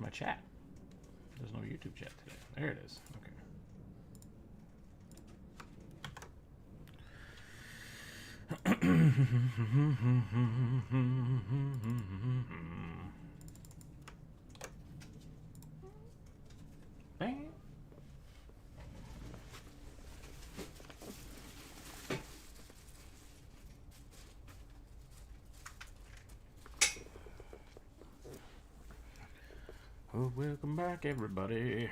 my chat? There's no YouTube chat today. There it is. Okay. Bang. Oh, welcome back, everybody.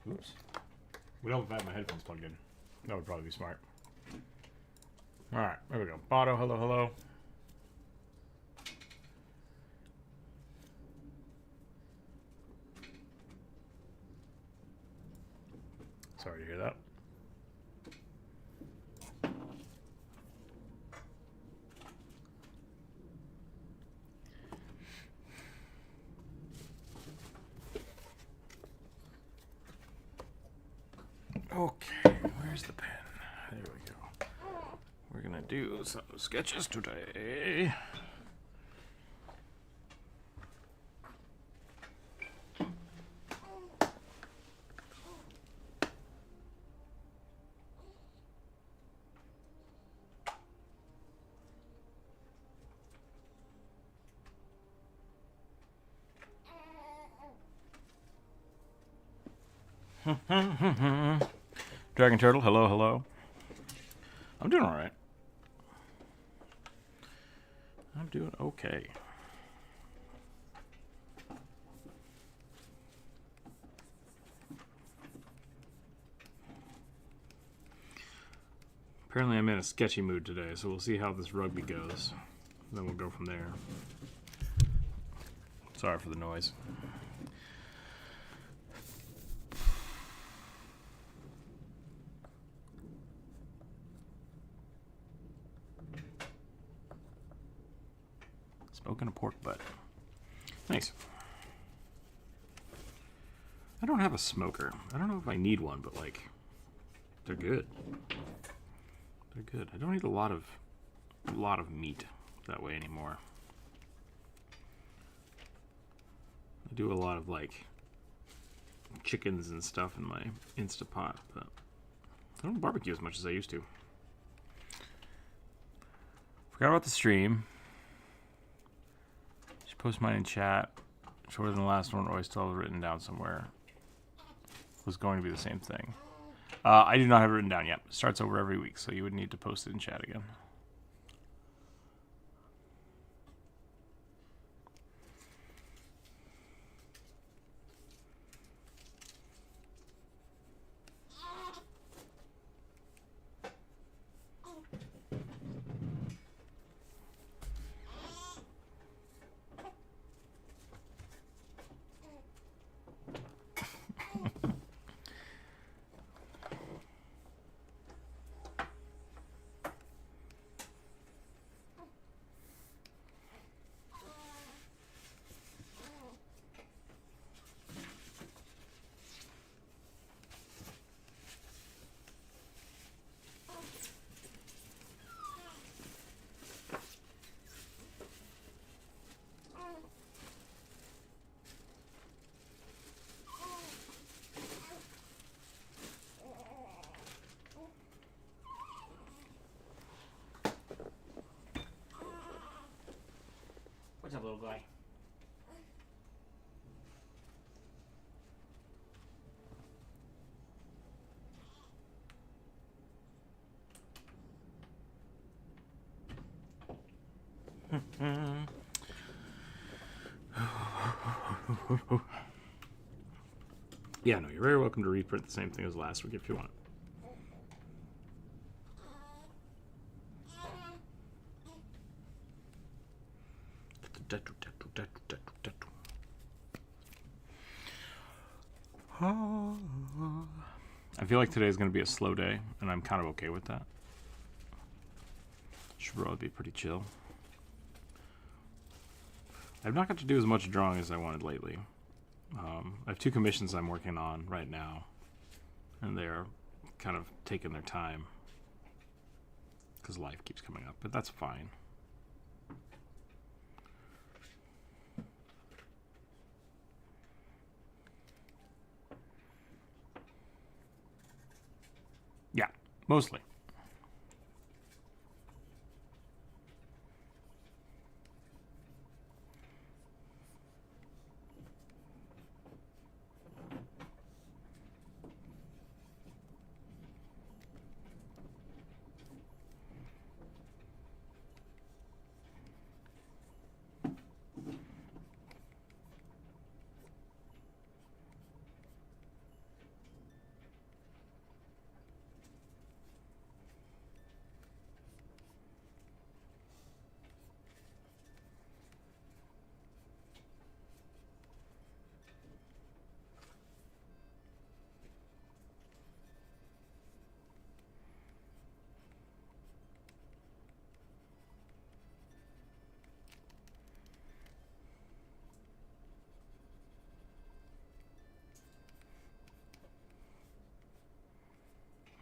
Oops. We don't have my headphones plugged in. That would probably be smart. All right, there we go. Botto, hello, hello. Sorry to hear that. Okay, where's the pen? There we go. We're gonna do some sketches today. Dragon Turtle, hello, hello. I'm doing all right. I'm doing okay. Apparently I'm in a sketchy mood today, so we'll see how this rugby goes. Then we'll go from there. Sorry for the noise. Smoking a pork butt. Nice. I don't have a smoker. I don't know if I need one, but like, they're good. They're good. I don't eat a lot of meat that way anymore. I do a lot of like chickens and stuff in my Instapot, but I don't barbecue as much as I used to. Forgot about the stream. Post mine in chat. Shorter than the last one, or I still have it written down somewhere. Was going to be the same thing. I do not have it written down yet. It starts over every week, so you would need to post it in chat again. What's up, little guy? Yeah, no, you're very welcome to reprint the same thing as last week if you want. I feel like today is going to be a slow day, and I'm kind of okay with that. should probably be pretty chill. I've not got to do as much drawing as I wanted lately. I have 2 commissions I'm working on right now, and they're kind of taking their time because life keeps coming up, but that's fine. Yeah, mostly.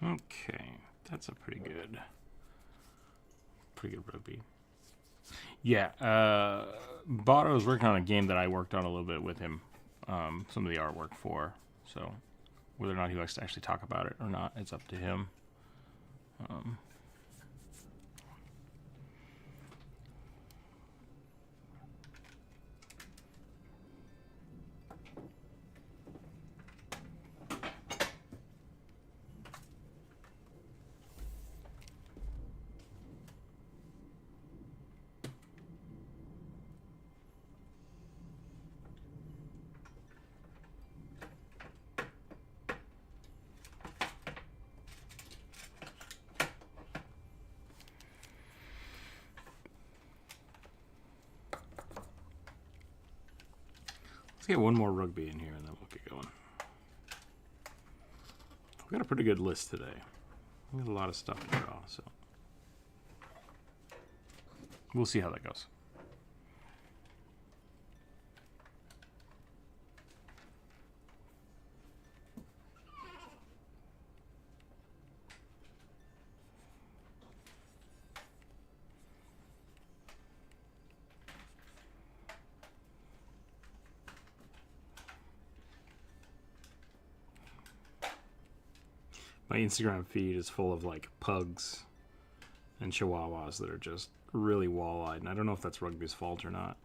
Okay, that's a pretty good rugby. Yeah, Botto was working on a game that I worked on a little bit with him, some of the artwork for. So whether or not he likes to actually talk about it or not, it's up to him. Let's get one more rugby in here and then we'll get going. We've got a pretty good list today. We got a lot of stuff to draw, so we'll see how that goes. My Instagram feed is full of like pugs and chihuahuas that are just really wall-eyed, and I don't know if that's rugby's fault or not.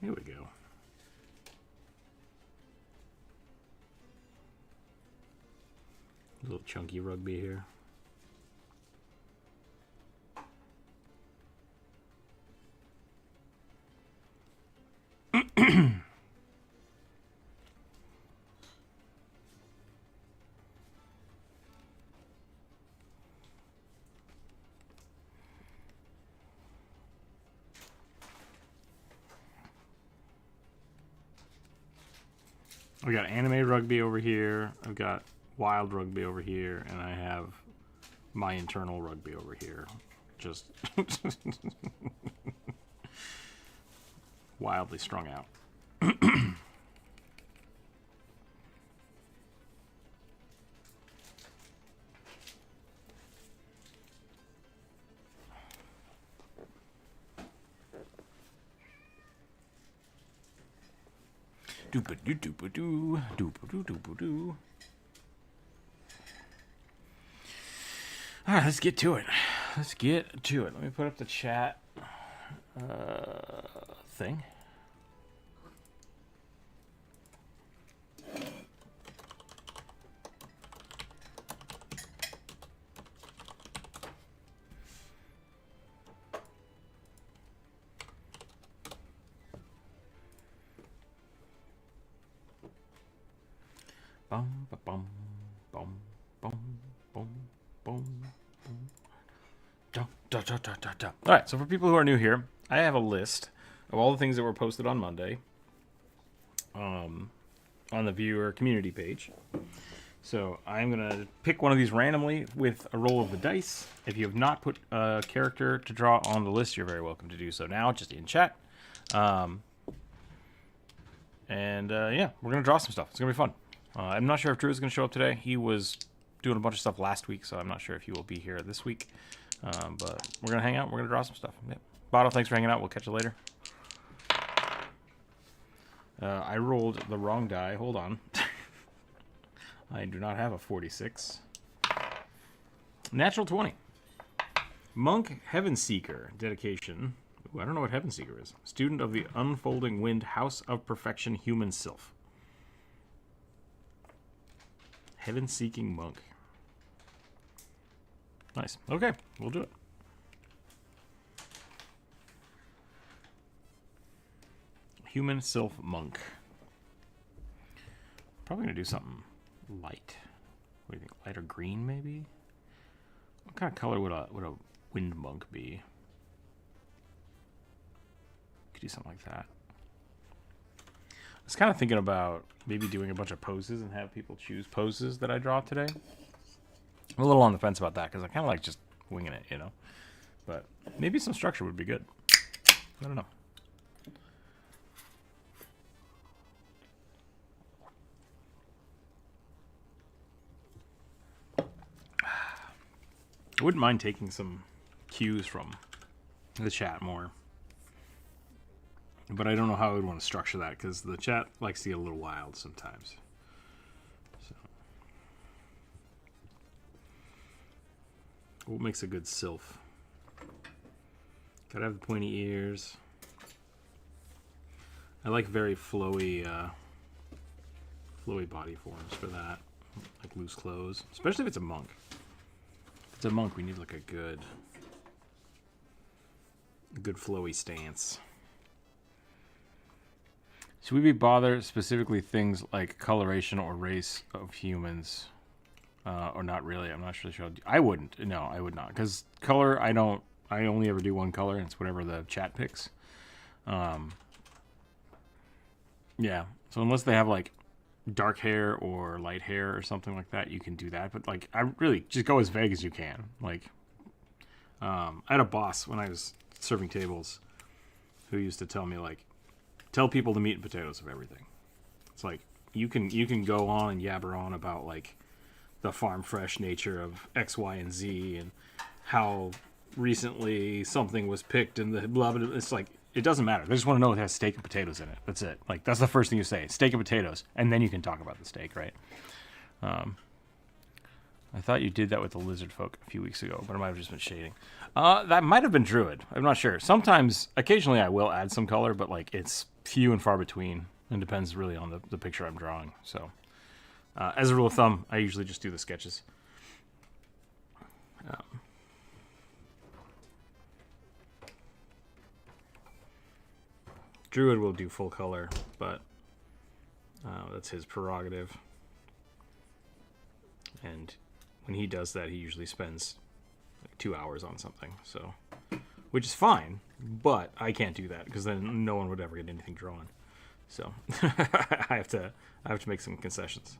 Here we go. A little chunky rugby here. I got anime rugby over here, I've got wild rugby over here, and I have my internal rugby over here. Just wildly strung out. Doopa-doo, doopa-doo, doopa-doo, doopa-doo. All right, let's get to it. Let's get to it. Let me put up the chat thing. Bum, ba, bum, bum, bum, bum, bum, bum. Da, da, da, da, da, da. All right, so for people who are new here, I have a list of all the things that were posted on Monday on the viewer community page. So I'm going to pick one of these randomly with a roll of the dice. If you have not put a character to draw on the list, you're very welcome to do so now, just in chat. Yeah, we're going to draw some stuff. It's going to be fun. I'm not sure if Drew is going to show up today. He was doing a bunch of stuff last week, so I'm not sure if he will be here this week. But we're going to hang out. We're going to draw some stuff. Yeah. Bottle, thanks for hanging out. We'll catch you later. I rolled the wrong die. Hold on. I do not have a 46. Natural 20. Monk Heaven Seeker. Dedication. Ooh, I don't know what Heaven Seeker is. Student of the Unfolding Wind, House of Perfection, Human Sylph. Heaven-seeking monk. Nice. Okay, we'll do it. Human Sylph monk. Probably gonna do something light. What do you think? Light or green, maybe? What kind of color would a wind monk be? Could do something like that. I was kind of thinking about maybe doing a bunch of poses and have people choose poses that I draw today. I'm a little on the fence about that because I kind of like just winging it, you know. But maybe some structure would be good. I don't know. I wouldn't mind taking some cues from the chat more. But I don't know how I would want to structure that because the chat likes to get a little wild sometimes. So, what makes a good sylph? Gotta have the pointy ears. I like very flowy, flowy body forms for that. Like loose clothes, especially if it's a monk. If it's a monk, we need like a good flowy stance. Should we be bothered specifically things like coloration or race of humans, or not really? I'm not really sure. I wouldn't. No, I would not. Because color, I only ever do one color, and it's whatever the chat picks. Yeah. So unless they have like dark hair or light hair or something like that, you can do that. But like, I really just go as vague as you can. Like, I had a boss when I was serving tables who used to tell me like, tell people the meat and potatoes of everything. It's like you can go on and yabber on about like the farm fresh nature of X, Y, and Z and how recently something was picked and the blah blah. It's like it doesn't matter. They just want to know it has steak and potatoes in it. That's it. Like that's the first thing you say: steak and potatoes, and then you can talk about the steak, right? I thought you did that with the lizard folk a few weeks ago, but I might have just been shading. That might have been druid. I'm not sure. Occasionally I will add some color, but like it's few and far between. It depends really on the picture I'm drawing. So, as a rule of thumb, I usually just do the sketches. Druid will do full color, but that's his prerogative. And when he does that, he usually spends like 2 hours on something, so which is fine, but I can't do that because then no one would ever get anything drawn. So I have to make some concessions.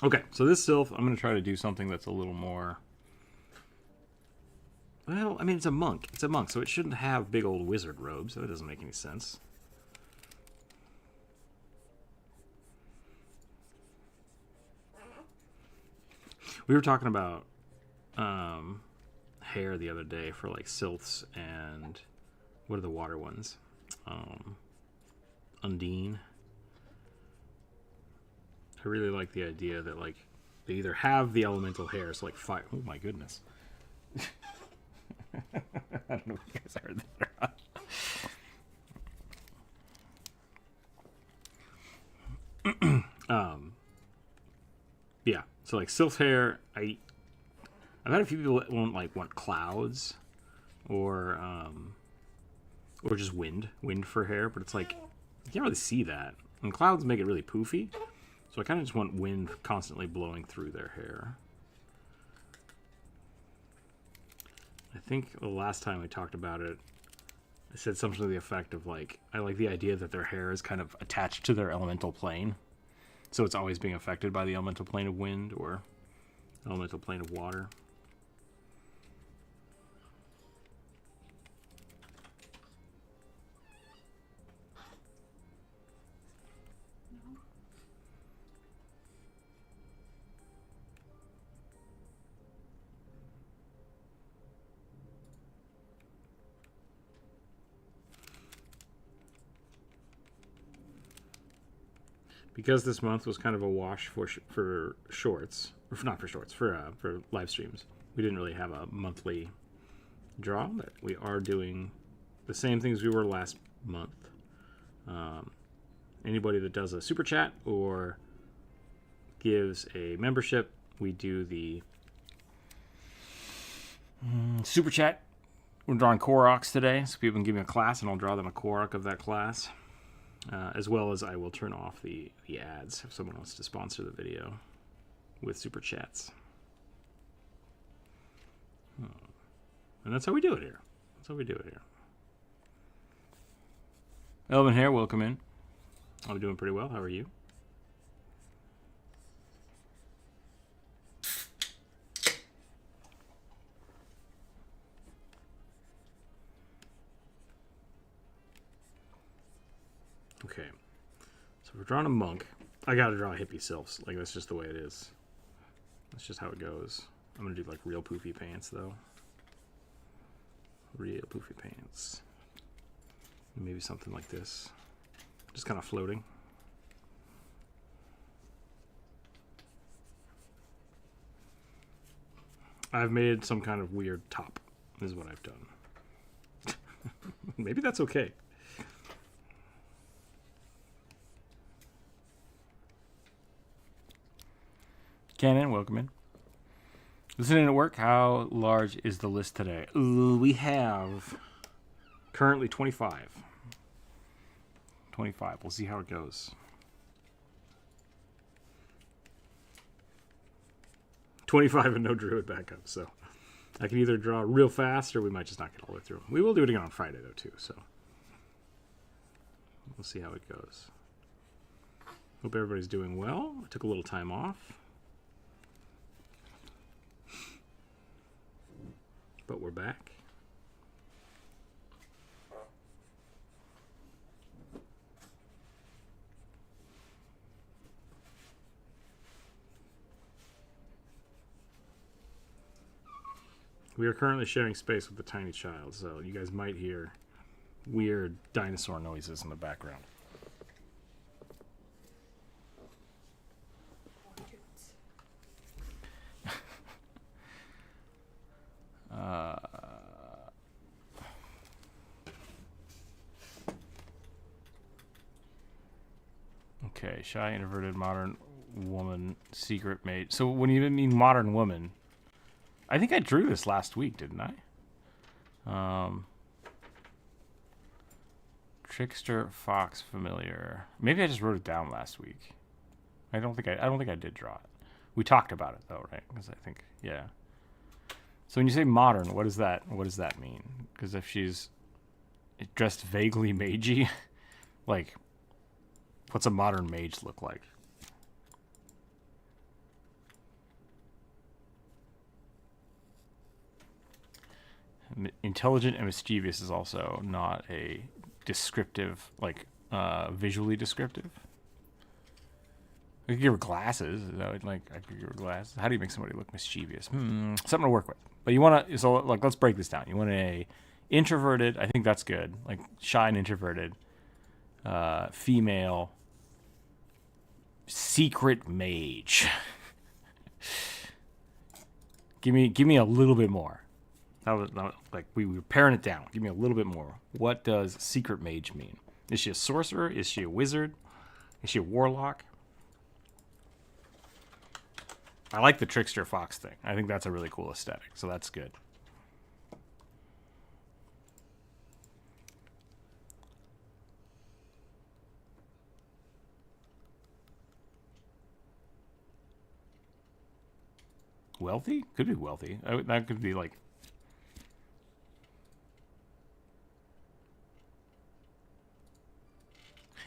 Okay, so this sylph, I'm going to try to do something that's a little more... Well, I mean, it's a monk. It's a monk, so it shouldn't have big old wizard robes. So that doesn't make any sense. We were talking about hair the other day for like sylphs and what are the water ones? Undine. I really like the idea that like they either have the elemental hair, so like fire. Oh my goodness! I don't know if you guys heard that or not. Yeah. So like sylph hair, I've had a few people that want clouds, or just wind for hair, but it's like you can't really see that, and clouds make it really poofy. So I kind of just want wind constantly blowing through their hair. I think the last time I talked about it, I said something to the effect of like, I like the idea that their hair is kind of attached to their elemental plane. So it's always being affected by the elemental plane of wind or elemental plane of water. Because this month was kind of a wash for shorts, or not for shorts, for live streams. We didn't really have a monthly draw, but we are doing the same things we were last month. Anybody that does a super chat or gives a membership, we do the super chat. We're drawing Koroks today, so people can give me a class, and I'll draw them a Korok of that class. As well as I will turn off the ads if someone wants to sponsor the video with super chats. And that's how we do it here. That's how we do it here. Elvin here, welcome in. I'm doing pretty well. How are you? Okay, so we're drawing a monk. I gotta draw hippie sylphs. Like, that's just the way it is. That's just how it goes. I'm gonna do like real poofy pants though. Real poofy pants. Maybe something like this. Just kind of floating. I've made some kind of weird top, is what I've done. Maybe that's okay. Cannon, welcome in. Listening at work, how large is the list today? We have currently 25. 25. We'll see how it goes. 25 and no druid backup, so I can either draw real fast or we might just not get all the way through. We will do it again on Friday, though, too, so we'll see how it goes. Hope everybody's doing well. I took a little time off, but we're back. We are currently sharing space with the tiny child, so you guys might hear weird dinosaur noises in the background. Okay, shy, introverted, modern woman, secret mate. So when you mean modern woman, I think I drew this last week, didn't I? Trickster, fox, familiar. Maybe I just wrote it down last week. I don't think I did draw it. We talked about it though, right? Because I think, yeah. So when you say modern, what does that mean? Because if she's dressed vaguely magey, like What's a modern mage look like? Intelligent and mischievous is also not a descriptive, like, visually descriptive. I could give her glasses. Is that like, I could give her glasses. How do you make somebody look mischievous? Something to work with. But you want to, so like, let's break this down. You want a introverted, I think that's good. Like, shy and introverted, female, secret mage. Give me a little bit more. That was not, like, we were paring it down. Give me a little bit more. What does secret mage mean? Is she a sorcerer? Is she a wizard? Is she a warlock? I like the trickster fox thing. I think that's a really cool aesthetic, so that's good. Wealthy? Could be wealthy. That could be like...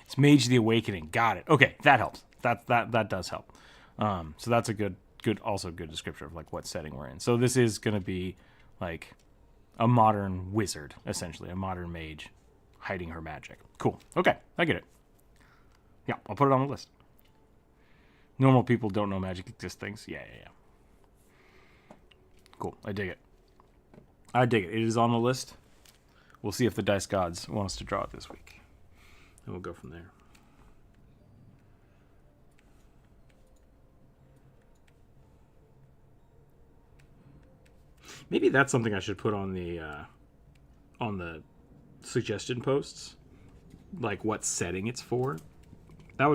It's Mage the Awakening. Got it. Okay, that helps. That does help. So that's a good descriptor of like what setting we're in. So this is going to be like a modern wizard, essentially, a modern mage hiding her magic. Cool. Okay, I get it. Yeah, I'll put it on the list. Normal people don't know magic exists things. Yeah. Cool. I dig it. It is on the list. We'll see if the dice gods want us to draw it this week. And we'll go from there. Maybe that's something I should put on the suggestion posts, like what setting it's for. That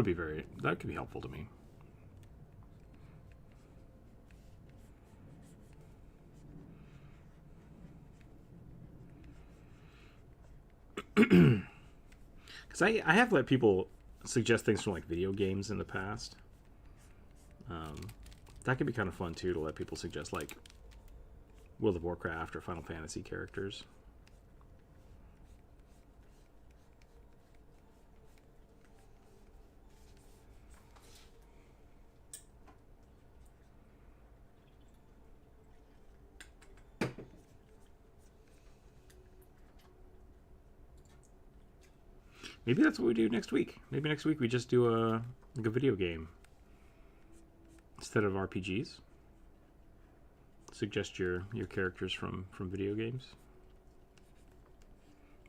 could be helpful to me. Because I have let people suggest things from like video games in the past. That could be kind of fun too, to let people suggest like World of Warcraft or Final Fantasy characters. Maybe that's what we do next week. Maybe next week we just do a video game instead of RPGs. Suggest your characters from video games.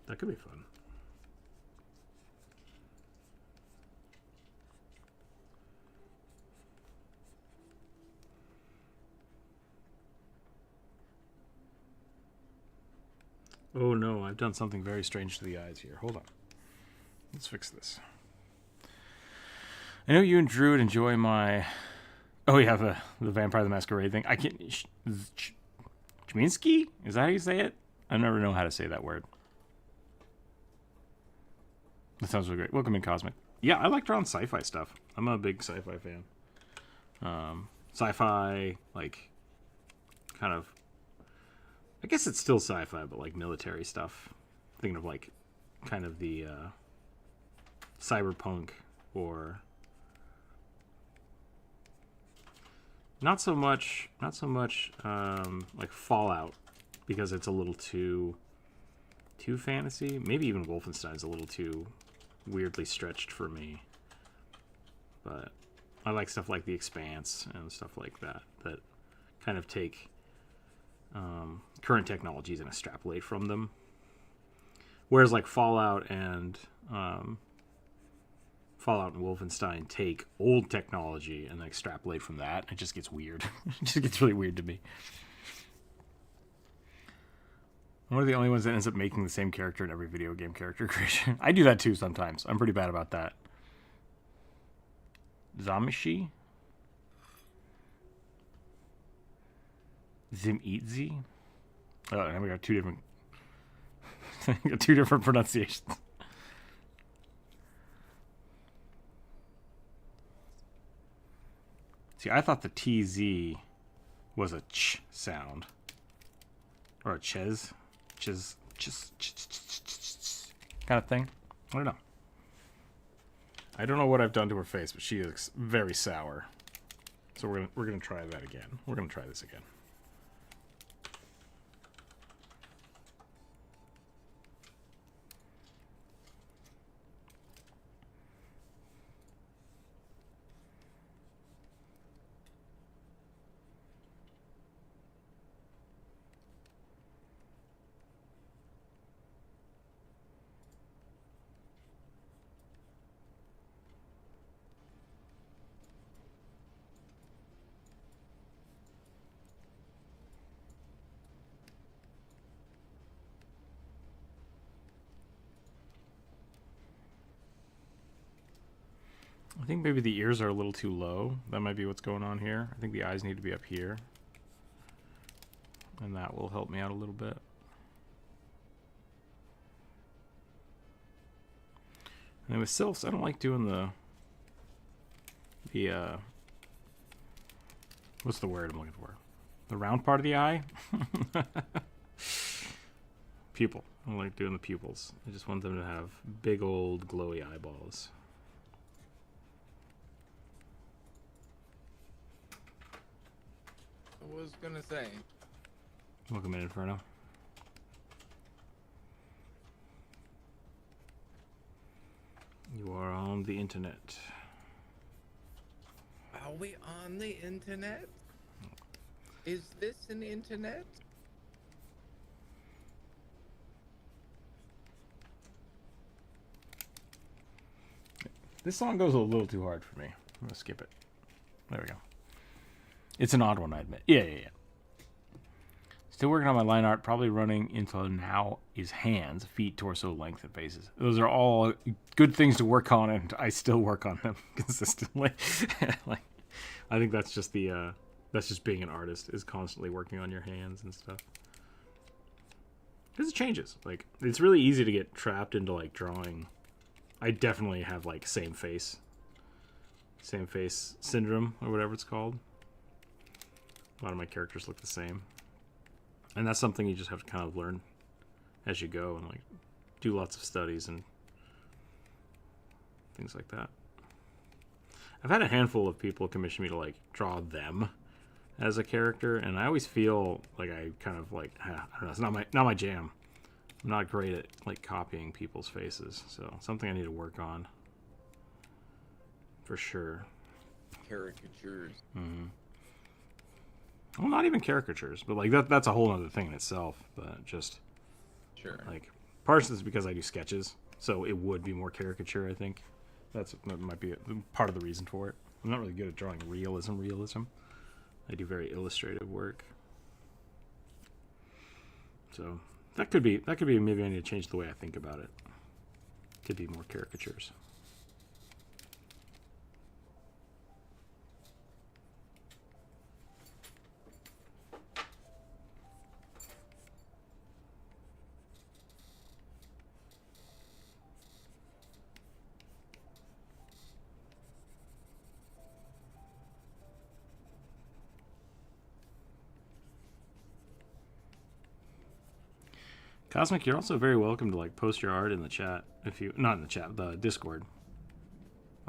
That could be fun. Oh no, I've done something very strange to the eyes here. Hold on. Let's fix this. I know you and Drew would enjoy my... Oh, yeah, the Vampire the Masquerade thing. I can't... Chminsky? Is that how you say it? I never know how to say that word. That sounds really great. Welcome in, Cosmic. Yeah, I like drawing sci-fi stuff. I'm a big sci-fi fan. Sci-fi, like, kind of... I guess it's still sci-fi, but, like, military stuff. Thinking of, like, kind of the... cyberpunk, or not so much like Fallout, because it's a little too fantasy. Maybe even Wolfenstein's a little too weirdly stretched for me. But I like stuff like The Expanse and stuff like that kind of take current technologies and extrapolate from them. Whereas like Fallout and Wolfenstein take old technology and then extrapolate from that. It just gets weird. It just gets really weird to me. I'm one of the only ones that ends up making the same character in every video game character creation. I do that too sometimes. I'm pretty bad about that. Zamishi? Zimidzi? Oh, and we got two different pronunciations. See, I thought the TZ was a ch sound. Or a ches kind of thing. I don't know. I don't know what I've done to her face, but she looks very sour. So we're gonna try that again. We're gonna try this again. I think maybe the ears are a little too low. That might be what's going on here. I think the eyes need to be up here. And that will help me out a little bit. And with sylphs, I don't like doing the what's the word I'm looking for? The round part of the eye? Pupil. I don't like doing the pupils. I just want them to have big old glowy eyeballs. I was gonna say. Welcome in, Inferno. You are on the internet. Are we on the internet? Is this an internet? This song goes a little too hard for me. I'm gonna skip it. There we go. It's an odd one, I admit. Yeah. Still working on my line art, probably running into now is hands, feet, torso, length, and faces. Those are all good things to work on, and I still work on them consistently. Like, I think that's just that's just being an artist, is constantly working on your hands and stuff. Because it changes. Like, it's really easy to get trapped into like drawing. I definitely have like same face syndrome or whatever it's called. A lot of my characters look the same. And that's something you just have to kind of learn as you go and like do lots of studies and things like that. I've had a handful of people commission me to like draw them as a character, and I always feel like I kind of like, I don't know, it's not my jam. I'm not great at like copying people's faces, so something I need to work on for sure. Caricatures. Mm-hmm. Well, not even caricatures, but like that's a whole other thing in itself. But just sure, like partially it's because I do sketches, so it would be more caricature. I think that might be part of the reason for it. I'm not really good at drawing realism. I do very illustrative work, so that could be maybe I need to change the way I think about it. Could be more caricatures. Cosmic, you're also very welcome to like post your art in the chat if you not in the chat, the Discord.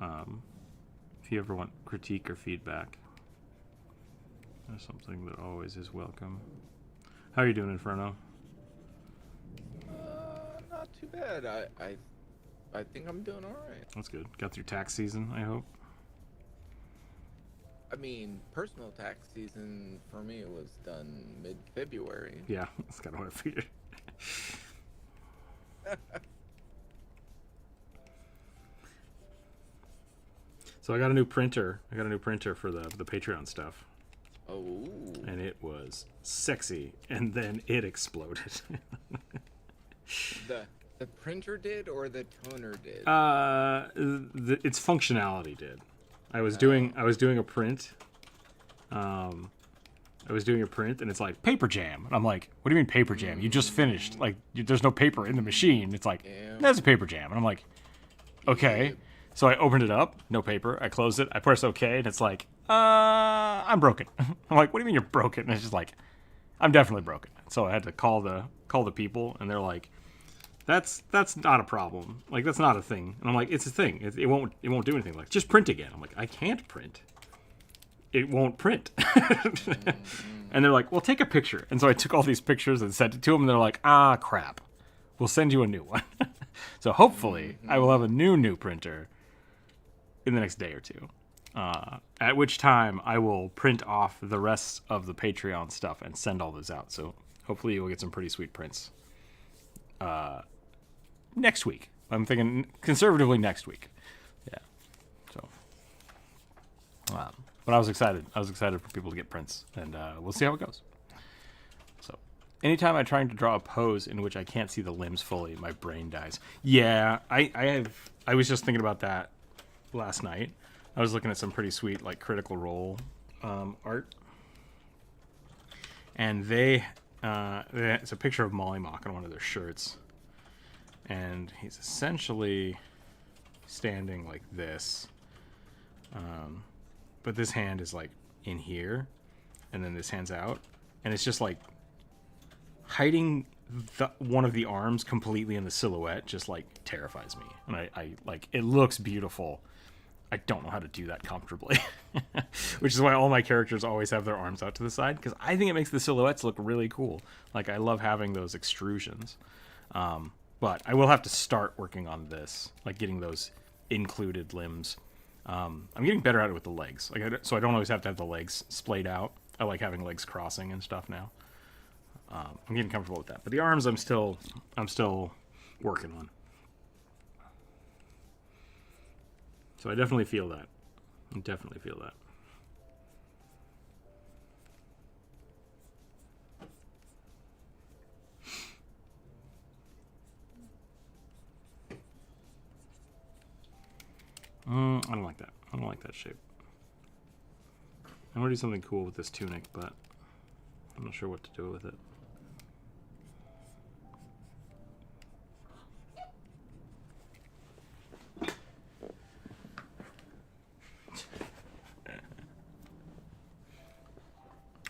If you ever want critique or feedback, that's something that always is welcome. How are you doing, Inferno? Not too bad. I think I'm doing all right. That's good. Got through tax season, I hope. I mean, personal tax season for me was done mid-February. Yeah, that's kind of what I figured. So I got a new printer. For the Patreon stuff. Oh. And it was sexy, and then it exploded. The printer did, or the toner did? Its functionality did. I was doing a print. I was doing a print, and it's like paper jam. And I'm like, what do you mean paper jam? You just finished. Like, there's no paper in the machine. It's like, there's a paper jam. And I'm like, okay. Yeah. So I opened it up, no paper. I closed it. I press OK, and it's like, I'm broken. I'm like, what do you mean you're broken? And it's just like, I'm definitely broken. So I had to call the people, and they're like, That's not a problem. Like, that's not a thing. And I'm like, it's a thing. It won't do anything. Like, just print again. I'm like, I can't print. It won't print. And they're like, well, take a picture. And so I took all these pictures and sent it to them, and they're like, ah, crap. We'll send you a new one. So hopefully I will have a new printer in the next day or two. At which time I will print off the rest of the Patreon stuff and send all those out. So hopefully you'll get some pretty sweet prints next week. I'm thinking conservatively next week. Yeah. So, but I was excited. I was excited for people to get prints, and we'll see how it goes. So, anytime I'm trying to draw a pose in which I can't see the limbs fully, my brain dies. Yeah, I was just thinking about that last night. I was looking at some pretty sweet, like, Critical Role art, and it's a picture of Molly Mock on one of their shirts, and he's essentially standing like this, but this hand is like in here, and then this hand's out, and it's just like hiding one of the arms completely in the silhouette just like terrifies me. And I like, it looks beautiful. I don't know how to do that comfortably, which is why all my characters always have their arms out to the side, because I think it makes the silhouettes look really cool. Like, I love having those extrusions. But I will have to start working on this, like getting those included limbs. I'm getting better at it with the legs, like, so I don't always have to have the legs splayed out. I like having legs crossing and stuff now. I'm getting comfortable with that, but the arms I'm still working on. So I definitely feel that. I definitely feel that. I don't like that. I don't like that shape. I'm going to do something cool with this tunic, but I'm not sure what to do with it.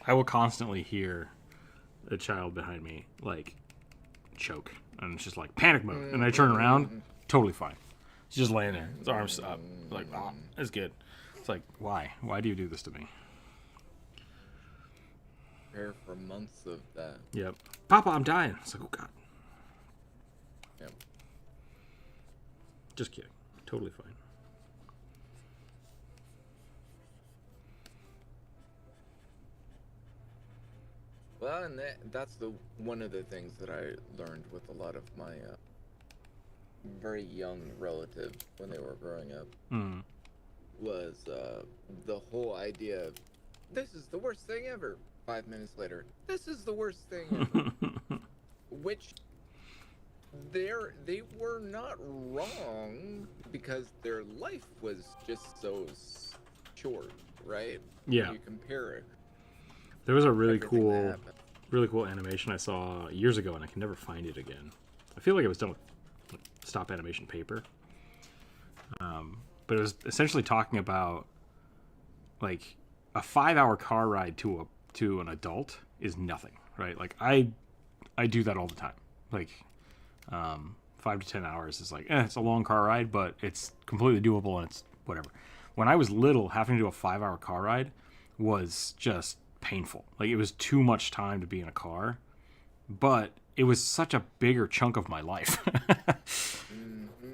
I will constantly hear a child behind me, like, choke. And it's just like, panic mode. And I turn around, totally fine. He's just laying there. His arms up. Like, oh, it's good. It's like, why? Why do you do this to me? Prepare for months of that. Yep. Papa, I'm dying. It's like, oh, God. Yep. Just kidding. Totally fine. Well, and that's one of the things that I learned with a lot of my very young relatives when they were growing up, was the whole idea of, this is the worst thing ever. 5 minutes later, this is the worst thing ever. Which they were not wrong, because their life was just so short, right? Yeah. When you compare it. There was a really cool animation I saw years ago, and I can never find it again. I feel like it was done with stop animation paper. But it was essentially talking about, like, a 5-hour car ride to an adult is nothing, right? Like, I do that all the time. Like, 5 to 10 hours is like, it's a long car ride, but it's completely doable, and it's whatever. When I was little, having to do a 5-hour car ride was just painful. Like, it was too much time to be in a car, but it was such a bigger chunk of my life.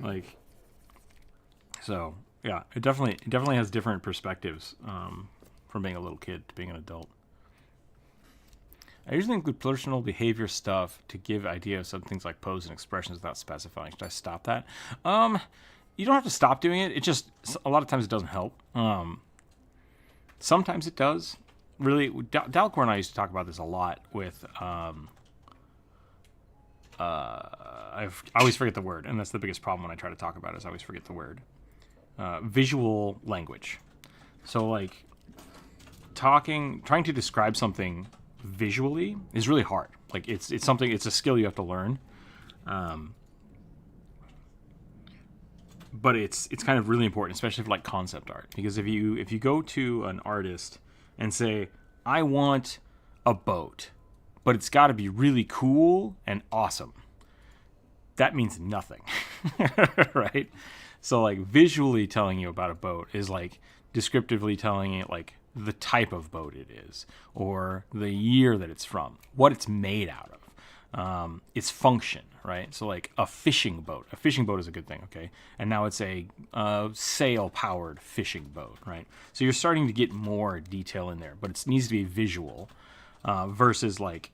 Like, so yeah, it definitely has different perspectives from being a little kid to being an adult. I usually include personal behavior stuff to give idea of some things like pose and expressions without specifying. Should I stop that? You don't have to stop doing it. It just, a lot of times it doesn't help. Sometimes it does. Really, Dalcor and I used to talk about this a lot with, I always forget the word, and that's the biggest problem when I try to talk about it, is I always forget the word. Visual language. So, like, trying to describe something visually is really hard. Like, it's a skill you have to learn. But it's kind of really important, especially for, like, concept art, because if you go to an artist and say, I want a boat, but it's got to be really cool and awesome, that means nothing, right? So like visually telling you about a boat is like descriptively telling it like the type of boat it is, or the year that it's from, what it's made out of, its function, right? So like a fishing boat. A fishing boat is a good thing, okay? And now it's a sail-powered fishing boat, right? So you're starting to get more detail in there, but it needs to be visual versus like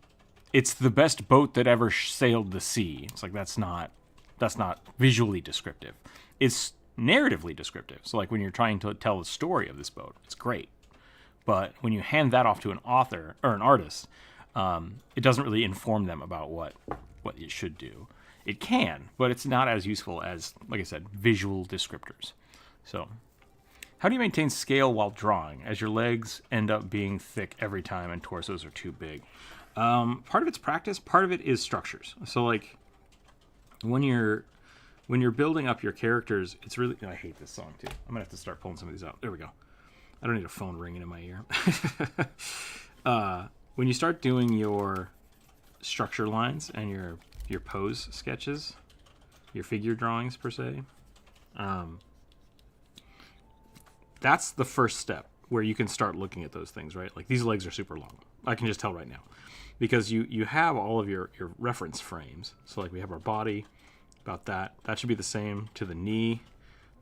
it's the best boat that ever sailed the sea. It's like that's not visually descriptive. It's narratively descriptive. So like when you're trying to tell the story of this boat, it's great. But when you hand that off to an author or an artist, it doesn't really inform them about what it should do. It can, but it's not as useful as, like I said, visual descriptors. So how do you maintain scale while drawing, as your legs end up being thick every time and torsos are too big? Part of it's practice, part of it is structures. So like when you're building up your characters, it's really... I hate this song too. I'm gonna have to start pulling some of these out. There we go. I don't need a phone ringing in my ear. When you start doing your structure lines and your pose sketches, your figure drawings per se, that's the first step where you can start looking at those things, right? Like these legs are super long. I can just tell right now because you have all of your reference frames. So like we have our body, about that. That should be the same to the knee.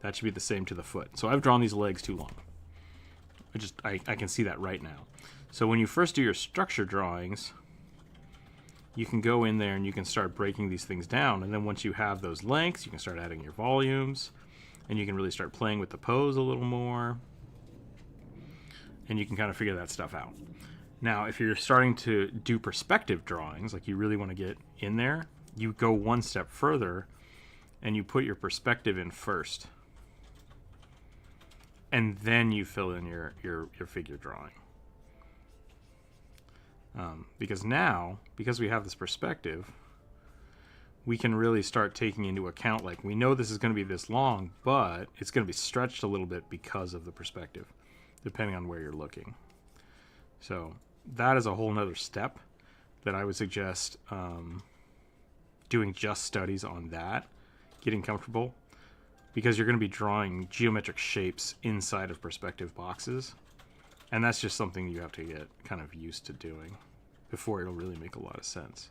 That should be the same to the foot. So I've drawn these legs too long. I can see that right now. So when you first do your structure drawings, you can go in there and you can start breaking these things down. And then once you have those lengths, you can start adding your volumes, and you can really start playing with the pose a little more. And you can kind of figure that stuff out. Now, if you're starting to do perspective drawings, like you really want to get in there, you go one step further and you put your perspective in first. And then you fill in your figure drawing. Because now, because we have this perspective, we can really start taking into account, like, we know this is going to be this long, but it's going to be stretched a little bit because of the perspective, depending on where you're looking. So that is a whole nother step that I would suggest doing just studies on that, getting comfortable, because you're going to be drawing geometric shapes inside of perspective boxes. And that's just something you have to get kind of used to doing before it'll really make a lot of sense.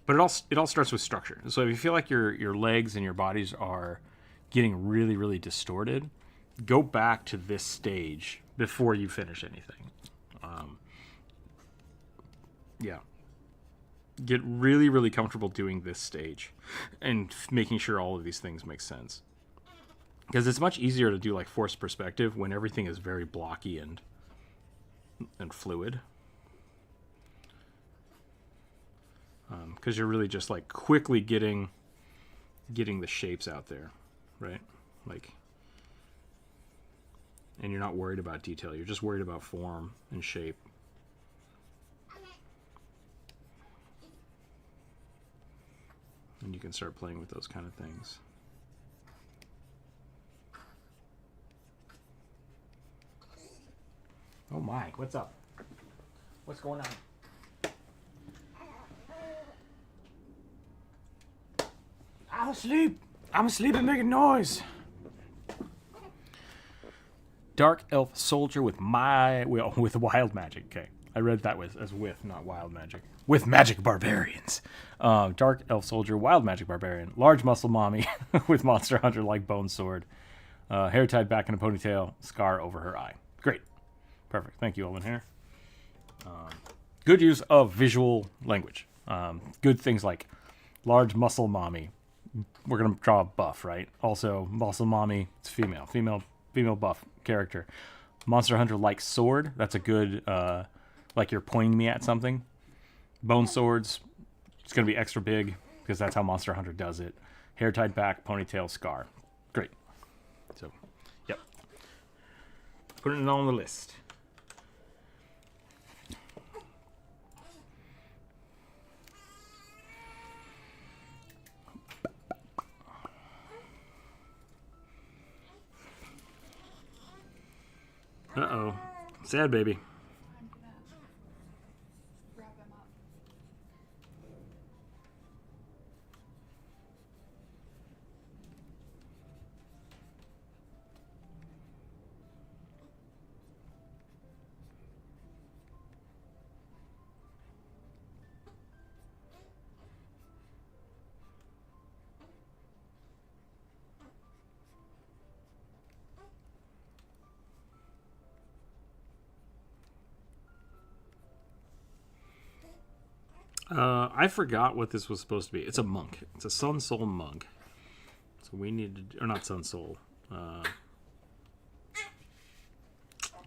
But it all starts with structure. So if you feel like your legs and your bodies are getting really, really distorted, go back to this stage before you finish anything. Yeah. Get really, really comfortable doing this stage and making sure all of these things make sense. Because it's much easier to do like forced perspective when everything is very blocky and fluid. Because you're really just like quickly getting the shapes out there, right? Like, and you're not worried about detail. You're just worried about form and shape. And you can start playing with those kind of things. Oh my, what's up? What's going on? I'm asleep. I'm asleep and making noise. Dark elf soldier with wild magic. Okay, I read that as with, not wild magic. With magic barbarians. Dark elf soldier, wild magic barbarian, large muscle mommy with Monster Hunter like bone sword, hair tied back in a ponytail, scar over her eye. Great. Perfect. Thank you, Elven Hair. Good use of visual language. Good things like large muscle mommy. We're going to draw a buff, right? Also, muscle mommy, it's female. Female buff character. Monster Hunter like sword. That's a good, like you're pointing me at something. Bone swords, it's going to be extra big because that's how Monster Hunter does it. Hair tied back, ponytail, scar. Great. So, yep. Putting it on the list. Uh-oh. Sad baby. I forgot what this was supposed to be. It's a monk. It's a Sun Soul monk. So we need to... Or not Sun Soul.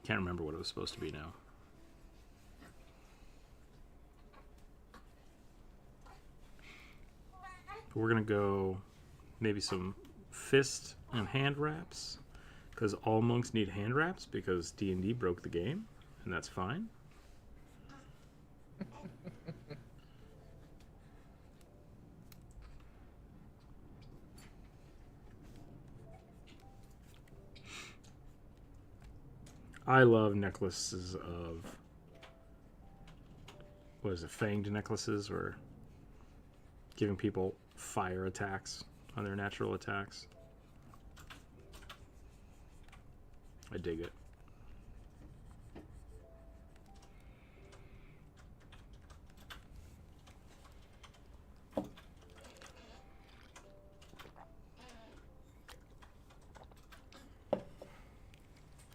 Can't remember what it was supposed to be now. But we're going to go maybe some fist and hand wraps. Because all monks need hand wraps because D&D broke the game. And that's fine. I love necklaces of, what is it, fanged necklaces, or giving people fire attacks on their natural attacks. I dig it.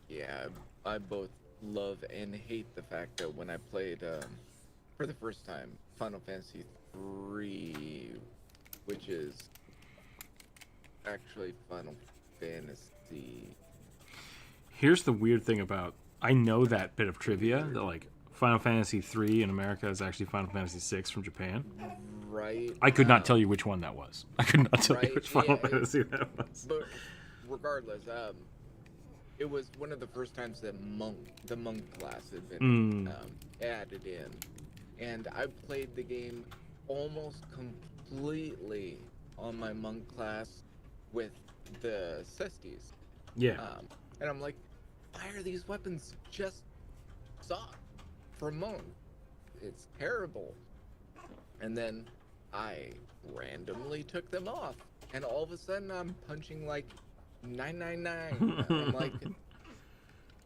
Yeah, I both love and hate the fact that when I played for the first time Final Fantasy 3, which is actually Final Fantasy. Here's the weird thing about, I know that bit of trivia that like Final Fantasy 3 in America is actually Final Fantasy 6 from Japan. Right. I could not tell you which one that was. I could not tell you which Final Fantasy that was. But regardless, it was one of the first times that the monk class had been added in, and I played the game almost completely on my monk class with the cesties. Yeah. And I'm like, why are these weapons just soft for monk? It's terrible. And then I randomly took them off, and all of a sudden I'm punching like 999. I'm like,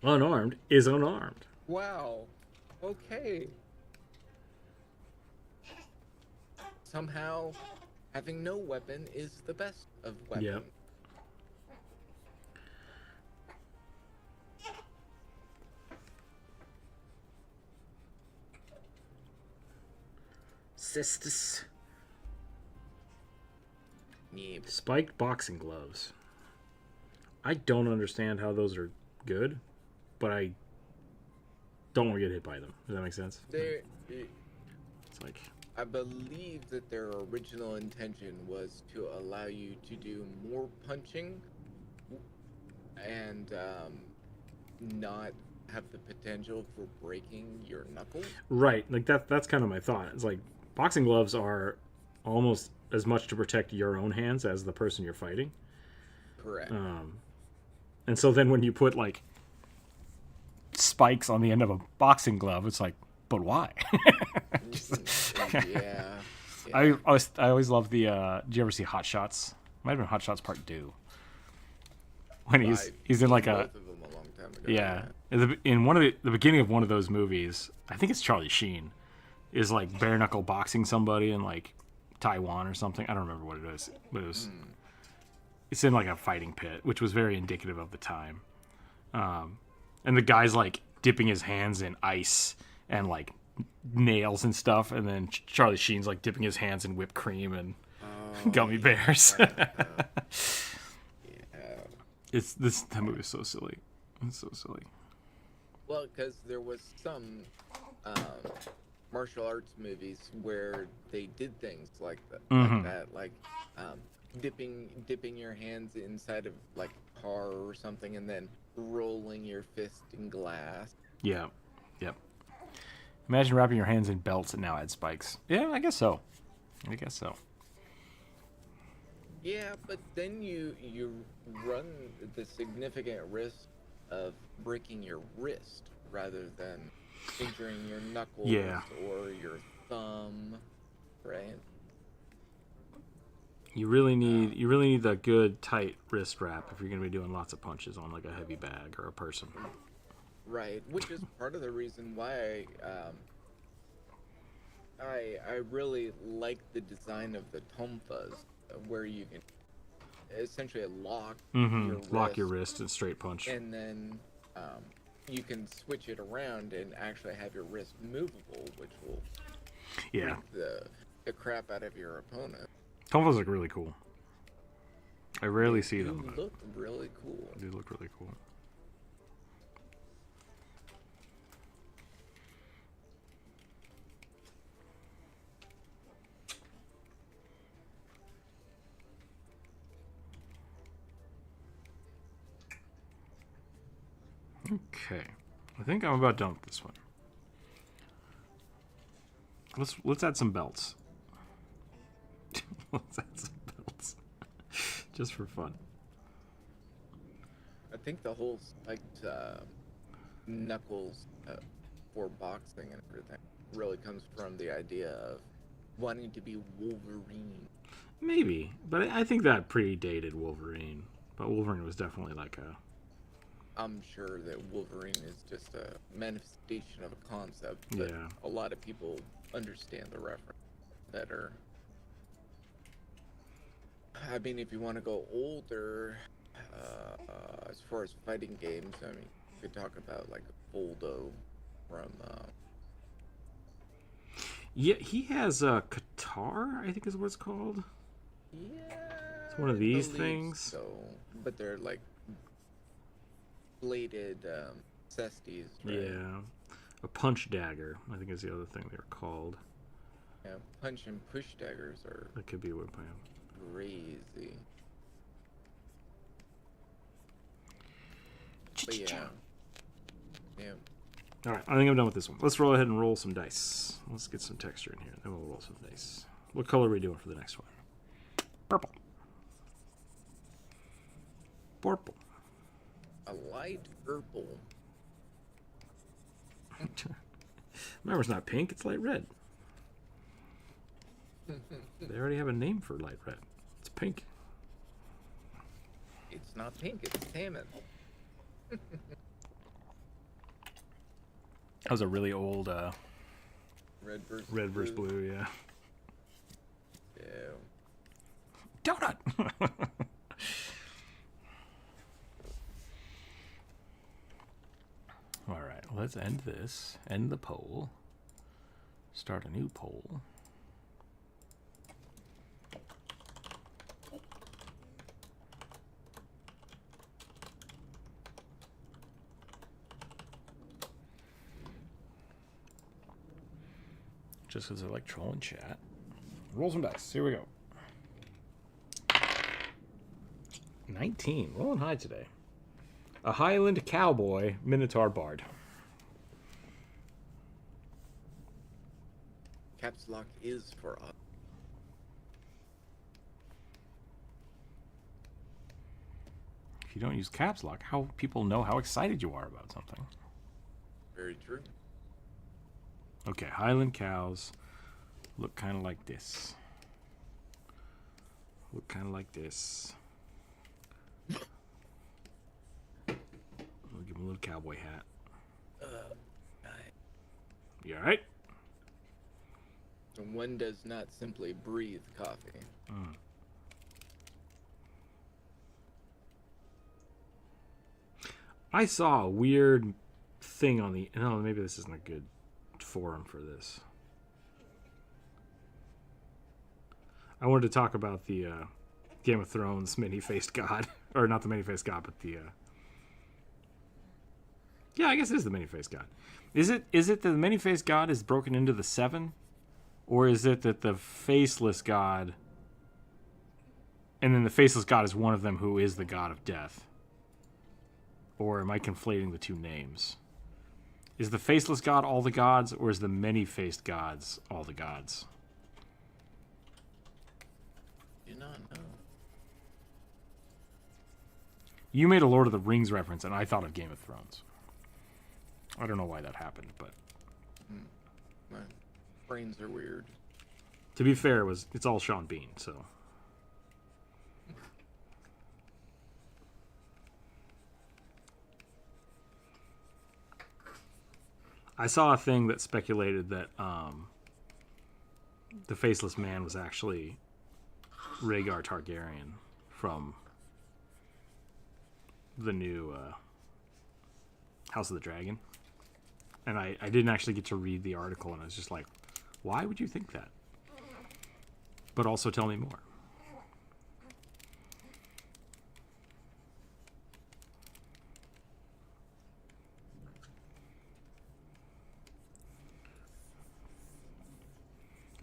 unarmed is unarmed. wow, okay. Somehow having no weapon is the best of weapons. Yep. Sisters. Yep. Spiked boxing gloves. I don't understand how those are good, but I don't want to get hit by them. Does that make sense? It's like, I believe that their original intention was to allow you to do more punching and not have the potential for breaking your knuckles. right. Like that's kind of my thought. It's like boxing gloves are almost as much to protect your own hands as the person you're fighting. Correct. And so then when you put like spikes on the end of a boxing glove, it's like, but why? Yeah. I always love the. Did you ever see Hot Shots? Might have been Hot Shots Part 2. When he's in like both of them a long time ago. yeah. In one of the beginning of one of those movies, I think it's Charlie Sheen, is like bare knuckle boxing somebody in like Taiwan or something. I don't remember what it is, but it was. It's in like a fighting pit, which was very indicative of the time. And the guy's like dipping his hands in ice and like nails and stuff, and then Charlie Sheen's like dipping his hands in whipped cream and gummy bears. That movie is so silly. It's so silly. Well, because there was some martial arts movies where they did things like that, like dipping your hands inside of like a car or something, and then rolling your fist in glass. Yeah. Yep. Imagine wrapping your hands in belts and now add spikes. Yeah, I guess so. Yeah, but then you run the significant risk of breaking your wrist rather than injuring your knuckles or your thumb, right? You really need a good tight wrist wrap if you're going to be doing lots of punches on like a heavy bag or a person. Right, which is part of the reason why I really like the design of the tonfas, where you can essentially lock your wrist and straight punch, and then you can switch it around and actually have your wrist movable, which will Yeah. freak the crap out of your opponent. Tumblers look really cool. I rarely see They them. do look really cool. They look really cool. Okay, I think I'm about done with this one. Let's add some belts. Let's add some belts, just for fun. I think the whole spiked knuckles for boxing and everything really comes from the idea of wanting to be Wolverine. Maybe, but I think that predated Wolverine. But Wolverine was definitely like a... I'm sure that Wolverine is just a manifestation of a concept, but Yeah. a lot of people understand the reference better. I mean, if you want to go older, as far as fighting games, I mean, you could talk about like Voldo from... Yeah, he has a Qatar, I think is what it's called. Yeah, It's one of these I believe things. So, but they're like bladed cesties, right? Yeah. A punch dagger, I think is the other thing they were called. Yeah, punch and push daggers are That could be what I am. crazy. But yeah. Yeah. Alright, I think I'm done with this one. Let's roll ahead and roll some dice. Let's get some texture in here, then we'll roll some dice. What color are we doing for the next one? Purple. Purple. A light purple. Remember, it's not pink, it's light red. They already have a name for light red. It's pink. It's not pink, it's salmon. That was a really old Red versus blue, yeah. Yeah. Donut! Alright, let's end this. End the poll. Start a new poll. Just because I like trolling chat. Roll some dice. Here we go. 19. Rolling high today. A Highland Cowboy Minotaur Bard. Caps lock is for us. If you don't use caps lock, how will people know how excited you are about something? Very true. Okay, Highland cows look kind of like this. Look kind of like this. We'll give him a little cowboy hat. You alright? And one does not simply breathe coffee. I saw a weird thing on the... No, maybe this isn't a good forum for this. I wanted to talk about the Game of Thrones many-faced god. Or not the many-faced god, but the... Yeah, I guess it is the many-faced god. Is it that the many-faced god is broken into the seven? Or is it that the faceless god... And then the faceless god is one of them who is the god of death? Or am I conflating the two names? Is the faceless god all the gods, or is the many-faced gods all the gods? Do not know. You made a Lord of the Rings reference, and I thought of Game of Thrones. I don't know why that happened, but... My brains are weird. To be fair, it's all Sean Bean, so... I saw a thing that speculated that the Faceless Man was actually Rhaegar Targaryen from the new House of the Dragon. And I didn't actually get to read the article, and I was just like, Why would you think that? But also tell me more.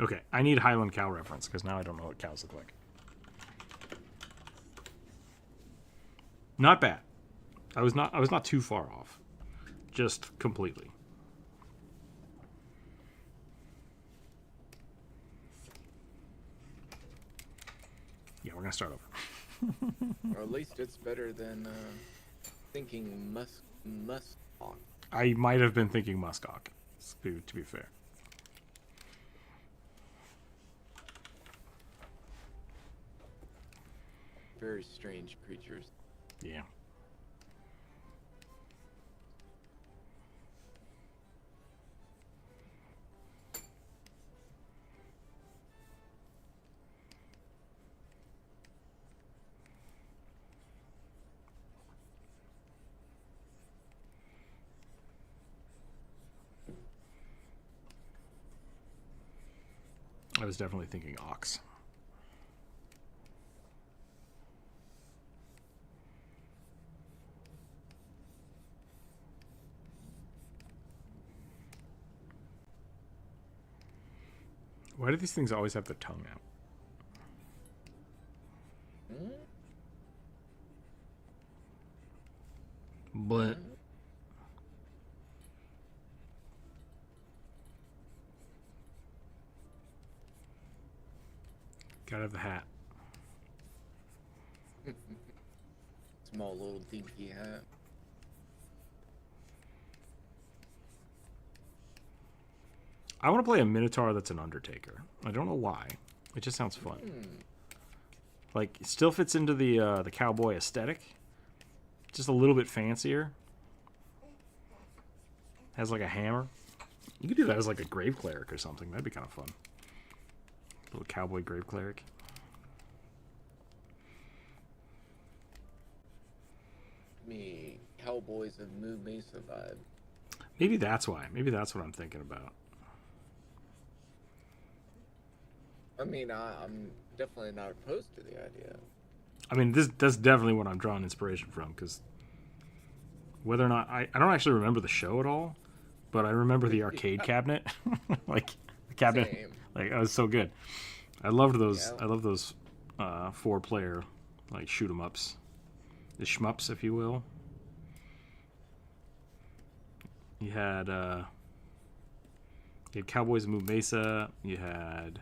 Okay, I need Highland cow reference because now I don't know what cows look like. Not bad. I was not too far off. Just completely. Yeah, we're gonna start over. Or at least it's better than thinking muskox. I might have been thinking muskox, to be fair. Very strange creatures. Yeah. I was definitely thinking ox. Why do these things always have their tongue out? But gotta have the hat. Small little dinky hat. I want to play a Minotaur that's an Undertaker. I don't know why. It just sounds fun. Like, it still fits into the cowboy aesthetic. Just a little bit fancier. Has like a hammer. You could do that as like a grave cleric or something. That'd be kind of fun. Little cowboy grave cleric. Me, Cowboys of Moo Mesa vibe. Maybe that's why. Maybe that's what I'm thinking about. I mean, I'm definitely not opposed to the idea. I mean, that's definitely what I'm drawing inspiration from, because whether or not I don't actually remember the show at all, but I remember the arcade cabinet, like the cabinet, Same. like it was so good. I loved those. Yeah. I love those 4-player like shoot 'em ups, the shmups, if you will. You had Cowboys of Moo Mesa. You had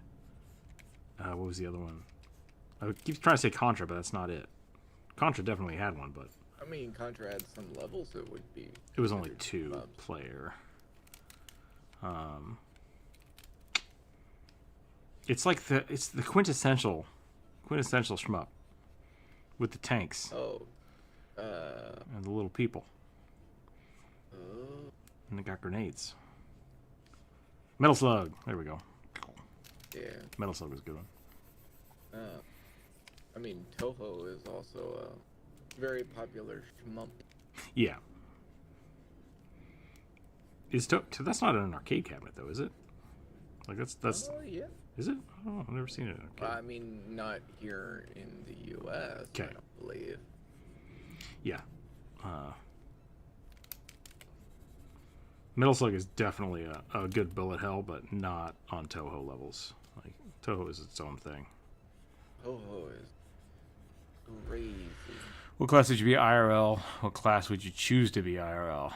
what was the other one? I keep trying to say Contra, but that's not it. Contra definitely had one, but I mean, Contra had some levels. It would be. It was only 2-player. It's like it's the quintessential shmup with the tanks. Oh. And the little people. Oh. And they got grenades. Metal Slug. There we go. Yeah. Metal Slug was a good one. I mean, Toho is also a very popular shmup. Yeah. That's not in an arcade cabinet, though, is it? Like that's. Oh yeah. Is it? Oh, I've never seen it in an arcade. I mean, not here in the U.S. Okay. I don't believe. Yeah. Metal Slug is definitely a good bullet hell, but not on Toho levels. Like Toho is its own thing. Toho is crazy. What class would you be IRL? What class would you choose to be IRL?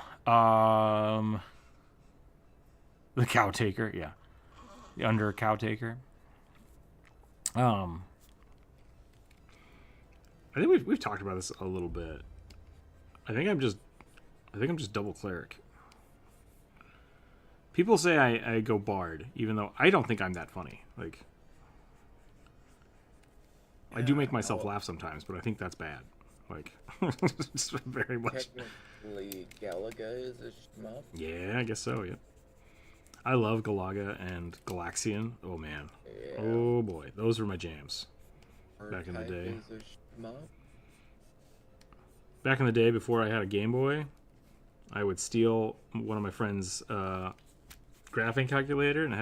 The Cow Taker, yeah. The Under Cow Taker. I think we've talked about this a little bit. I think I'm just double cleric. People say I go bard, even though I don't think I'm that funny. Like, I do make myself laugh sometimes, but I think that's bad. Like, just very much. Technically, Galaga is a shmup. Yeah, I guess so. Yeah. I love Galaga and Galaxian. Oh man. Yeah. Oh boy, those were my jams. Back in the day. Is a shmup. Back in the day, before I had a Game Boy, I would steal one of my friend's graphing calculator, and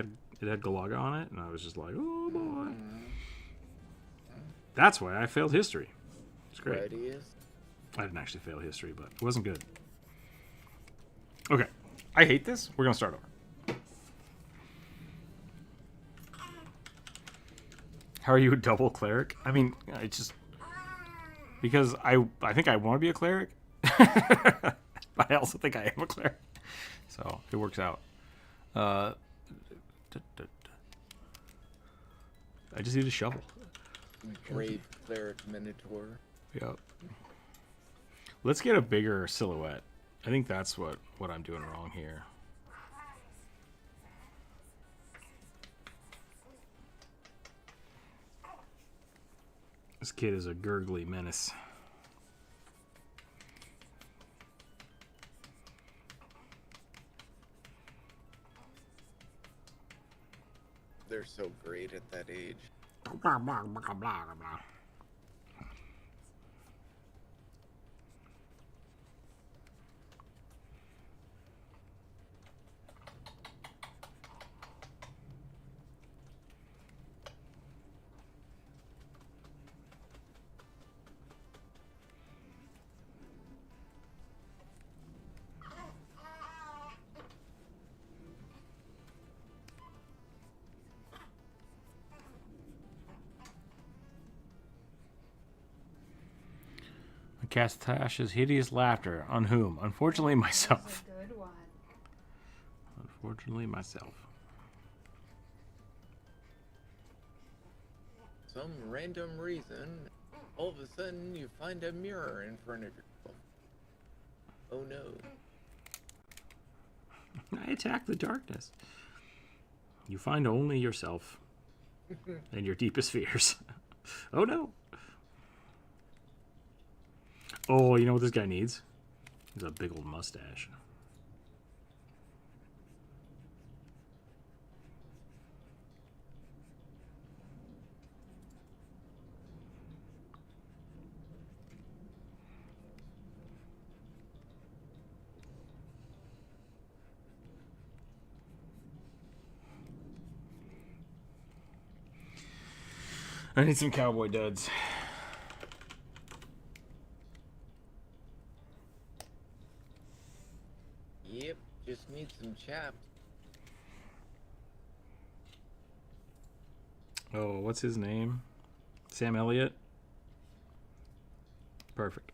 It had Galaga on it, and I was just like, oh boy. That's why I failed history. It's great. I didn't actually fail history, but it wasn't good. Okay. I hate this. We're going to start over. How are you a double cleric? I mean, it's just... Because I think I want to be a cleric. But I also think I am a cleric. So, it works out. I just need a shovel. Brave cleric minotaur. Yep. Let's get a bigger silhouette. I think that's what I'm doing wrong here. This kid is a gurgly menace. They're so great at that age. Blah, blah, blah, blah, blah, blah. Cast Tash's hideous laughter. On whom? Unfortunately, myself. That's a good one. Unfortunately, myself. Some random reason, all of a sudden you find a mirror in front of yourself. Oh no. I attack the darkness. You find only yourself and your deepest fears. Oh no. Oh, you know what this guy needs? He's a big old mustache. I need some cowboy duds. Yep, just need some chaps. Oh, what's his name? Sam Elliott? Perfect.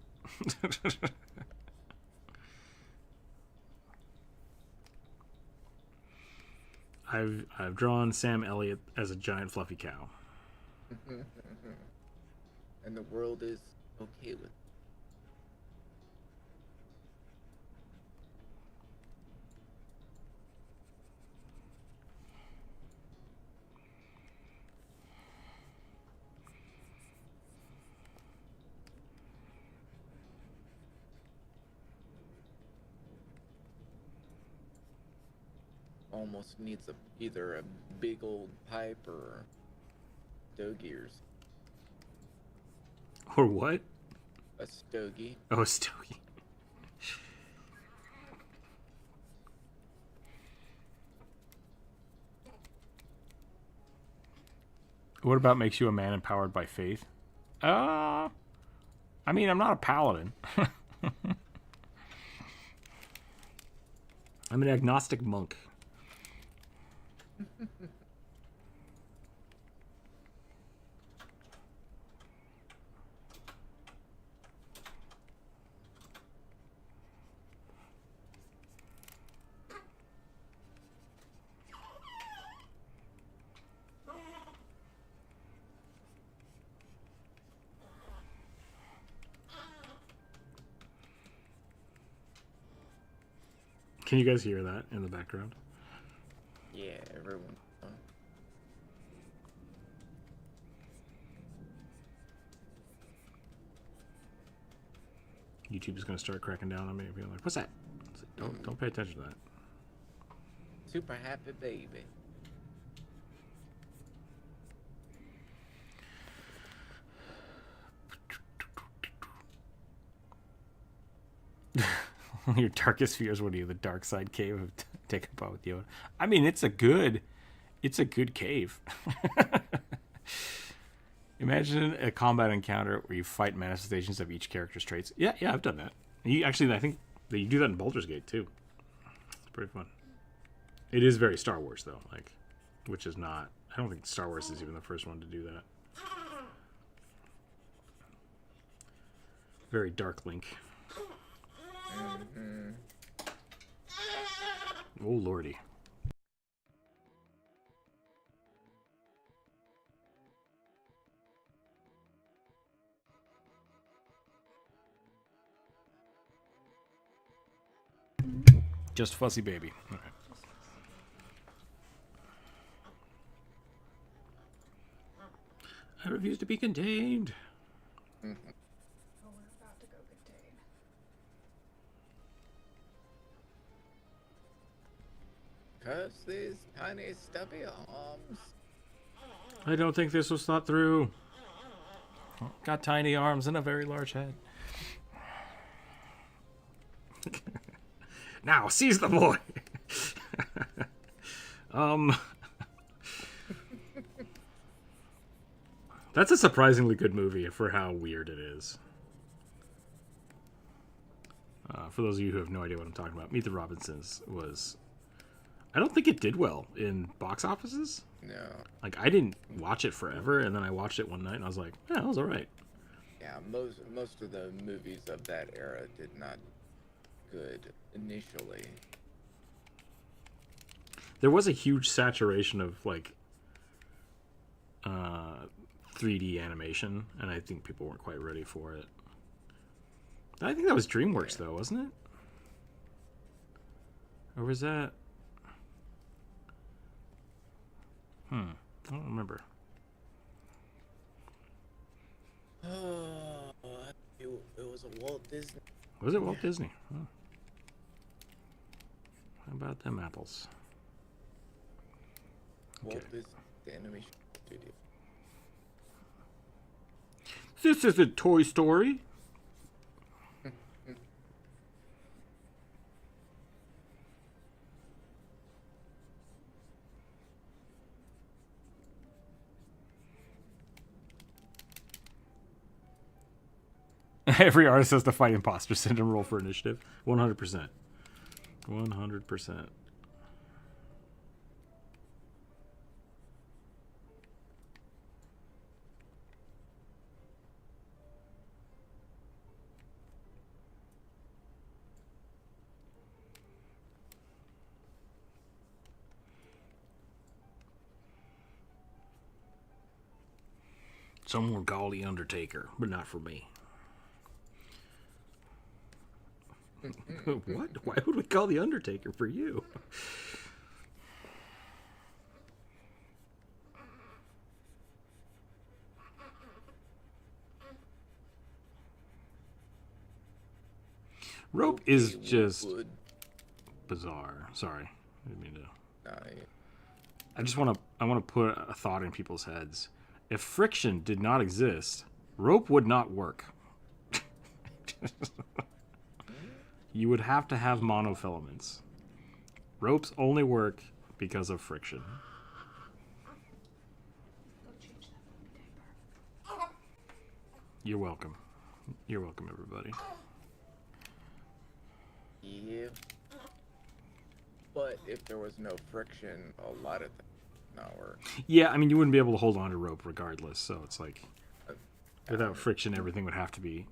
I've drawn Sam Elliott as a giant fluffy cow. And the world is okay with it. Almost needs either a big old pipe or stogies. Or what? A stogie. Oh, a stogie. What about makes you a man empowered by faith? I mean, I'm not a paladin. I'm an agnostic monk. Can you guys hear that in the background? Yeah, everyone. YouTube is going to start cracking down on me and being like, what's that? Like, don't pay attention to that. Super happy baby. Your darkest fears, what are you, the dark side cave of taking part with Yoda? I mean, it's a good It's a good cave. Imagine a combat encounter where you fight manifestations of each character's traits. Yeah, I've done that. I think that you do that in Baldur's Gate too. It's pretty fun. It is very Star Wars though, like, which is not. I don't think Star Wars is even the first one to do that. Very Dark Link. Mm-hmm. Oh lordy. Just fussy baby. All right. I refuse to be contained. Mm-hmm. Oh, we're about to go contain. Curse these tiny stubby arms. I don't think this was thought through. Got tiny arms and a very large head. Now, seize the boy! That's a surprisingly good movie for how weird it is. For those of you who have no idea what I'm talking about, Meet the Robinsons was... I don't think it did well in box offices. No. Like, I didn't watch it forever, and then I watched it one night, and I was like, yeah, that was alright. Yeah, most of the movies of that era did not good initially. There was a huge saturation of, like, 3D animation, and I think people weren't quite ready for it. I think that was DreamWorks, though, wasn't it? Or was that... I don't remember. Oh, it was a Walt Disney. Was it Walt Disney? Oh. How about them apples? Okay. Walt Disney Animation Studio. This isn't Toy Story. Every artist has to fight imposter syndrome. Roll for initiative. 100%. 100%. Some will call the Undertaker, but not for me. What? Why would we call the Undertaker for you? Rope is just bizarre. Sorry, I didn't mean to. I just want to put a thought in people's heads. If friction did not exist, rope would not work. You would have to have monofilaments. Ropes only work because of friction. Go change that diaper. You're welcome. You're welcome, everybody. Yeah. But if there was no friction, a lot of things would not work. Yeah, I mean, you wouldn't be able to hold on to rope regardless, so it's like, without friction, everything would have to be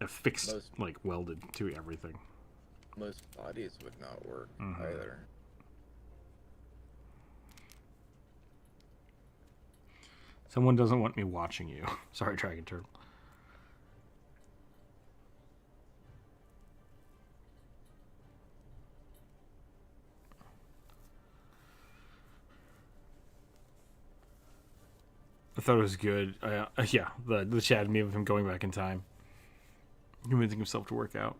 affixed, like welded to everything. Most bodies would not work either. Someone doesn't want me watching you. Sorry, Dragon Turtle. I thought it was good. Yeah, the chat meme of him going back in time, convincing himself to work out.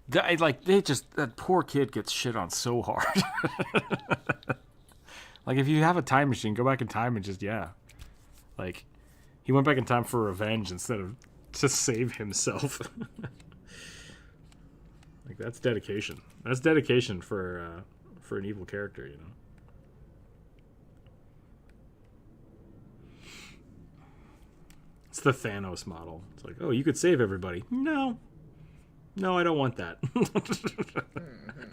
That poor kid gets shit on so hard. Like, if you have a time machine, go back in time and just, like, he went back in time for revenge instead of to save himself. Like, that's dedication. That's dedication for an evil character, you know. the Thanos model. It's like, oh, you could save everybody. No, I don't want that.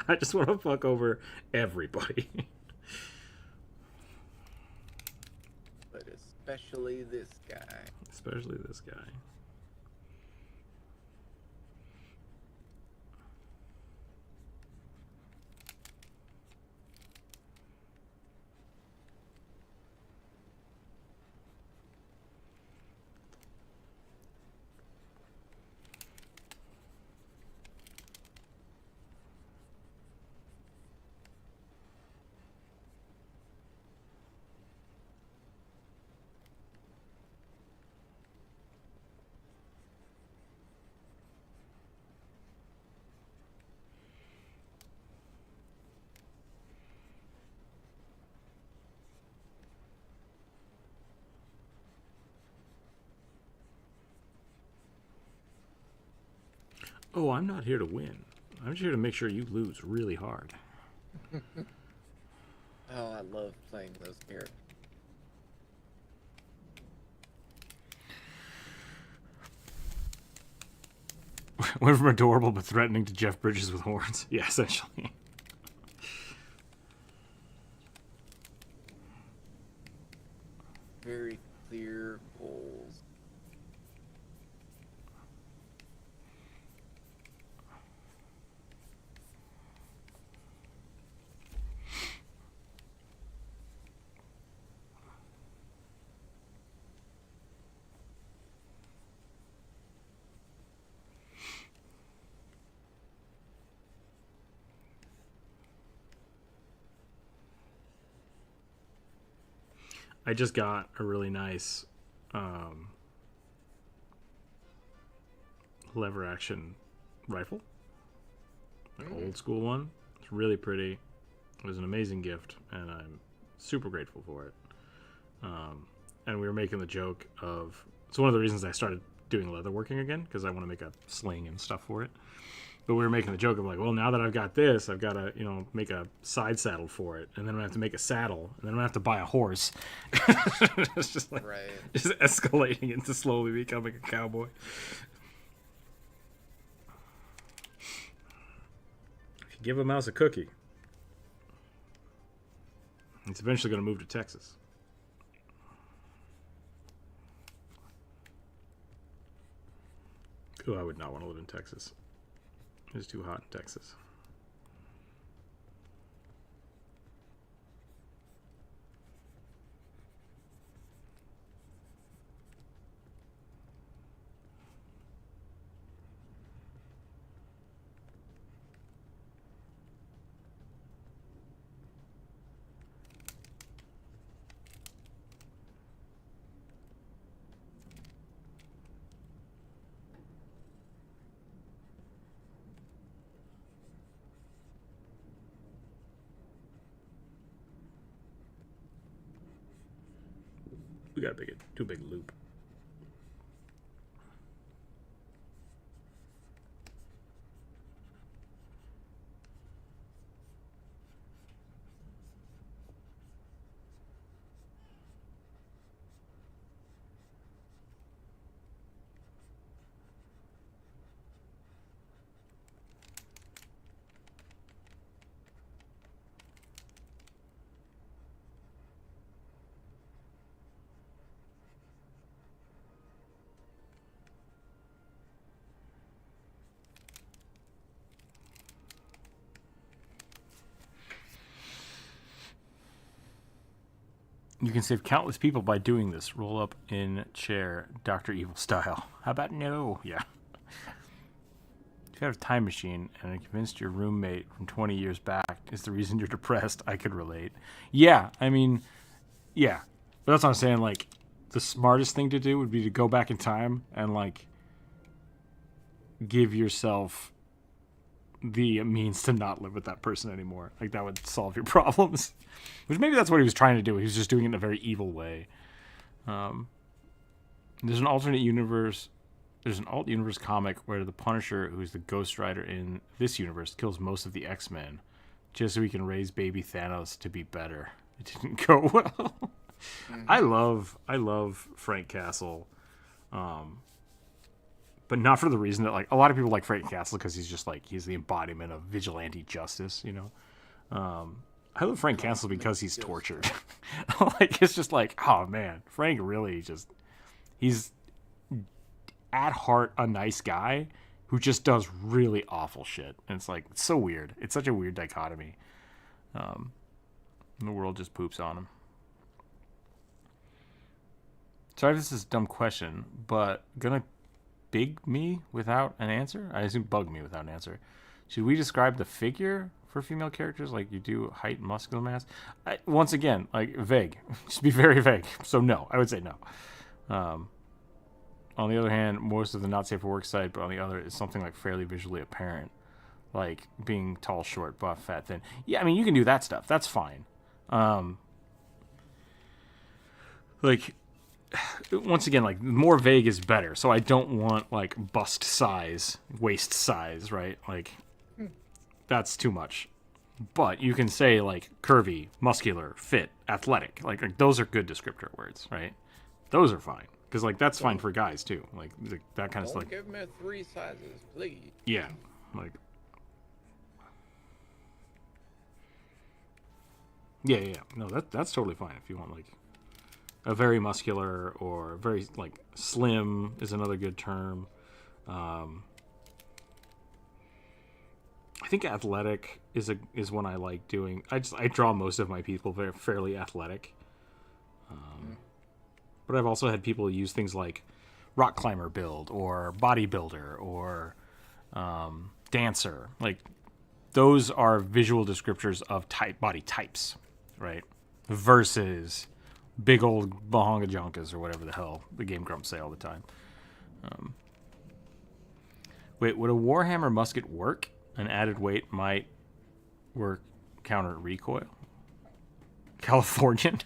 I just want to fuck over everybody. But especially this guy. Especially this guy. Oh, I'm not here to win. I'm just here to make sure you lose really hard. Oh, I love playing those characters. Went from adorable but threatening to Jeff Bridges with horns. Yeah, essentially. Very clear goals. I just got a really nice lever action rifle. An old school one. It's really pretty. It was an amazing gift, and I'm super grateful for it. And we were making the joke of... It's one of the reasons I started doing leatherworking again, because I want to make a sling and stuff for it. But we were making the joke of like, well, now that I've got this, I've got to, make a side saddle for it. And then I'm going to have to make a saddle. And then I'm going to have to buy a horse. It's just like, just escalating into slowly becoming a cowboy. If you give a mouse a cookie, it's eventually going to move to Texas. Oh, I would not want to live in Texas. It's too hot in Texas. We got too big loop. You can save countless people by doing this. Roll up in chair, Dr. Evil style. How about no? Yeah. If you have a time machine and are convinced your roommate from 20 years back is the reason you're depressed, I could relate. Yeah, I mean, yeah. But that's what I'm saying, like, the smartest thing to do would be to go back in time and, like, give yourself the means to not live with that person anymore. Like, that would solve your problems. Which maybe that's what he was trying to do. He was just doing it in a very evil way. There's an alternate universe. There's an alt universe comic where the Punisher, who's the Ghost Rider in this universe, kills most of the X-Men just so he can raise baby Thanos to be better. It didn't go well. I love Frank Castle. But not for the reason that, like, a lot of people like Frank Castle because he's just like, he's the embodiment of vigilante justice, you know. I love Frank Castle because he's tortured. Like, it's just like, oh man, Frank really just, he's at heart a nice guy who just does really awful shit. And it's like, it's so weird. It's such a weird dichotomy. And the world just poops on him. Sorry if this is a dumb question, but gonna big me without an answer? I assume bug me without an answer. Should we describe the figure for female characters like you do height and muscular mass? Once again, like, vague. Just be very vague. So no, I would say no. On the other hand, most of the not safe for work side, but on the other is something like fairly visually apparent. Like being tall, short, buff, fat, thin. Yeah, I mean, you can do that stuff. That's fine. Like, once again, like, more vague is better. So I don't want like bust size, waist size, right? Like, that's too much. But you can say like curvy, muscular, fit, athletic. Like those are good descriptor words, right? Those are fine because like that's fine for guys too. Like that kind of stuff. Don't give me 3 sizes, please. Yeah, like. Yeah. No, that's totally fine if you want like a very muscular or very like slim is another good term. I think athletic is one I like doing. I draw most of my people fairly athletic. But I've also had people use things like rock climber build or bodybuilder or dancer. Like those are visual descriptors of body types, right? Versus big old bahonga jonkas or whatever the hell the Game Grumps say all the time. Wait, would a Warhammer musket work? An added weight might work counter recoil. Californian.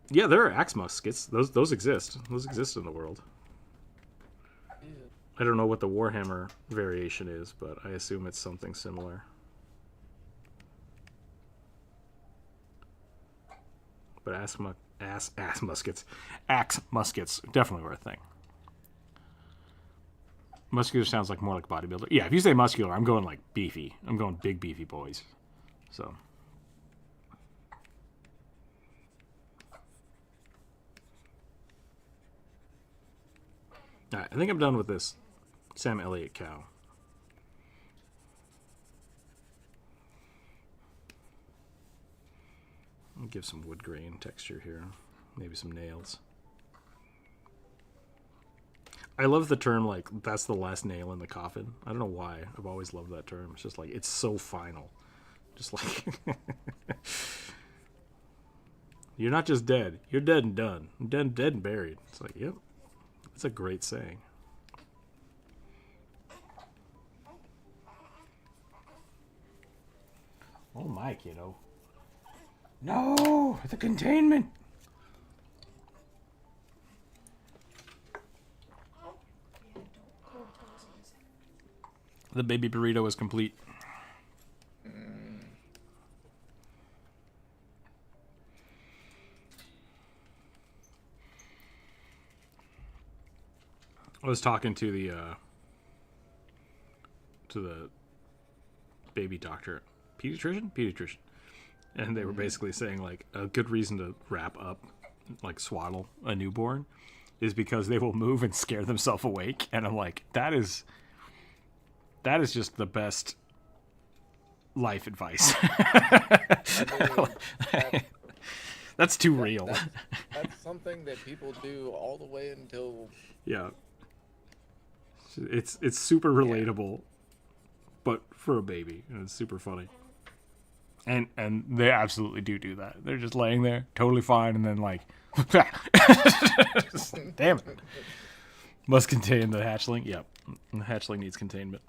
Yeah, there are axe muskets. Those exist. Those exist in the world. I don't know what the Warhammer variation is, but I assume it's something similar. But axe muskets definitely were a thing. Muscular sounds like more like bodybuilder. Yeah, if you say muscular, I'm going like beefy. I'm going big beefy boys. So. All right, I think I'm done with this Sam Elliott cow. I'll give some wood grain texture here. Maybe some nails. I love the term, like, that's the last nail in the coffin. I don't know why. I've always loved that term. It's just like, it's so final. Just like, you're not just dead. You're dead and done. Dead and buried. It's like, yep. That's a great saying. Oh my, kiddo. No! The containment! The baby burrito is complete. I was talking to the baby doctor, pediatrician, and they were basically saying like a good reason to wrap up, like swaddle a newborn, is because they will move and scare themselves awake. And I'm like, that is just the best life advice. That's too real. That's something that people do all the way until. Yeah. It's super relatable, but for a baby, and it's super funny. And they absolutely do that. They're just laying there, totally fine, and then like, damn it, must contain the hatchling. Yep, the hatchling needs containment.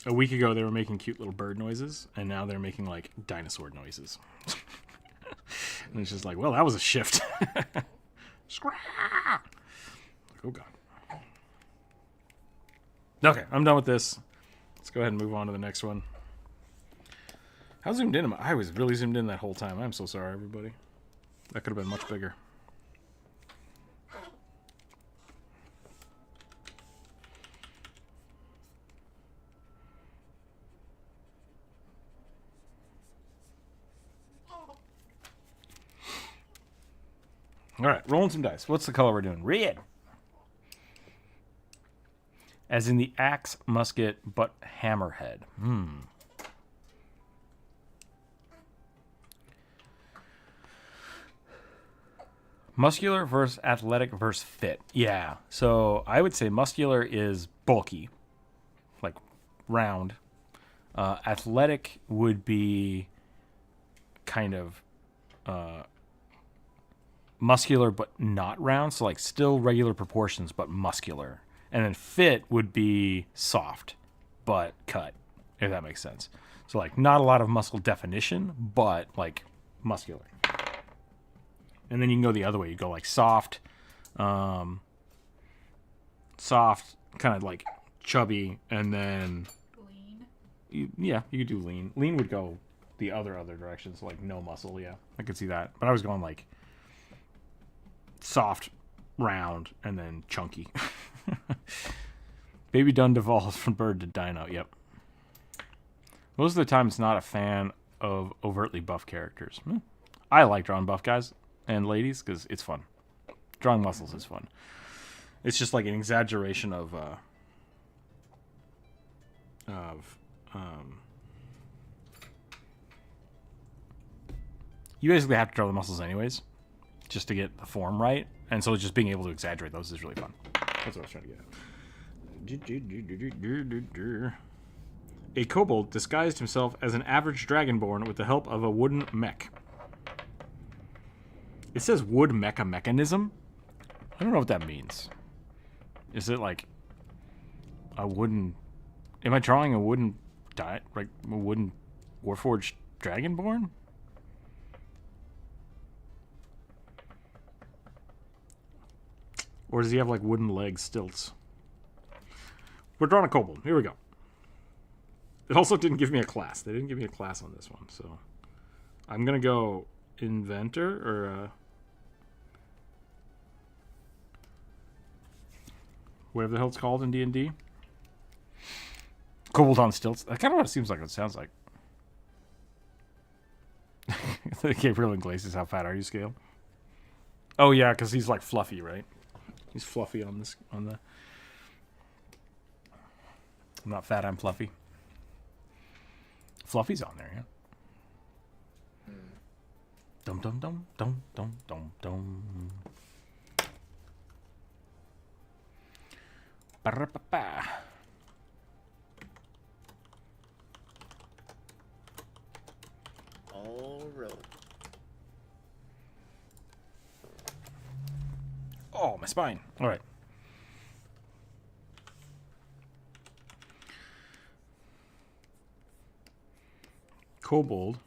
A week ago, they were making cute little bird noises, and now they're making like dinosaur noises. And it's just like, well, that was a shift. Oh, God. Okay, I'm done with this. Let's go ahead and move on to the next one. How zoomed in am I? I was really zoomed in that whole time. I'm so sorry, everybody. That could have been much bigger. All right, rolling some dice. What's the color we're doing? Red. As in the axe, musket, but hammerhead. Muscular versus athletic versus fit. Yeah. So I would say muscular is bulky, like round. Athletic would be kind of muscular but not round. So like still regular proportions but muscular. And then fit would be soft but cut, if that makes sense. So like not a lot of muscle definition, but like muscular. And then you can go the other way. You go like soft, soft, kind of like chubby, and then Lean. you could do lean. Lean would go the other direction, so like no muscle. Yeah, I could see that. But I was going like soft, round, and then chunky. Baby done devolves from bird to dino. Yep. Most of the time, it's not a fan of overtly buff characters. I like drawing buff guys and ladies because it's fun. Drawing muscles is fun. It's just like an exaggeration of you basically have to draw the muscles anyways, just to get the form right, and so just being able to exaggerate those is really fun. That's what I was trying to get at. A kobold disguised himself as an average dragonborn with the help of a wooden mech. It says wood mecha mechanism. I don't know what that means. Is it like a wooden... Am I drawing a wooden... like a wooden Warforged dragonborn? Or does he have like wooden legs, stilts? We're drawing a kobold. Here we go. It also didn't give me a class. They didn't give me a class on this one, so I'm gonna go inventor or whatever the hell it's called in D&D. Kobold on stilts. That kind of what it seems like. It sounds like. The Gabriel Iglesias, how fat are you scale? Oh yeah, because he's like fluffy, right? He's fluffy on this on the. I'm not fat. I'm fluffy. Fluffy's on there, yeah. Dum dum dum dum dum dum dum. Ba-ra-ba-ba. All right. Oh, my spine. All right. Kobold,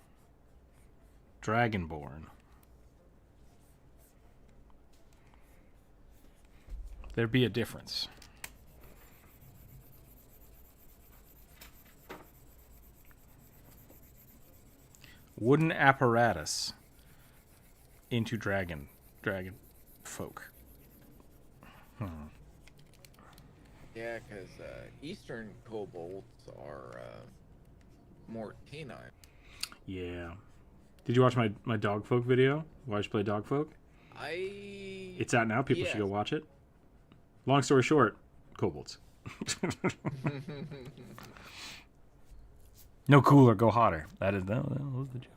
Dragonborn. There be a difference. Wooden apparatus into dragon folk. Yeah, because Eastern kobolds are more canine. Yeah. Did you watch my dog folk video? Why I should play dog folk? It's out now. People should go watch it. Long story short, kobolds. No cooler, go hotter. That was the joke.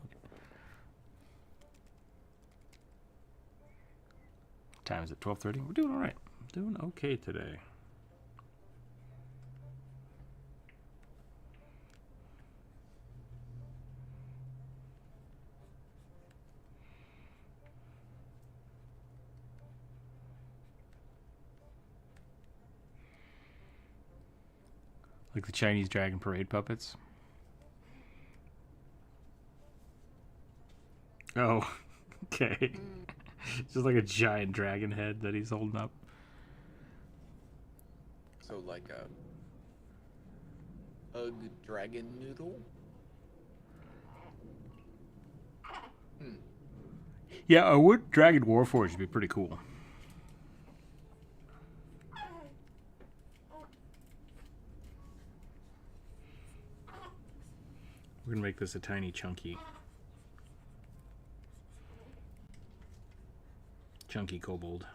Time is at 12:30. We're doing all right. Doing okay today. Like the Chinese dragon parade puppets. Oh, okay. Just like a giant dragon head that he's holding up. So like a dragon noodle? Yeah, a wood dragon warforged would be pretty cool. We're gonna make this a tiny chunky kobold.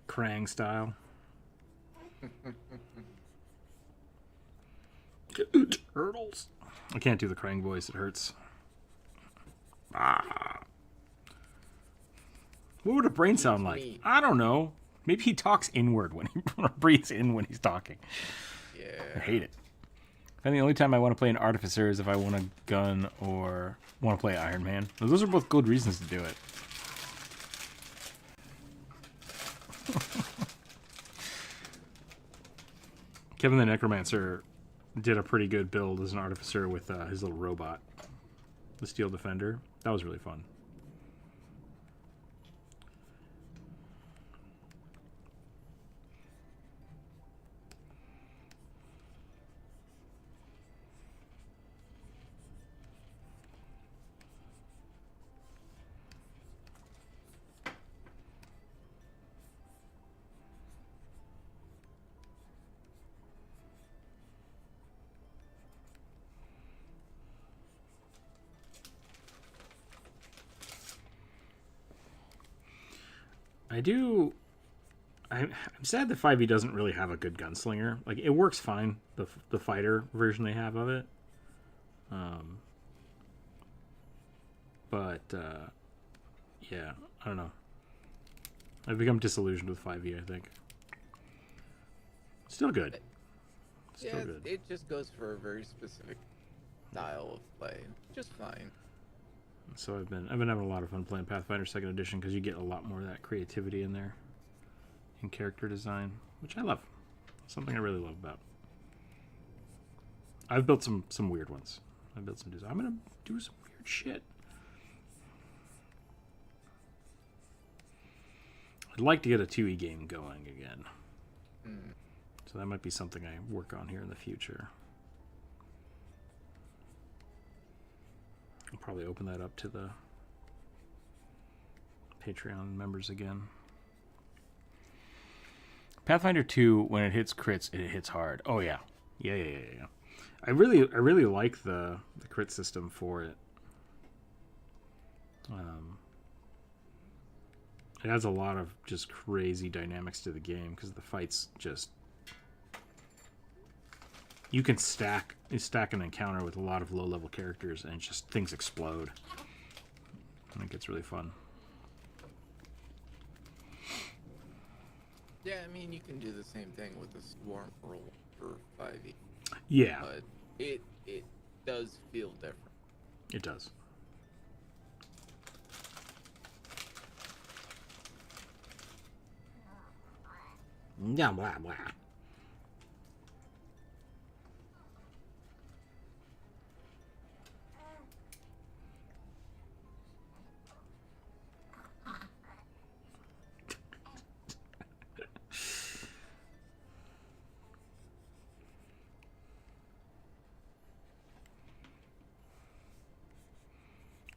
Krang style. Turtles. I can't do the Krang voice, it hurts. Ah. What would a brain sound like? I don't know. Maybe he talks inward when he breathes in when he's talking. Yeah. I hate it. And the only time I want to play an artificer is if I want a gun or want to play Iron Man. Those are both good reasons to do it. Kevin the Necromancer did a pretty good build as an artificer with his little robot, the Steel Defender. That was really fun. I'm sad that 5e doesn't really have a good gunslinger. Like, it works fine, the fighter version they have of it. Yeah, I don't know. I've become disillusioned with 5e, I think. Still good. Still Yeah, good. it just goes for a very specific style of play. Just fine. So I've been having a lot of fun playing Pathfinder 2nd Edition because you get a lot more of that creativity in there, in character design, which I love. Something I really love about. I've built some weird ones. I've built some design. I'm gonna do some weird shit. I'd like to get a 2e game going again. So that might be something I work on here in the future. I'll probably open that up to the Patreon members again. Pathfinder 2, when it hits crits, it hits hard. Oh yeah. Yeah. I really like the crit system for it. It adds a lot of just crazy dynamics to the game because the fights just... You can stack an encounter with a lot of low-level characters and just things explode. And it gets really fun. Yeah, I mean, you can do the same thing with the Swarm roll for 5e. Yeah. But it does feel different. It does. Yeah, blah, blah.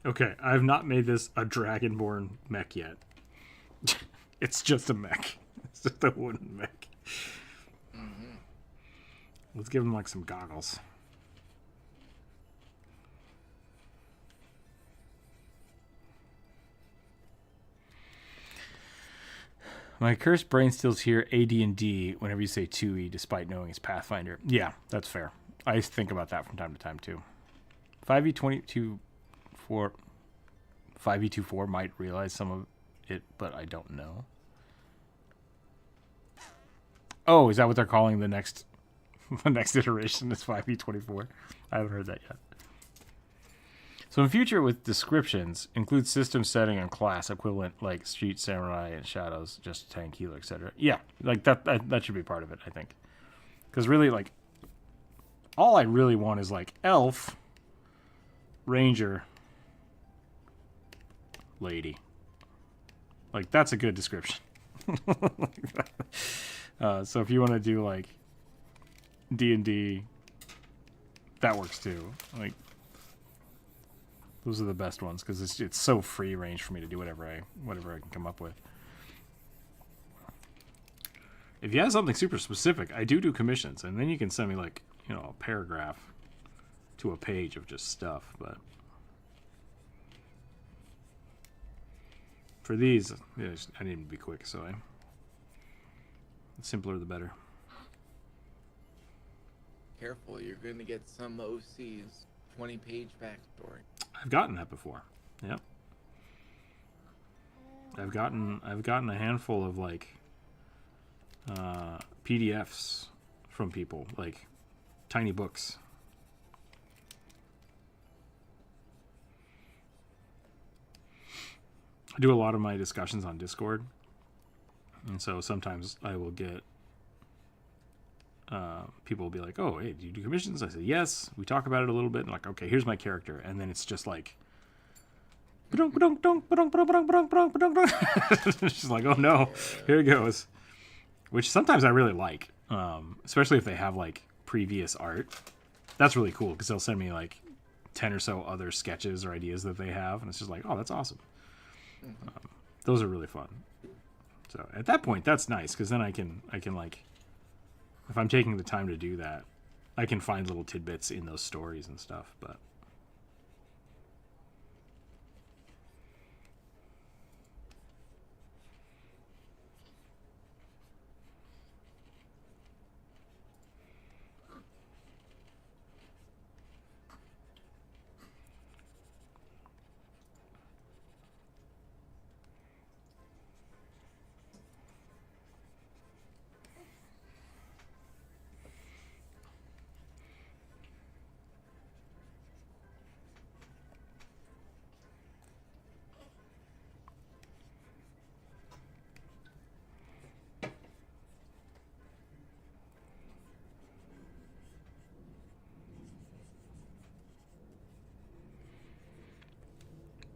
Okay, I've not made this a Dragonborn mech yet. It's just a mech. It's just a wooden mech. Mm-hmm. Let's give him like some goggles. My cursed brain steals here AD&D whenever you say 2E despite knowing it's Pathfinder. Yeah, that's fair. I think about that from time to time too. 5e22 5e24 might realize some of it, but I don't know. Oh, is that what they're calling the next iteration is 5e24? I haven't heard that yet. So in future with descriptions, include system setting and class equivalent like Street, Samurai, and Shadows, just tank, healer, etc. Yeah, like that should be part of it, I think. Because really, like, all I really want is like elf, ranger, lady. Like, that's a good description. So if you want to do like D&D, that works too. Like, those are the best ones because it's so free range for me to do whatever I can come up with. If you have something super specific, I do commissions, and then you can send me like, you know, a paragraph to a page of just stuff. But for these, yeah, I need to be quick, so the simpler the better. Careful, you're gonna get some OC's 20-page backstory. I've gotten that before. Yep. I've gotten a handful of like PDFs from people, like tiny books. I do a lot of my discussions on Discord, and so sometimes I will get people will be like, "Oh, hey, do you do commissions?" I say, "Yes." We talk about it a little bit, and like, "Okay, here's my character," and then it's just like, it's just like, "Oh no, here it goes," which sometimes I really like, especially if they have like previous art. That's really cool because they'll send me like 10 or so other sketches or ideas that they have, and it's just like, "Oh, that's awesome." Those are really fun. So at that point, that's nice because then I can like, if I'm taking the time to do that, I can find little tidbits in those stories and stuff. But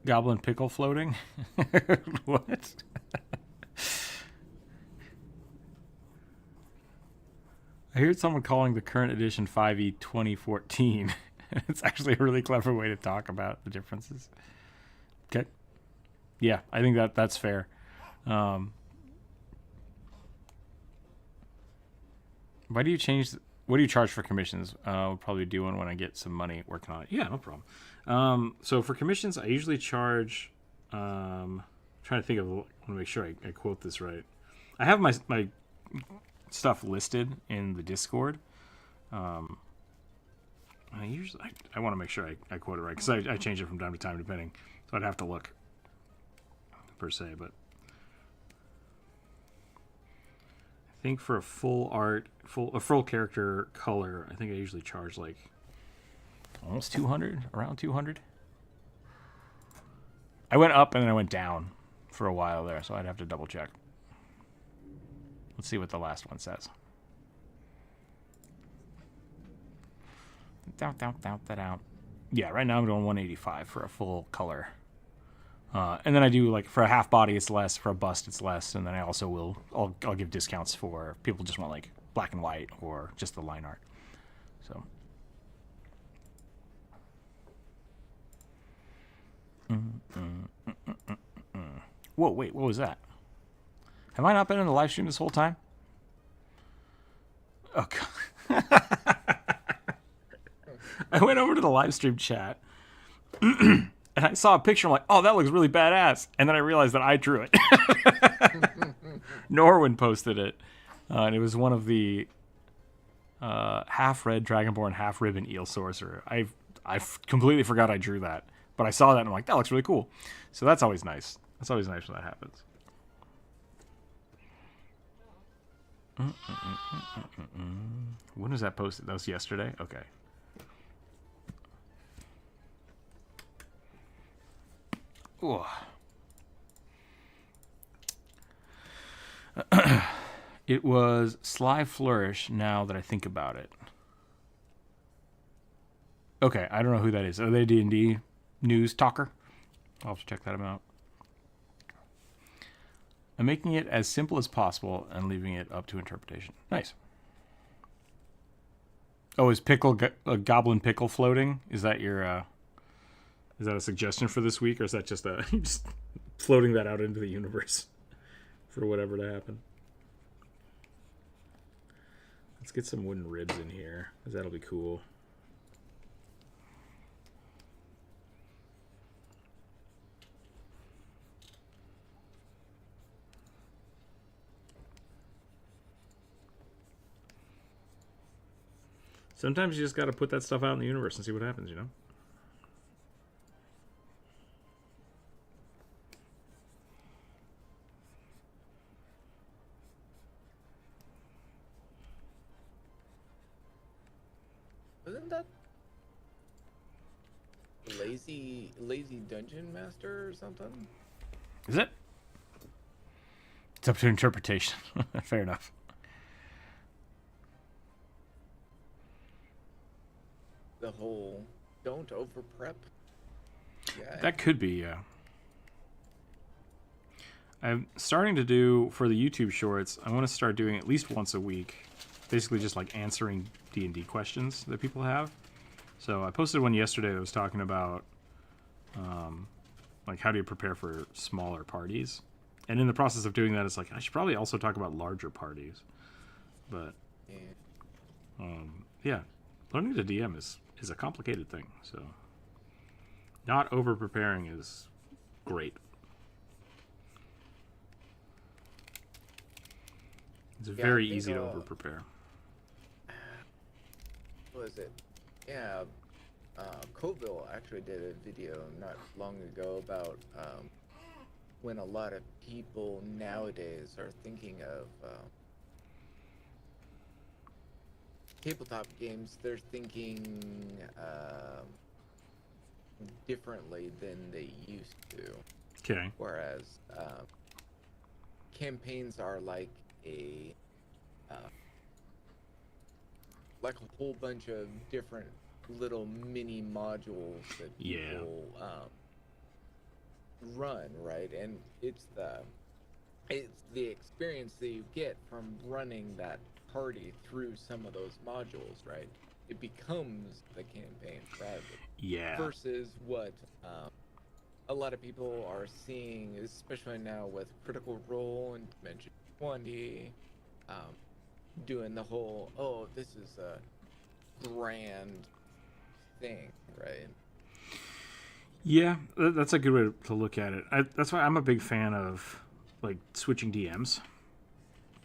goblin pickle floating? What? I heard someone calling the current edition 5e 2014. It's actually a really clever way to talk about the differences. Okay. Yeah, I think that's fair. Why do you change? What do you charge for commissions? I'll probably do one when I get some money working on it. Yeah, no problem. So for commissions, I usually charge. I'm trying to think of. I want to make sure I quote this right. I have my stuff listed in the Discord. I want to make sure I quote it right because I change it from time to time depending. So I'd have to look per se, but I think for a full character color, I think I usually charge like almost 200, around 200. I went up and then I went down for a while there, so I'd have to double check. Let's see what the last one says. Yeah, right now I'm doing 185 for a full color. And then I do like for a half body it's less, for a bust it's less, and then I also I'll give discounts for people just want like black and white or just the line art. So Whoa, wait, what was that? Have I not been in the live stream this whole time? Oh God. I went over to the live stream chat and I saw a picture. I'm like, oh, that looks really badass. And then I realized that I drew it. Norwin posted it. And it was one of the half red Dragonborn, half ribbon eel sorcerer. I completely forgot I drew that. But I saw that and I'm like, that looks really cool. So that's always nice. That's always nice when that happens. When was that posted? That was yesterday? Okay. Ooh. It was Sly Flourish, now that I think about it. Okay, I don't know who that is. Are they D&D news talker? I'll have to check that out. I'm making it as simple as possible and leaving it up to interpretation. Nice. Oh, is a goblin pickle floating? Is that your is that a suggestion for this week, or is that just just floating that out into the universe for whatever to happen? Let's get some wooden ribs in here, because that'll be cool. Sometimes you just got to put that stuff out in the universe and see what happens, you know? Isn't that lazy dungeon master or something? Is it? It's up to interpretation. Fair enough. The whole don't over prep. Yeah. That could be, yeah. I'm starting to do, for the YouTube shorts, I want to start doing at least once a week. Basically just like answering D&D questions that people have. So I posted one yesterday that was talking about like how do you prepare for smaller parties. And in the process of doing that, it's like I should probably also talk about larger parties. But yeah, learning to DM is a complicated thing. So not over preparing is great. It's very easy to over prepare. What was it? Yeah, Coville actually did a video not long ago about when a lot of people nowadays are thinking of tabletop games, they're thinking differently than they used to. Okay. Whereas campaigns are like a whole bunch of different little mini modules that people run, right? And it's the experience that you get from running that party through some of those modules, right? It becomes the campaign rather. Yeah. Versus what a lot of people are seeing, especially now with Critical Role and Dimension 20, doing the whole, oh, this is a grand thing, right? Yeah, that's a good way to look at it. That's why I'm a big fan of like switching DMs.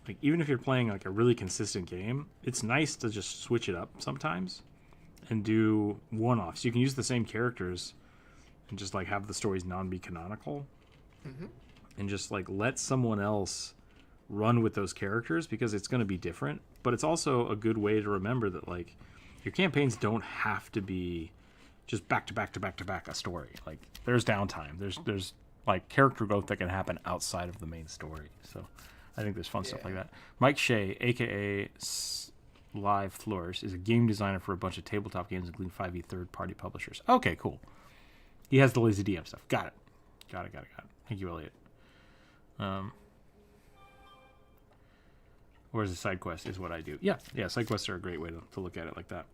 Like even if you're playing like a really consistent game, it's nice to just switch it up sometimes and do one-offs. You can use the same characters and just like have the stories non-be canonical, and just like let someone else run with those characters because it's going to be different. But it's also a good way to remember that like your campaigns don't have to be just back to back to back to back a story. Like there's downtime. There's like character growth that can happen outside of the main story. So I think there's fun stuff like that. Mike Shea, aka Live Flourish, is a game designer for a bunch of tabletop games, including 5e third-party publishers. Okay, cool. He has the lazy DM stuff. Got it. Thank you, Elliot. Where's the side quest is what I do. Yeah, side quests are a great way to look at it like that.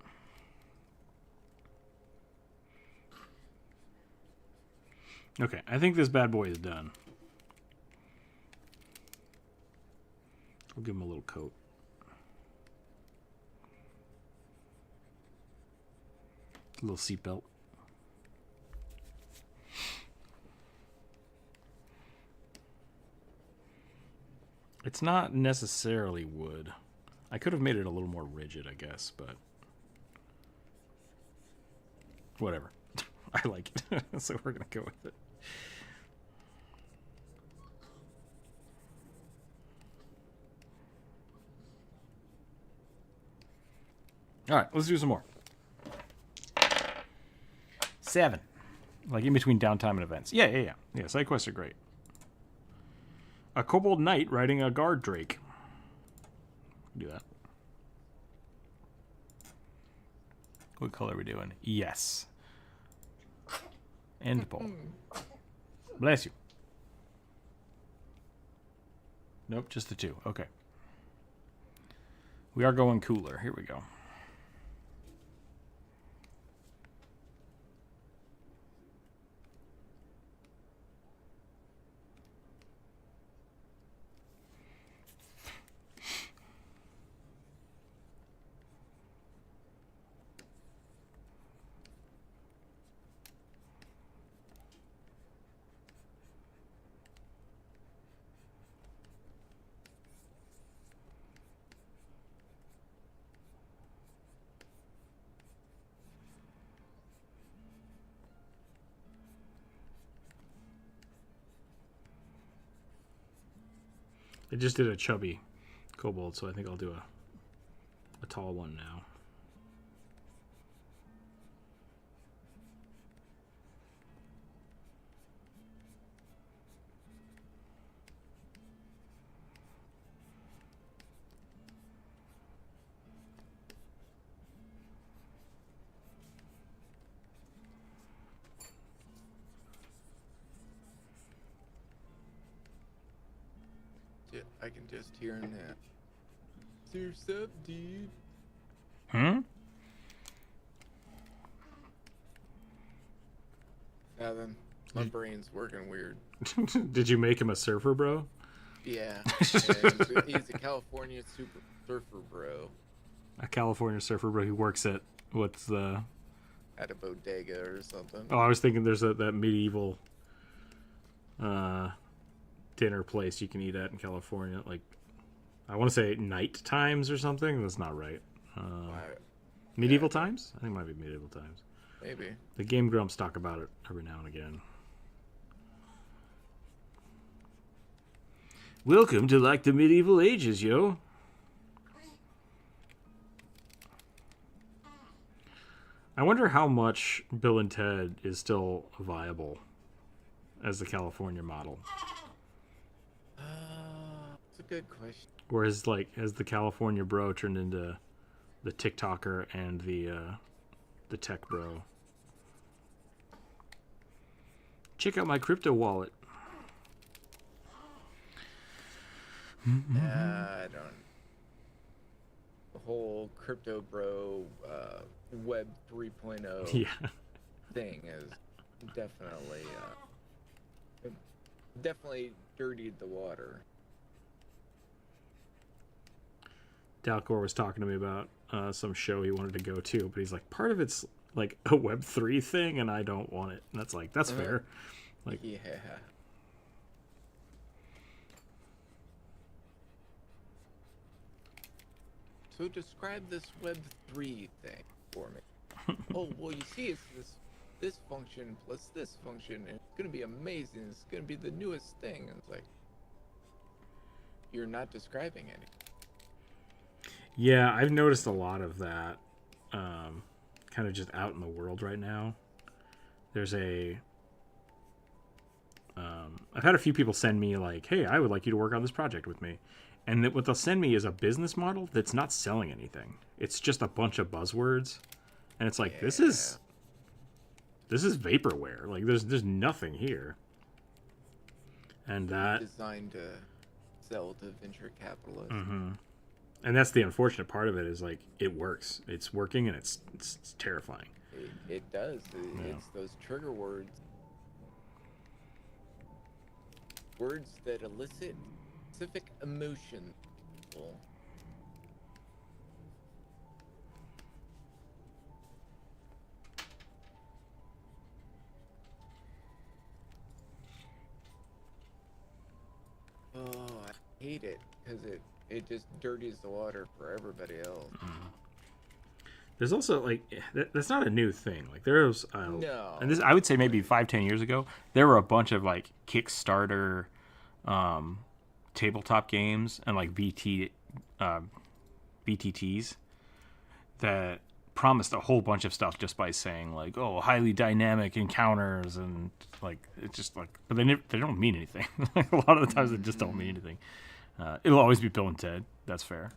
Okay, I think this bad boy is done. I'll give him a little coat. A little seatbelt. It's not necessarily wood. I could have made it a little more rigid, I guess, but whatever. I like it, so we're going to go with it. All right, let's do some more. 7. Like in between downtime and events. Yeah, side quests are great. A kobold knight riding a guard drake. Do that. What color are we doing? Yes. End pole. Bless you. Nope, just the 2. Okay. We are going cooler. Here we go. I just did a chubby kobold, so I think I'll do a tall one now. I can just hear him now. What's up, dude? Nothing. My brain's working weird. Did you make him a surfer, bro? Yeah. He's a California surfer bro. A California surfer bro who works at what's the... At a bodega or something. Oh, I was thinking there's that medieval dinner place you can eat at in California. Like, I want to say Night Times or something. That's not right. Medieval Times? I think it might be Medieval Times. Maybe. The Game Grumps talk about it every now and again. Welcome to like the medieval ages, yo. I wonder how much Bill and Ted is still viable as the California model. It's a good question. Or has the California bro turned into the TikToker and the tech bro? Check out my crypto wallet. I don't. The whole crypto bro web 3.0 thing is definitely dirtied the water. Dalcor was talking to me about some show he wanted to go to, but he's like, part of it's like a Web3 thing, and I don't want it. And that's like, that's fair. Like, yeah. So describe this Web3 thing for me. Oh, well, you see, it's this function plus this function, and it's gonna be amazing. It's gonna be the newest thing. And it's like, you're not describing anything. yeah, I've noticed a lot of that kind of just out in the world right now. There's I've had a few people send me like, hey, I would like you to work on this project with me. And what they'll send me is a business model that's not selling anything. It's just a bunch of buzzwords. And it's like, this is vaporware. Like, there's nothing here. And that... designed to sell to venture capitalists. Mm-hmm. And that's the unfortunate part of it is, like, it works. It's working, and it's terrifying. It does. It's those trigger words. Words that elicit specific emotion. Oh, I hate it because it just dirties the water for everybody else. There's also like that's not a new thing. Like there's no, and this I would say maybe 5-10 years ago there were a bunch of like Kickstarter tabletop games and like BTTs that promised a whole bunch of stuff just by saying like, oh, highly dynamic encounters, and like it's just like, but they don't mean anything. Like, a lot of the times they just don't mean anything. It'll always be Bill and Ted. That's fair.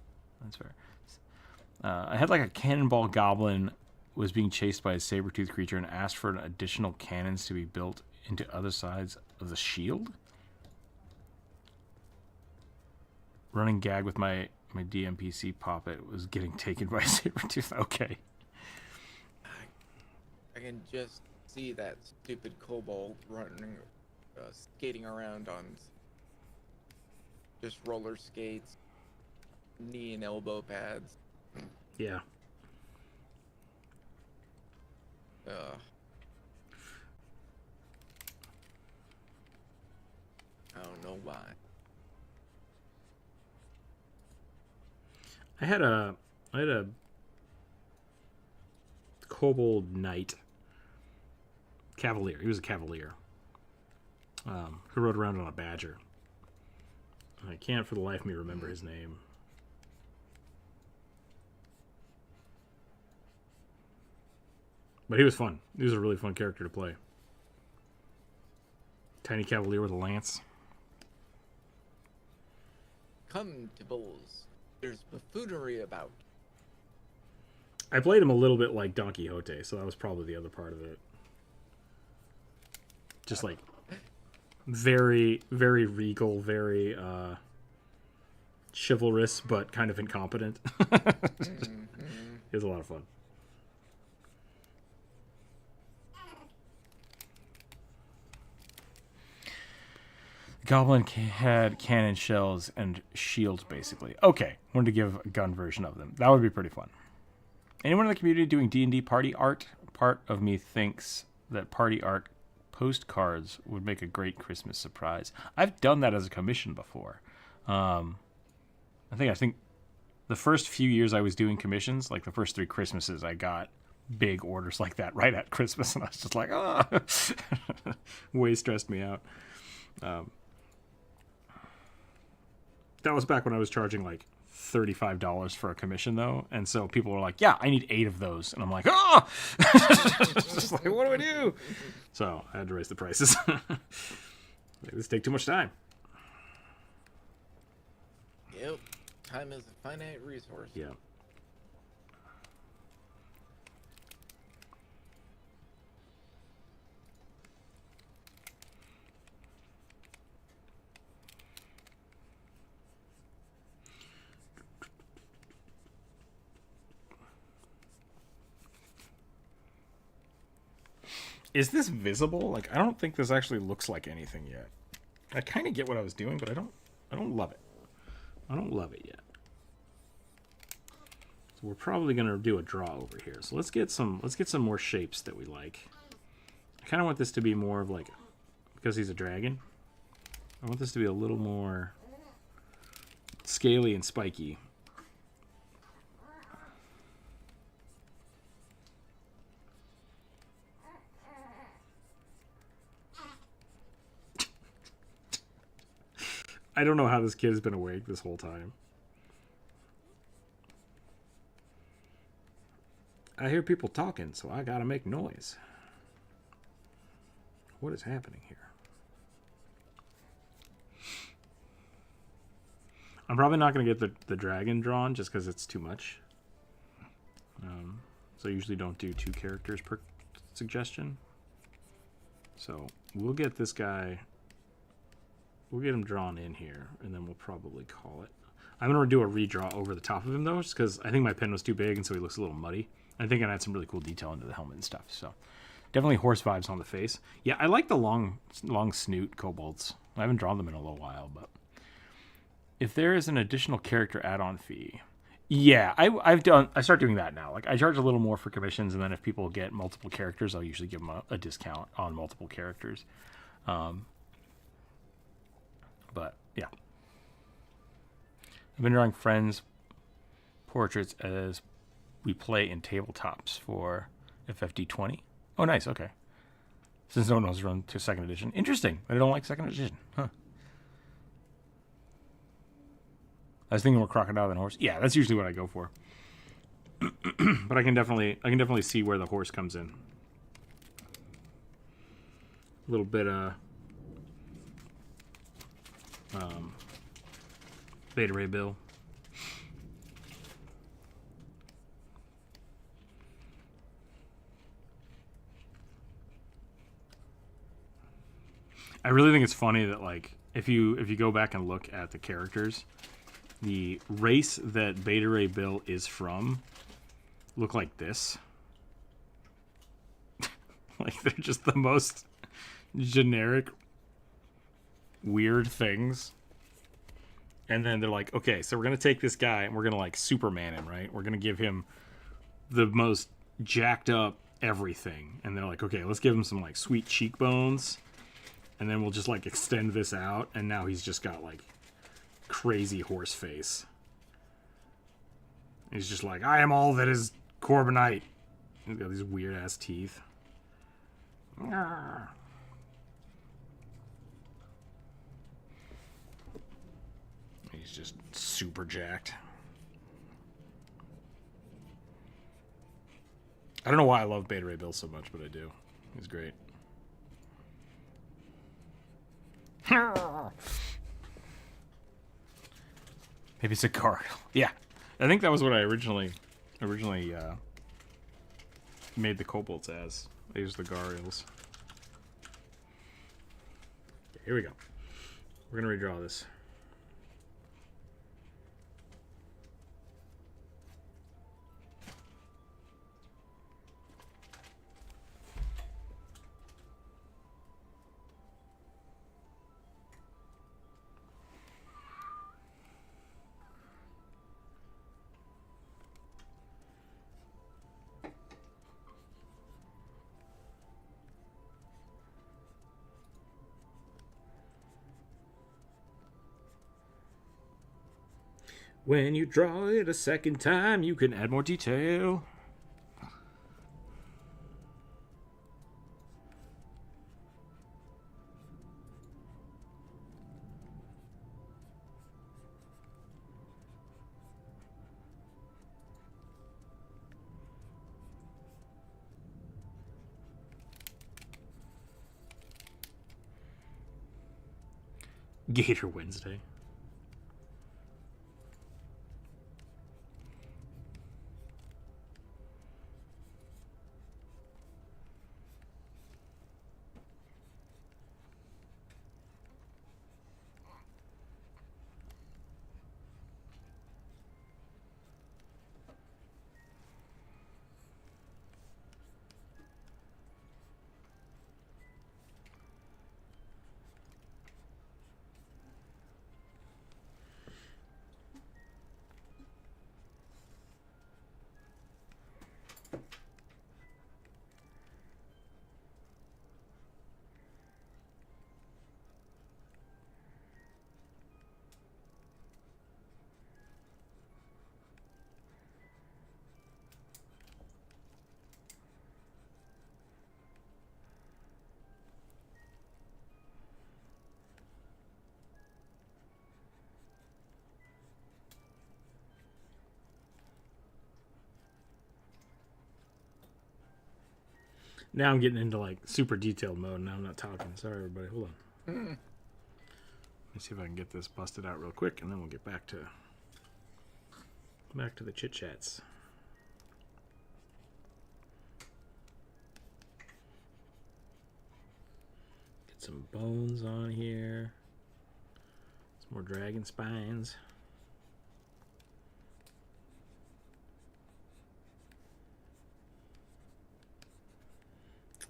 I had like a cannonball goblin was being chased by a saber-toothed creature and asked for additional cannons to be built into other sides of the shield. Running gag with my DMPC puppet was getting taken by a saber-tooth. Okay. I can just see that stupid kobold running, skating around on just roller skates, knee and elbow pads. Yeah. I don't know why. I had a kobold knight cavalier. He was a cavalier who rode around on a badger. I can't for the life of me remember his name. But he was fun. He was a really fun character to play. Tiny Cavalier with a lance. Come to Bulls. There's buffoonery about. I played him a little bit like Don Quixote, so that was probably the other part of it. Just like very, very regal, very chivalrous, but kind of incompetent. It was a lot of fun. Goblin had cannon shells and shields, basically. Okay, wanted to give a gun version of them. That would be pretty fun. Anyone in the community doing D&D party art? Part of me thinks that party art postcards would make a great Christmas surprise. I've done that as a commission before. I think the first few years I was doing commissions, like the first 3 Christmases, I got big orders like that right at Christmas, and I was just like, way stressed me out. That was back when I was charging like $35 for a commission, though, and so people were like, "Yeah, I need 8 of those," and I'm like, "Oh!" Just like, what do I do? So I had to raise the prices. This take too much time. Yep, time is a finite resource. Yeah. Is this visible? Like, I don't think this actually looks like anything yet. I kind of get what I was doing, but I don't love it. I don't love it yet. So we're probably gonna do a draw over here. So let's get some more shapes that we like. I kind of want this to be more of like, because he's a dragon, I want this to be a little more scaly and spiky. I don't know how this kid has been awake this whole time. I hear people talking, so I gotta make noise. What is happening here? I'm probably not gonna get the dragon drawn just because it's too much. So I usually don't do 2 characters per suggestion. So we'll get this guy. We'll get him drawn in here, and then we'll probably call it. I'm going to do a redraw over the top of him, though, just because I think my pen was too big, and so he looks a little muddy. I think I add some really cool detail into the helmet and stuff. So definitely horse vibes on the face. Yeah, I like the long snoot kobolds. I haven't drawn them in a little while, but if there is an additional character add-on fee, yeah, I start doing that now. Like, I charge a little more for commissions, and then if people get multiple characters, I'll usually give them a discount on multiple characters. But yeah, I've been drawing friends' portraits as we play in tabletops for FFD20. Oh, nice. Okay. Since no one knows run to 2nd edition. Interesting. I don't like 2nd edition. Huh. I was thinking more crocodile than horse. Yeah, that's usually what I go for. But I can definitely see where the horse comes in. A little bit Beta Ray Bill. I really think it's funny that, like, if you go back and look at the characters, the race that Beta Ray Bill is from look like this. Like, they're just the most generic weird things. And then they're like, okay, so we're gonna take this guy and we're gonna like Superman him, right? We're gonna give him the most jacked up everything. And they're like, okay, let's give him some like sweet cheekbones, and then we'll just like extend this out, and now he's just got like crazy horse face. He's just like, I am all that is Corbinite. He's got these weird ass teeth. he's just super jacked. I don't know why I love Beta Ray Bill so much, but I do. He's great. Maybe it's a gargoyle. Yeah, I think that was what I originally made the kobolds as. I used the gargoyles. Okay, here we go. We're gonna redraw this. When you draw it a second time, you can add more detail. Gator Wednesday. Now I'm getting into like super detailed mode. Now I'm not talking. Sorry, everybody. Hold on. Let me see if I can get this busted out real quick, and then we'll get back to the chit chats. Get some bones on here. Some more dragon spines.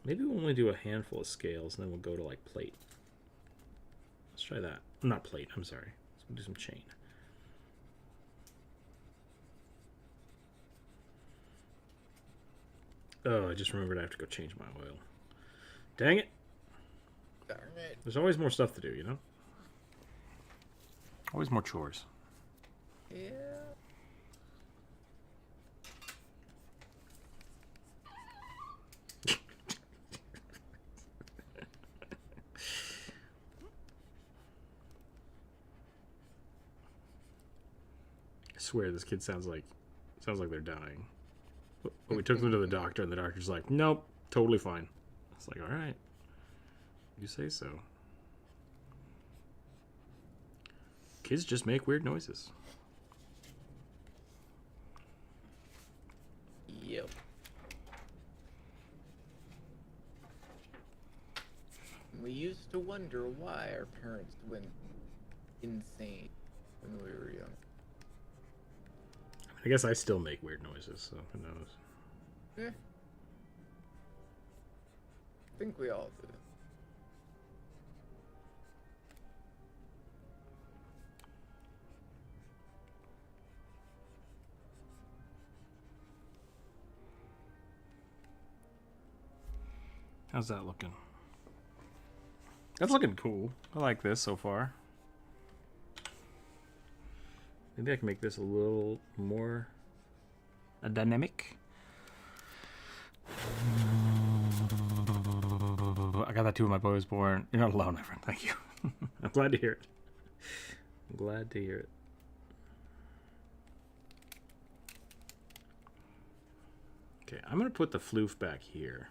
Maybe we'll only do a handful of scales, and then we'll go to, like, plate. Let's try that. Not plate, I'm sorry. Let's do some chain. Oh, I just remembered I have to go change my oil. Dang it. Darn it. There's always more stuff to do, you know? Always more chores. Yeah. I swear this kid sounds like they're dying. But we took them to the doctor, and the doctor's like, nope, totally fine. It's like, all right, you say so. Kids just make weird noises. Yep. We used to wonder why our parents went insane when we were young. I guess I still make weird noises, so who knows? Yeah. I think we all do. How's that looking? That's looking cool. I like this so far. Maybe I can make this a little more dynamic. I got that too when my boy was born. You're not alone, my friend. Thank you. I'm glad to hear it. I'm glad to hear it. Okay, I'm going to put the floof back here.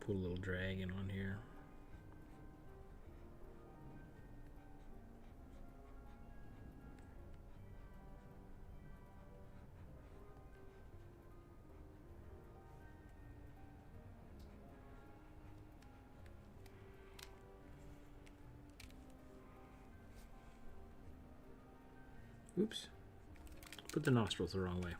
Put a little dragon on here. Oops. Put the nostrils the wrong way.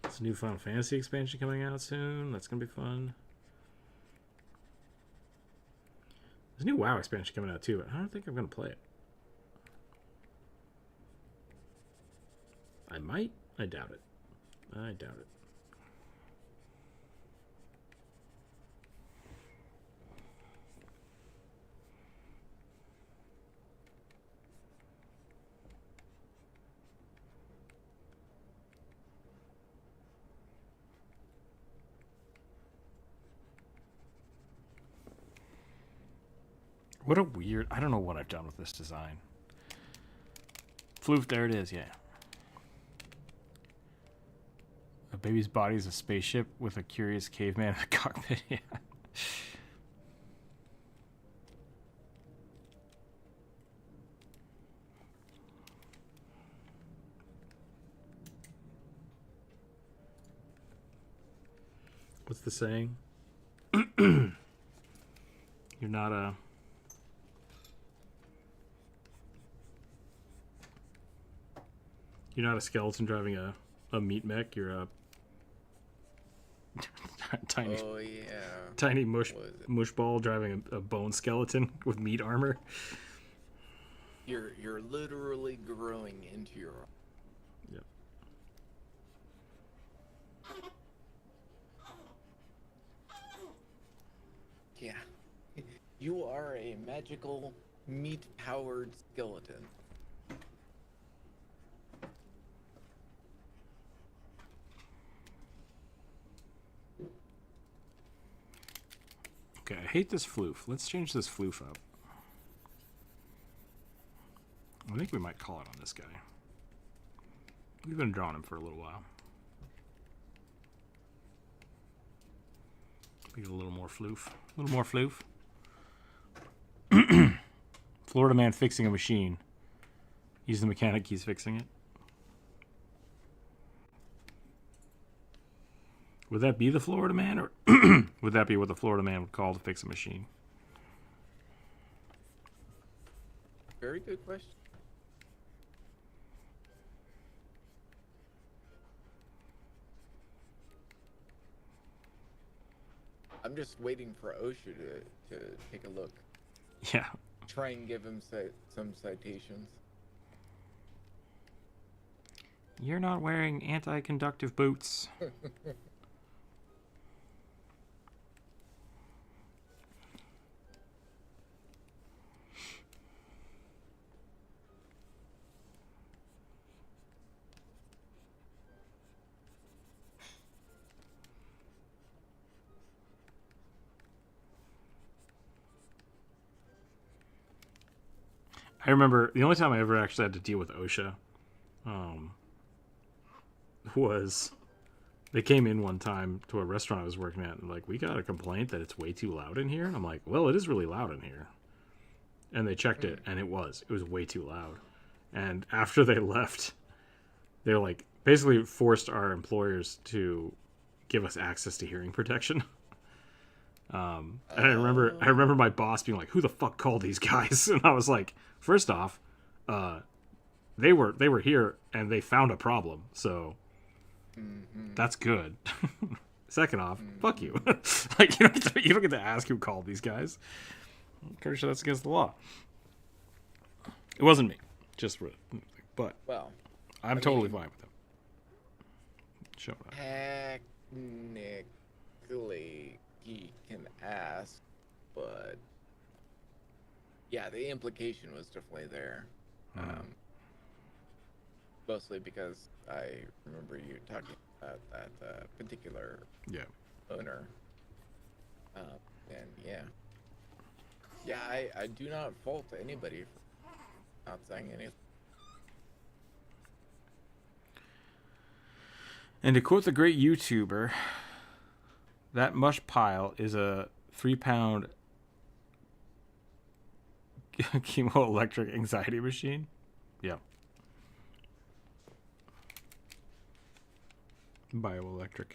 There's a new Final Fantasy expansion coming out soon. That's going to be fun. There's a new WoW expansion coming out too, but I don't think I'm going to play it. I might. I doubt it. I doubt it. What a weird... I don't know what I've done with this design. Floof, there it is, yeah. A baby's body is a spaceship with a curious caveman in the cockpit. Yeah. What's the saying? You're not a... You're not a skeleton driving a meat mech. You're a tiny, tiny mush ball driving a bone skeleton with meat armor. You're literally growing into your. Yep. Yeah. You are a magical meat-powered skeleton. Okay, I hate this floof. Let's change this floof up. I think we might call it on this guy. We've been drawing him for a little while. Get a little more floof. A little more floof. Florida man fixing a machine. He's the mechanic, he's fixing it. Would that be the Florida man, or would that be what the Florida man would call to fix a machine? Very good question. I'm just waiting for OSHA to take a look. Yeah. Try and give him some citations. You're not wearing anti-conductive boots. I remember the only time I ever actually had to deal with OSHA was they came in one time to a restaurant I was working at and like, we got a complaint that it's way too loud in here. And I'm like, well, it is really loud in here. And they checked it and it was way too loud. And after they left, they like basically forced our employers to give us access to hearing protection. And I remember my boss being like, who the fuck called these guys? And I was like, first off, they were here and they found a problem, so that's good. Second off, fuck you. Like, you don't get to ask who called these guys. I'm pretty sure that's against the law. It wasn't me. But Well, I'm totally fine with them. Show up. Technically, he can ask, but yeah, the implication was definitely there. Mostly because I remember you talking about that particular owner. And I do not fault anybody for not saying anything. And to quote the great YouTuber, that mush pile is a 3-pound chemoelectric anxiety machine. Yep. Bioelectric.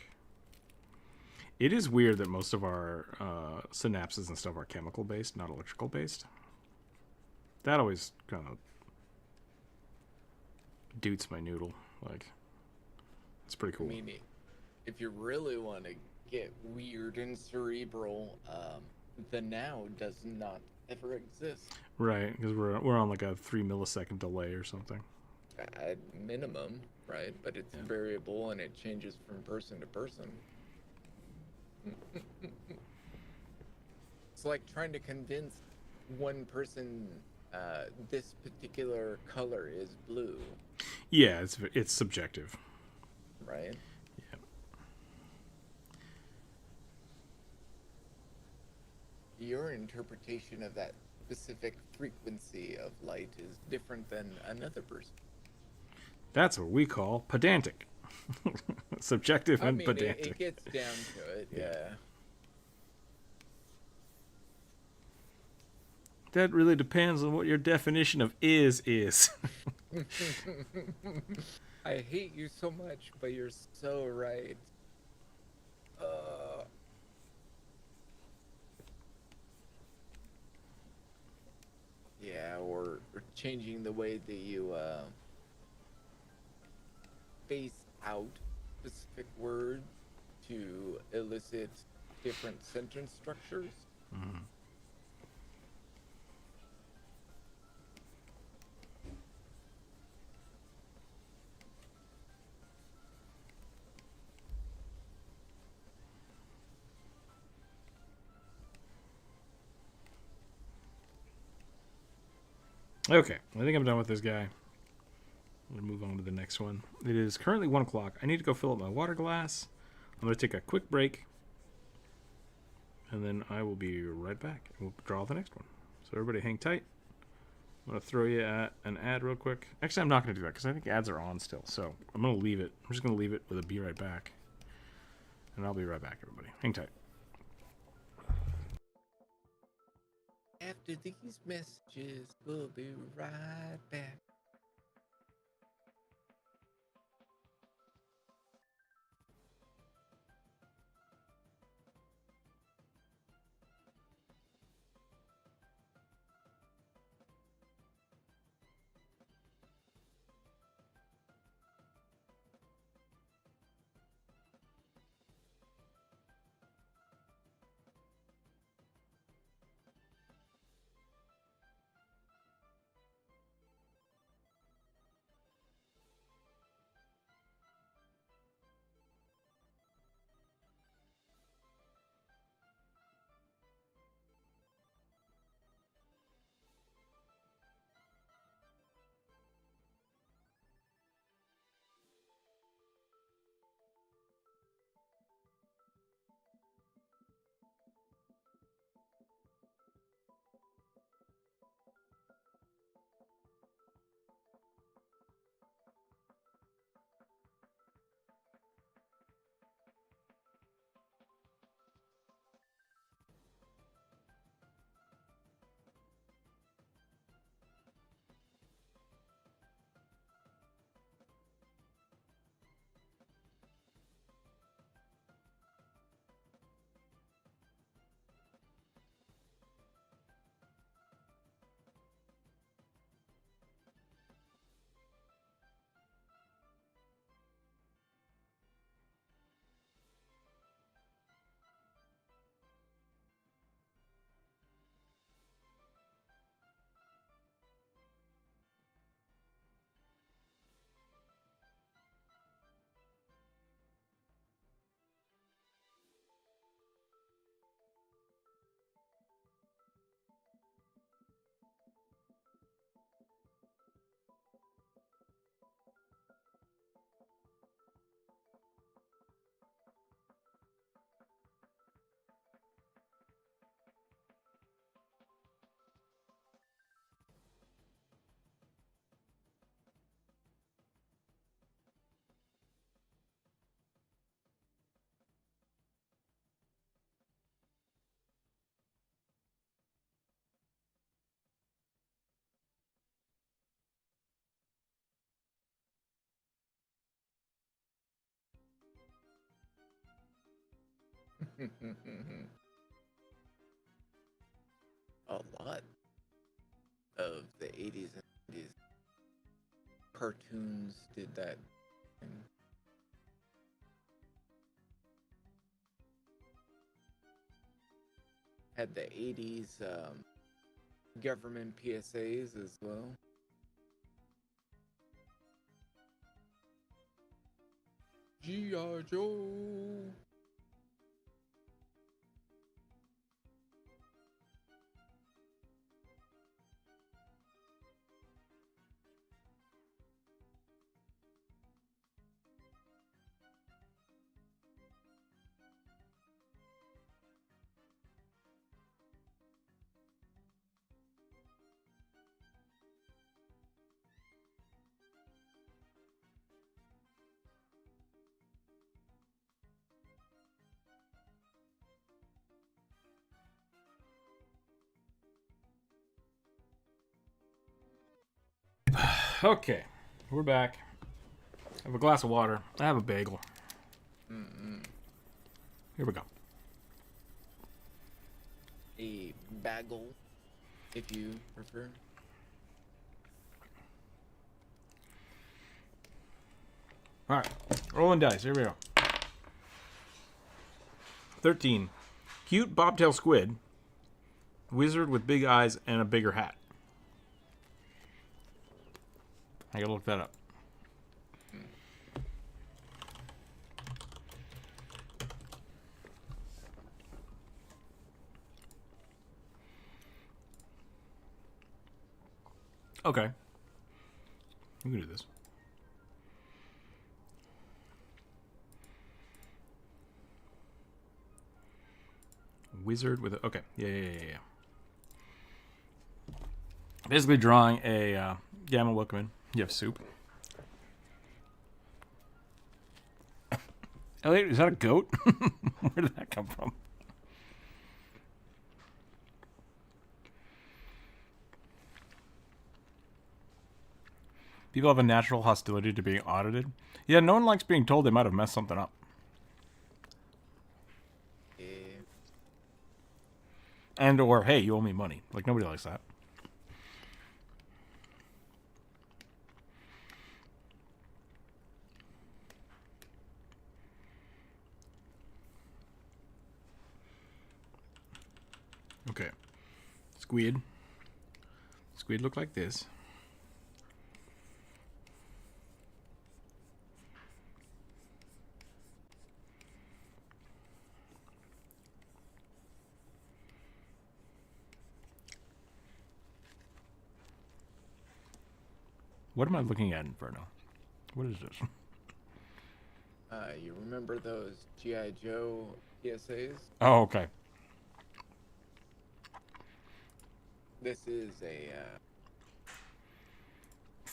It is weird that most of our synapses and stuff are chemical based, not electrical based. That always kind of doots my noodle. Like, it's pretty cool. I mean, if you really want to get weird and cerebral, the now does not ever exist. Right, because we're on like a 3 millisecond delay or something. At minimum, right? But it's variable and it changes from person to person. It's like trying to convince one person this particular color is blue. Yeah, it's subjective. Right? Yeah. Your interpretation of that specific frequency of light is different than another person. That's what we call pedantic. Subjective and pedantic. It gets down to it, yeah. That really depends on what your definition of is. I hate you so much, but you're so right. Yeah, or changing the way that you space out specific words to elicit different sentence structures. Mm-hmm. Okay, I think I'm done with this guy. I'm going to move on to the next one. It is currently 1 o'clock. I need to go fill up my water glass. I'm going to take a quick break. And then I will be right back. We'll draw the next one. So everybody hang tight. I'm going to throw you at an ad real quick. Actually, I'm not going to do that because I think ads are on still. So I'm going to leave it. I'm just going to leave it with a be right back. And I'll be right back, everybody. Hang tight. After these messages, we'll be right back. A lot of the 80s and 90s cartoons did that. Had the 80s government PSAs as well. G.I. Joe. Okay, we're back. I have a glass of water. I have a bagel. Here we go. A bagel, if you prefer. All right, rolling dice. Here we go. 13. Cute bobtail squid. Wizard with big eyes and a bigger hat. I gotta look that up. Okay. We can do this. Wizard with a... Okay. Yeah. Basically drawing a... Gamma, welcome in. You have soup. Elliot, is that a goat? Where did that come from? People have a natural hostility to being audited. Yeah, no one likes being told they might have messed something up. Yeah. And or, hey, you owe me money. Like, nobody likes that. Okay. Squid. Squid look like this. What am I looking at, Inferno? What is this? You remember those G.I. Joe PSAs? Oh, okay. This is a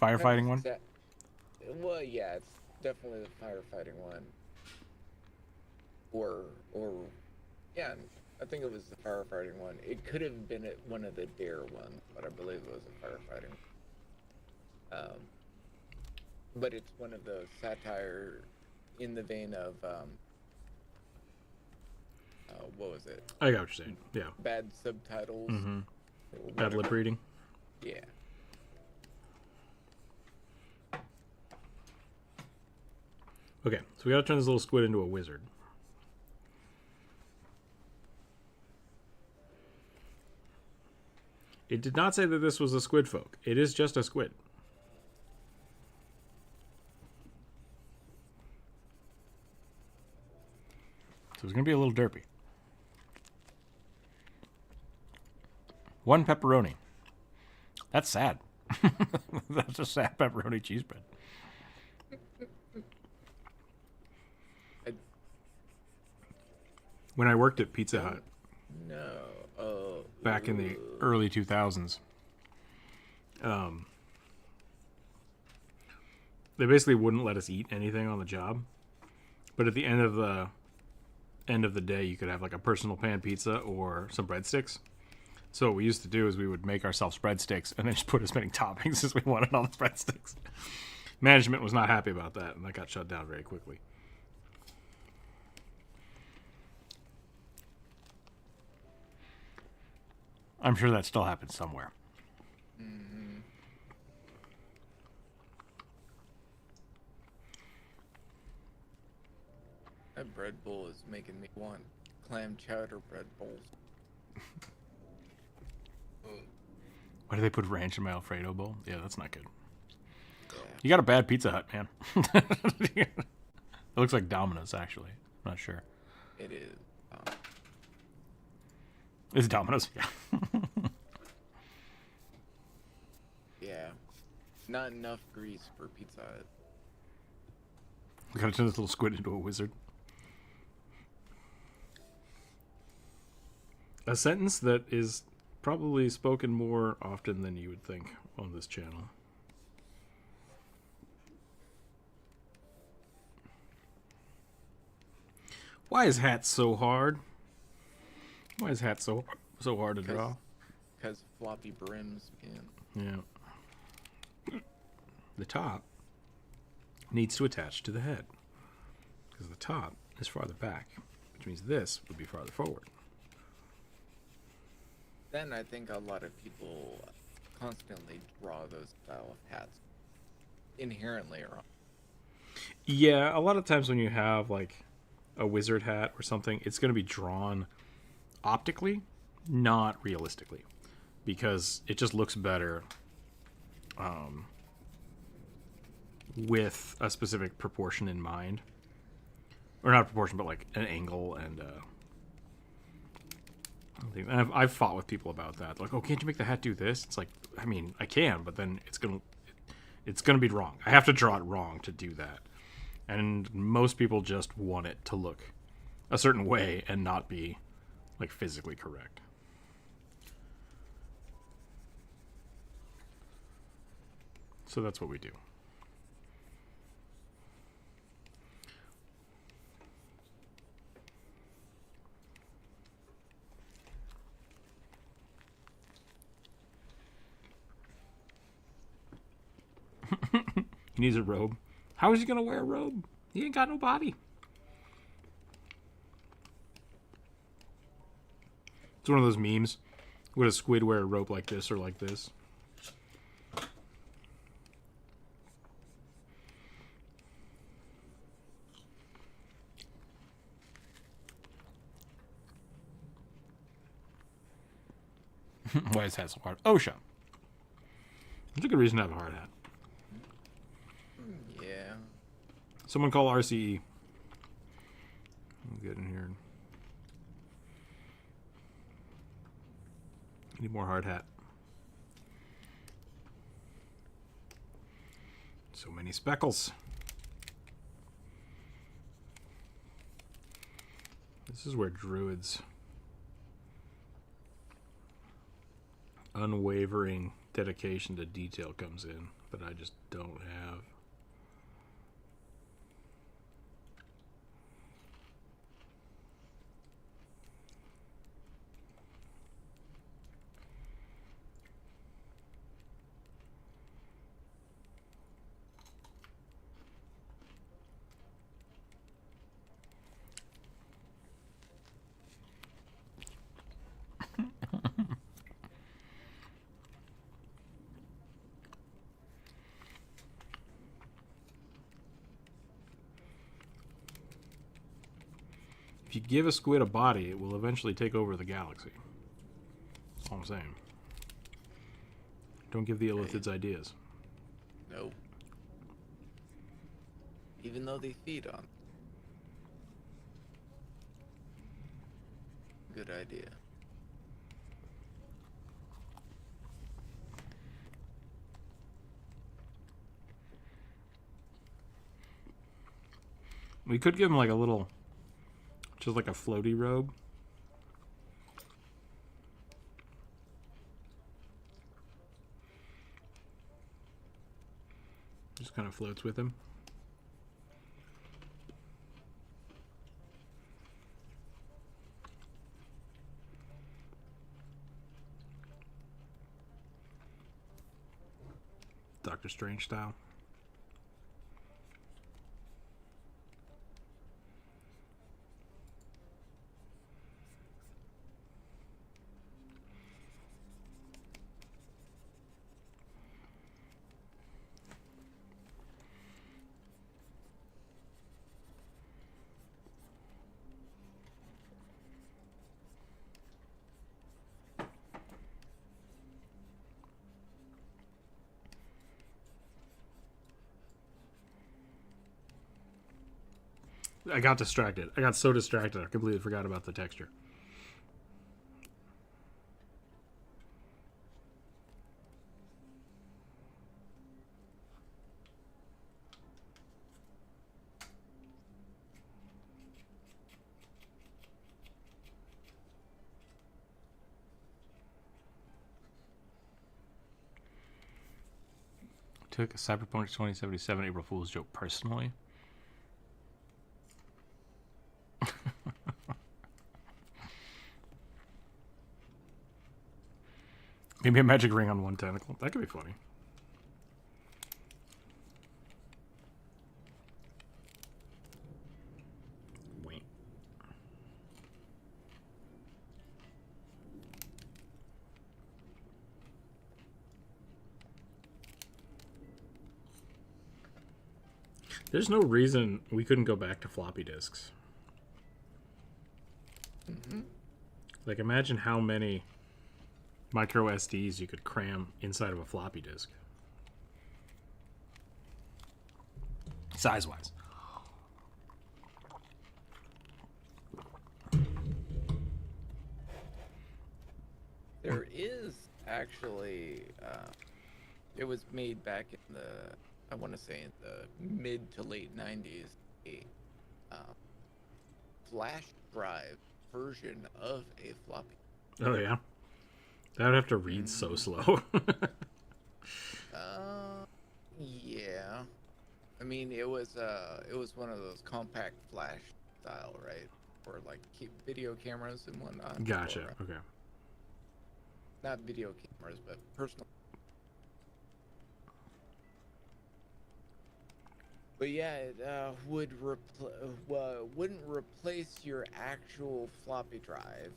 Firefighting one? Well, yeah, it's definitely the firefighting one. Or yeah, I think it was the firefighting one. It could have been one of the Dare ones, but I believe it was a firefighting. But it's one of those satire in the vein of what was it? I got what you're saying. Yeah. Bad subtitles. Mm-hmm. Bad lip reading. Yeah. Okay, so we gotta turn this little squid into a wizard. It did not say that this was a squid folk. It is just a squid. So it's gonna be a little derpy. 1 pepperoni. That's sad. That's a sad pepperoni cheese bread. When I worked at Pizza Hut, back in the early 2000s, they basically wouldn't let us eat anything on the job. But at the end of the day, you could have like a personal pan pizza or some breadsticks. So what we used to do is we would make ourselves breadsticks and then just put as many toppings as we wanted on the breadsticks. Management was not happy about that, and that got shut down very quickly. I'm sure that still happens somewhere. Mm-hmm. That bread bowl is making me want clam chowder bread bowls. Why do they put ranch in my Alfredo bowl? Yeah, that's not good. Yeah. You got a bad Pizza Hut, man. It looks like Domino's, actually. I'm not sure. It is. It's Domino's, yeah. Yeah. Not enough grease for Pizza Hut. We gotta turn this little squid into a wizard. A sentence that is probably spoken more often than you would think on this channel. Why is hat so hard? Why is hat so hard to draw? Because floppy brims, man. Yeah. The top needs to attach to the head. Because the top is farther back, which means this would be farther forward. Then I think a lot of people constantly draw those style of hats inherently wrong. Yeah, a lot of times when you have like a wizard hat or something, it's going to be drawn optically, not realistically, because it just looks better with a specific proportion in mind. Or not proportion, but like an angle and I've fought with people about that. Like, oh, can't you make the hat do this? It's like, I mean, I can, but then it's gonna be wrong. I have to draw it wrong to do that. And most people just want it to look a certain way and not be like physically correct. So that's what we do. He needs a robe. How is he gonna wear a robe? He ain't got no body. It's one of those memes. Would a squid wear a robe like this or like this? Why is that so hard? OSHA. That's a good reason to have a hard hat. Yeah. Someone call RCE. I'll get in here. Need more hard hat. So many speckles. This is where Druid's unwavering dedication to detail comes in, that I just don't have. If you give a squid a body, it will eventually take over the galaxy. That's all I'm saying. Don't give the illithids ideas. Nope. Even though they feed on. Good idea. We could give him like a little, just like a floaty robe. Just kind of floats with him. Doctor Strange style. I got distracted. I got so distracted I completely forgot about the texture. Took a Cyberpunk 2077 April Fool's joke personally. Maybe a magic ring on one tentacle. That could be funny. Wait. There's no reason we couldn't go back to floppy disks. Mm-hmm. Like, imagine how many micro SDs you could cram inside of a floppy disk. Size-wise. There is actually, it was made back in the, I want to say in the mid to late 90s, a flash drive version of a floppy. Oh, yeah? That would have to read so slow. Yeah. I mean, it was one of those compact flash style, right? For like keep video cameras and whatnot. Gotcha. Or, Okay. not video cameras, but personal. But yeah, it wouldn't replace your actual floppy drive,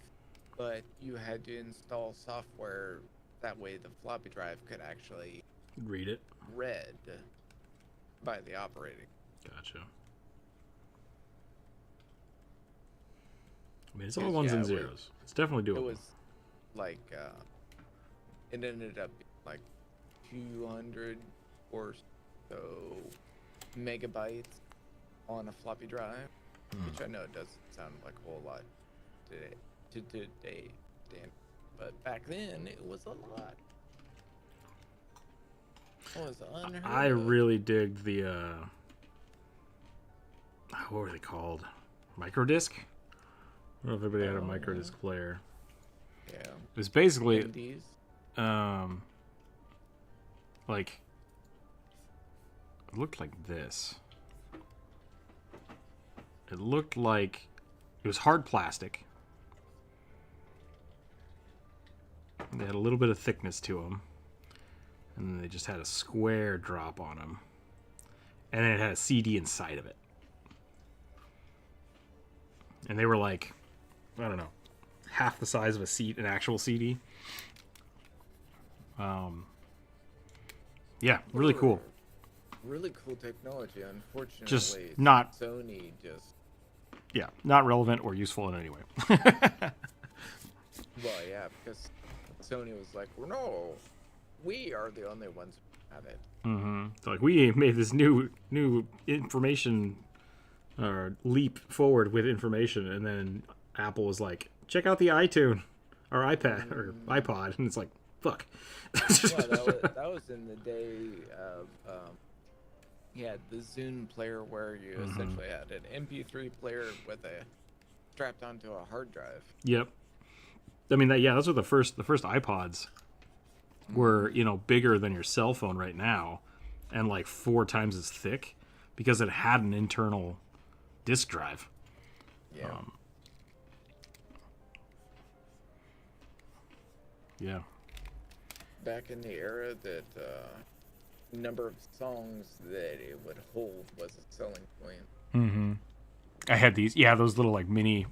but you had to install software that way the floppy drive could actually Read it. read by the operating. Gotcha. I mean, it's all ones and zeros. It's definitely doable. It was like, it ended up being like 200 or so megabytes on a floppy drive, which I know doesn't sound like a whole lot today, but back then it was a lot. It was unheard I of. really digged the, what were they called? Microdisc? I don't know if everybody had a microdisc player. Yeah. It was basically, MDs. like, it looked like this. It looked like, it was hard plastic. They had a little bit of thickness to them. And then they just had a square drop on them. And then it had a CD inside of it. And they were like, I don't know, half the size of an actual CD. Yeah, really cool. Really cool technology. Unfortunately, Just not, Sony just. yeah, not relevant or useful in any way. Well, yeah, because Sony was like, well, no, we are the only ones who have it. Mm-hmm. So like, we made this new information leap forward with information, and then Apple was like, check out the iTunes or iPad or iPod, and it's like, fuck. Well, that was in the day of the Zune player where you essentially had an MP3 player with a strapped onto a hard drive. Yep. I mean, that's what the first iPods were, bigger than your cell phone right now, and like 4 times as thick, because it had an internal disk drive. Yeah. Yeah. Back in the era that number of songs that it would hold was a selling point. Mm-hmm. I had these. Yeah, those little like mini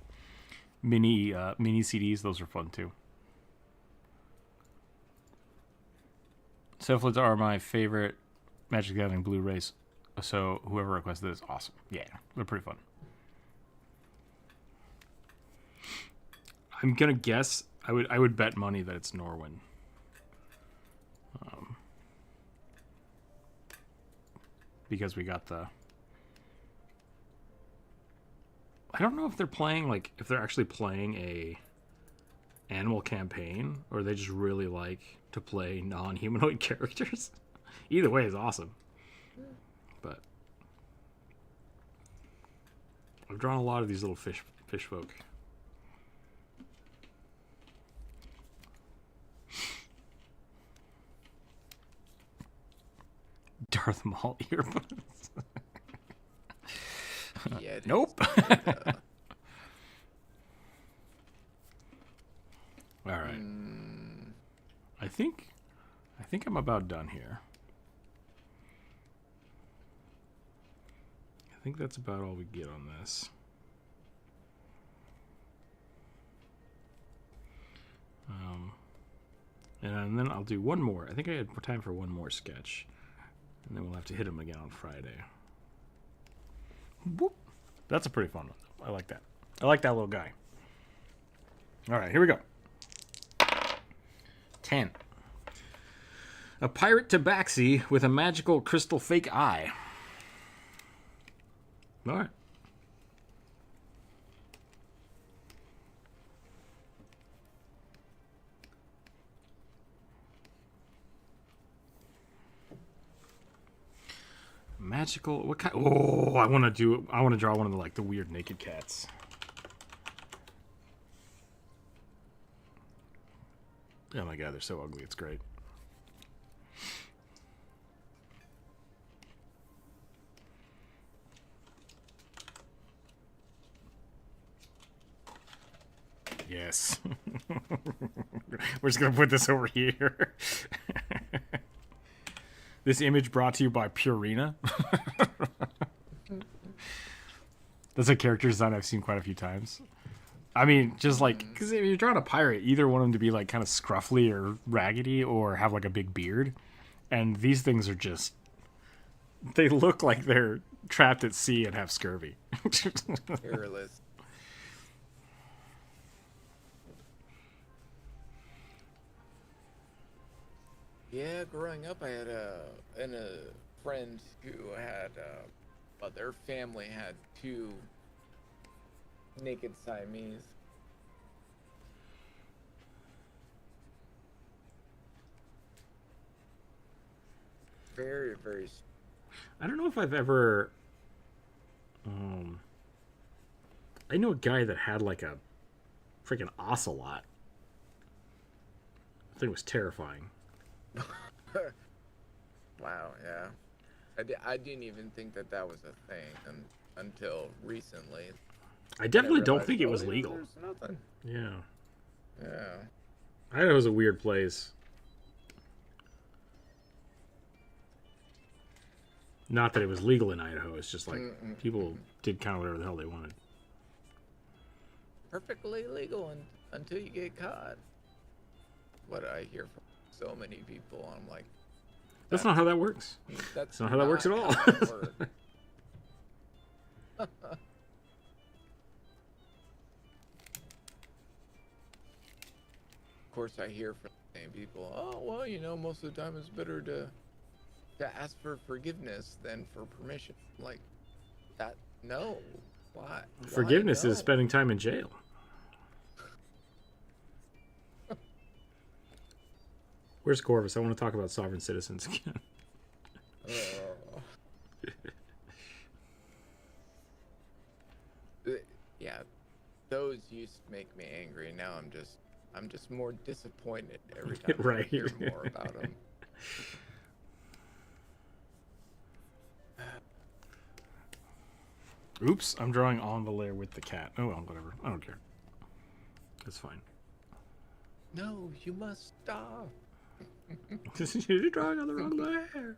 CDs. Those are fun too. Cephalid are my favorite Magic the Gathering Blu-rays. So whoever requested this, awesome. Yeah, they're pretty fun. I'm gonna guess. I would bet money that it's Norwin. Because we got the don't know if they're playing, like, if they're actually playing a animal campaign, or they just really like to play non-humanoid characters. Either way is awesome. But I've drawn a lot of these little fish folk. Darth Maul earbuds. Yeah, nope. All right. I think I'm about done here. I think that's about all we get on this. And then I'll do one more. I think I had time for one more sketch. And then we'll have to hit him again on Friday. Whoop. That's a pretty fun one. I like that. I like that little guy. All right, here we go. 10. A pirate tabaxi with a magical crystal fake eye. All right. Magical. What kind? Oh, I want to draw one of the like the weird naked cats. Oh my god, they're so ugly. It's great. Yes. We're just going to put this over here. This image brought to you by Purina. That's a character design I've seen quite a few times. I mean, just like, because if you're drawing a pirate, either want them to be like kind of scruffy or raggedy or have like a big beard. And these things are just, they look like they're trapped at sea and have scurvy. Hairless. Yeah, growing up, I had a friend who had, their family had 2 naked Siamese. Very, very. I don't know if I've ever. I know a guy that had like a freaking ocelot. I think it was terrifying. Wow, yeah. I didn't even think that was a thing until recently. I definitely don't think it was legal. There's nothing. Yeah. Yeah. Idaho was a weird place. Not that it was legal in Idaho. It's just like people did kind of whatever the hell they wanted. Perfectly legal until you get caught. What I hear from so many people, I'm like, that's not how that works. That's not how that works at all. Of course, I hear from the same people, oh, well, most of the time it's better to ask for forgiveness than for permission. Like, that, no. Why? Forgiveness no? is spending time in jail. Where's Corvus? I want to talk about sovereign citizens again. Yeah, those used to make me angry. Now I'm just more disappointed every time right. I hear more about them. Oops, I'm drawing on the layer with the cat. Oh well, whatever. I don't care. It's fine. No, you must stop. You're drawing on the wrong layer.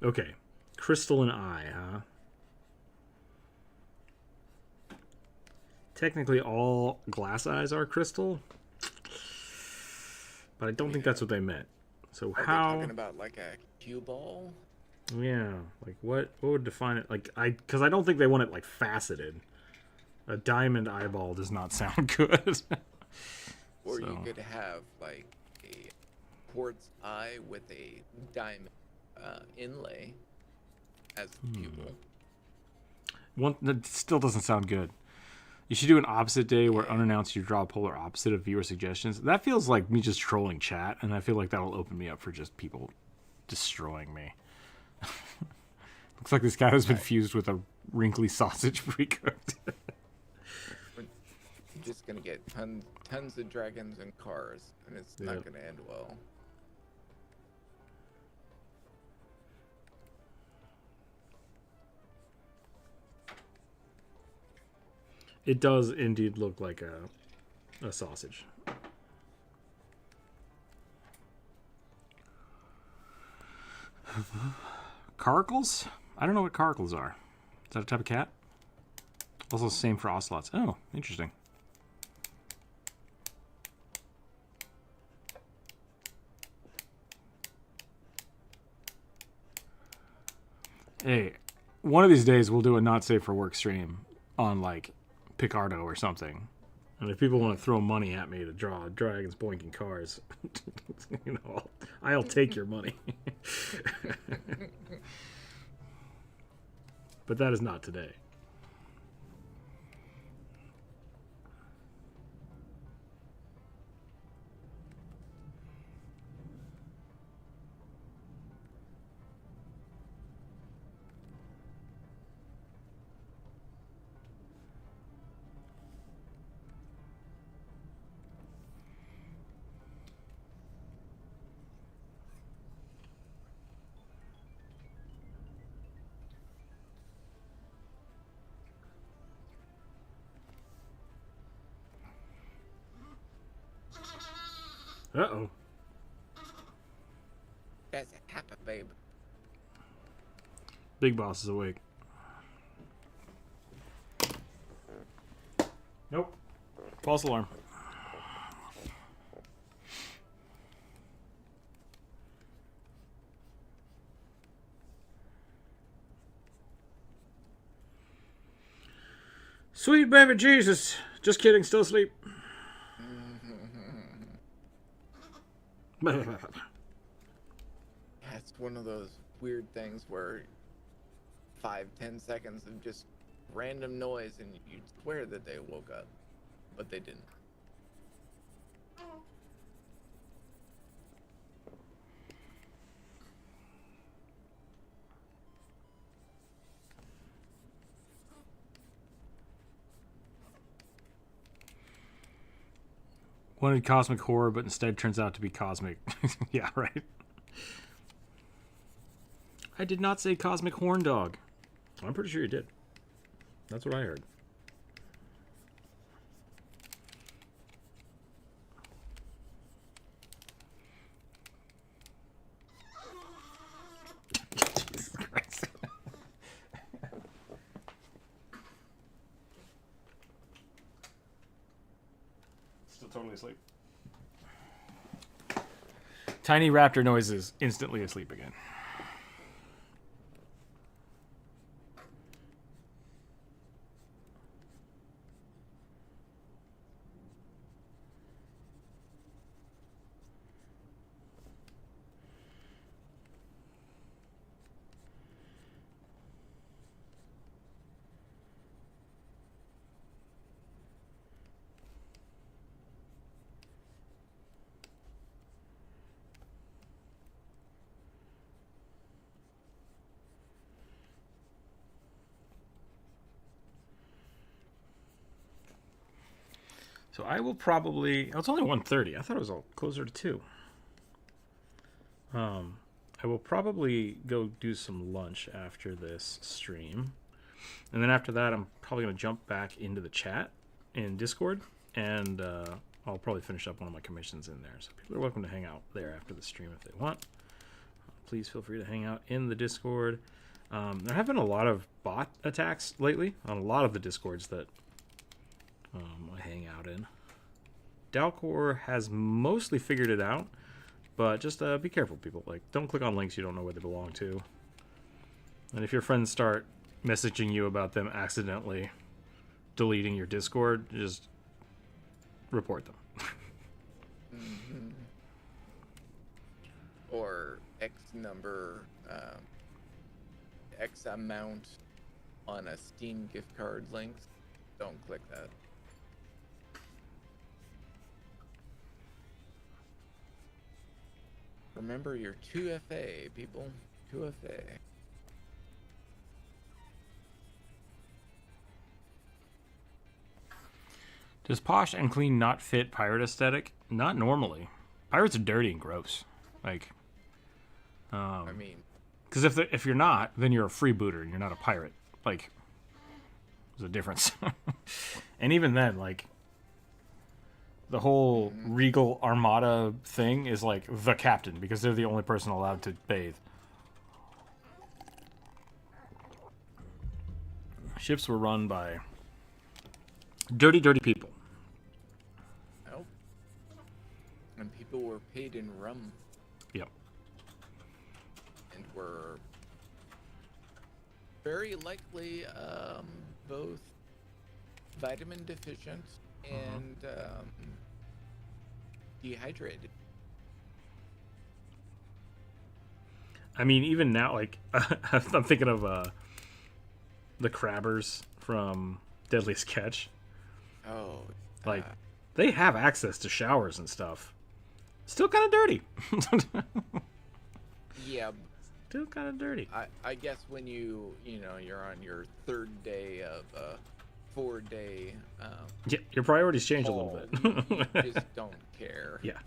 Okay, crystal and eye, huh? Technically, all glass eyes are crystal, but I don't think that's what they meant. So Are how? they talking about like a cue ball? Yeah, like what would define it? Like because I don't think they want it like faceted. A diamond eyeball does not sound good. Or you could have like a quartz eye with a diamond inlay as the pupil. One that still doesn't sound good. You should do an opposite day where unannounced you draw a polar opposite of viewer suggestions. That feels like me just trolling chat, and I feel like that'll open me up for just people destroying me. Looks like this guy has been fused with a wrinkly sausage pre-cooked. You're just gonna get tons of dragons and cars, and it's not gonna end well. It does indeed look like a sausage. Caracles? I don't know what caracles are. Is that a type of cat? Also same for ocelots. Oh, interesting. Hey, one of these days we'll do a not safe for work stream on like Picardo or something. And if people want to throw money at me to draw dragons boinking cars, you know, I'll take your money. But that is not today. Uh-oh. That's a happy babe. Big boss is awake. Nope. False alarm. Sweet baby Jesus. Just kidding, still asleep. It's one of those weird things where 5-10 seconds of just random noise and you'd swear that they woke up, but they didn't. Wanted cosmic horror, but instead turns out to be cosmic. Yeah, right. I did not say cosmic horn dog. I'm pretty sure you did. That's what I heard. Jesus Christ. Still totally asleep. Tiny raptor noises, instantly asleep again. So I will probably... Oh, it's only 1:30. I thought it was all closer to 2. I will probably go do some lunch after this stream. And then after that, I'm probably going to jump back into the chat in Discord. And I'll probably finish up one of my commissions in there. So people are welcome to hang out there after the stream if they want. Please feel free to hang out in the Discord. There have been a lot of bot attacks lately on a lot of the Discords that I hang out in. Dalcor has mostly figured it out, but just be careful, people. Like, don't click on links you don't know where they belong to. And if your friends start messaging you about them accidentally, deleting your Discord, just report them. Mm-hmm. Or X number, X amount on a Steam gift card link. Don't click that. Remember your 2FA, people. 2FA. Does posh and clean not fit pirate aesthetic? Not normally. Pirates are dirty and gross. Like, I mean, because if you're not, then you're a freebooter and you're not a pirate. Like, there's a difference. And even then, like, the whole Regal Armada thing is like the captain because they're the only person allowed to bathe. Ships were run by dirty, dirty people. nope. And people were paid in rum Yep. and were very likely both vitamin deficient and dehydrated. I mean, even now, like, I'm thinking of the crabbers from Deadliest Catch. Oh, Like, they have access to showers and stuff. Still kind of dirty. yeah. Still kind of dirty. I guess when you're on your third day of a 4-day Yeah, your priorities change a haul, little bit. you just don't care. Yeah.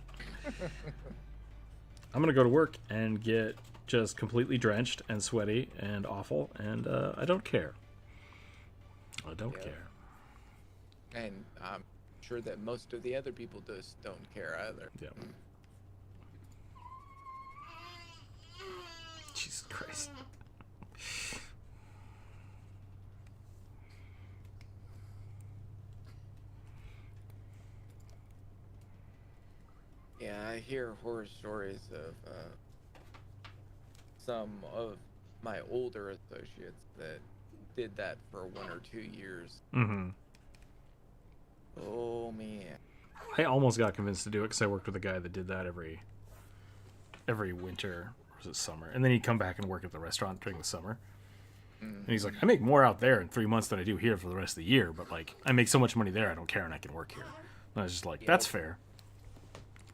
I'm going to go to work and get just completely drenched and sweaty and awful, and I don't care. I don't Yeah. care. And I'm sure that most of the other people just don't care either. Yeah. Jesus Christ. Yeah, I hear horror stories of some of my older associates that did that for 1 or 2 years. Mm-hmm. Oh man. I almost got convinced to do it because I worked with a guy that did that every winter, or was it summer? And then he'd come back and work at the restaurant during the summer. And he's like, I make more out there in 3 months than I do here for the rest of the year, but like I make so much money there, I don't care, and I can work here. And I was just like, that's fair.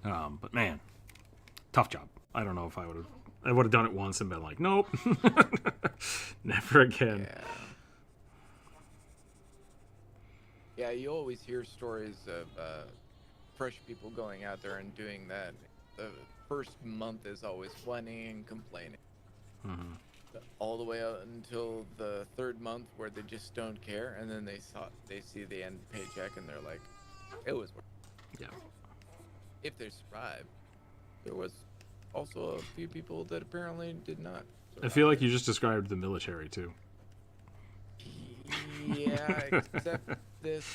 But man, tough job. I don't know if I would have done it once and been like, nope, never again. Yeah. Yeah, you always hear stories of fresh people going out there and doing that. The first month is always whining and complaining. Mm-hmm. All the way up until the third month where they just don't care, and then they see the end paycheck and they're like, it was worth it. Yeah. If they survive. There was also a few people that apparently did not survive. I feel like you just described the military too. Yeah, except this,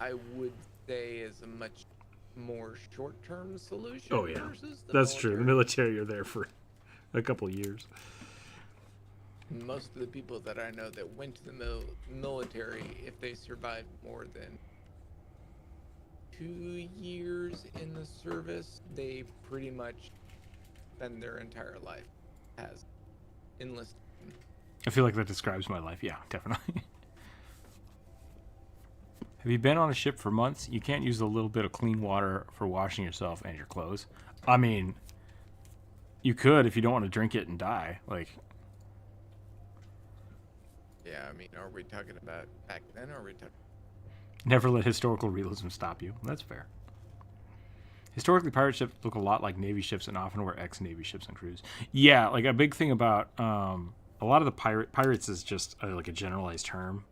I would say, is a much more short-term solution. Oh yeah, versus the that's true. The military. military, you're there for a couple of years. Most of the people that I know that went to the military, if they survived more than 2 years in the service, they pretty much spend their entire life as enlisted. I feel like that describes my life. Yeah, definitely. Have you been on a ship for months? You can't use a little bit of clean water for washing yourself and your clothes. I mean, you could if you don't want to drink it and die. Like, Yeah, I mean, are we talking about back then, or are we talking... never let historical realism stop you. That's fair. Historically, pirate ships look a lot like Navy ships and often were ex-Navy ships and crews. Yeah, like a big thing about a lot of the pirates is just like a generalized term.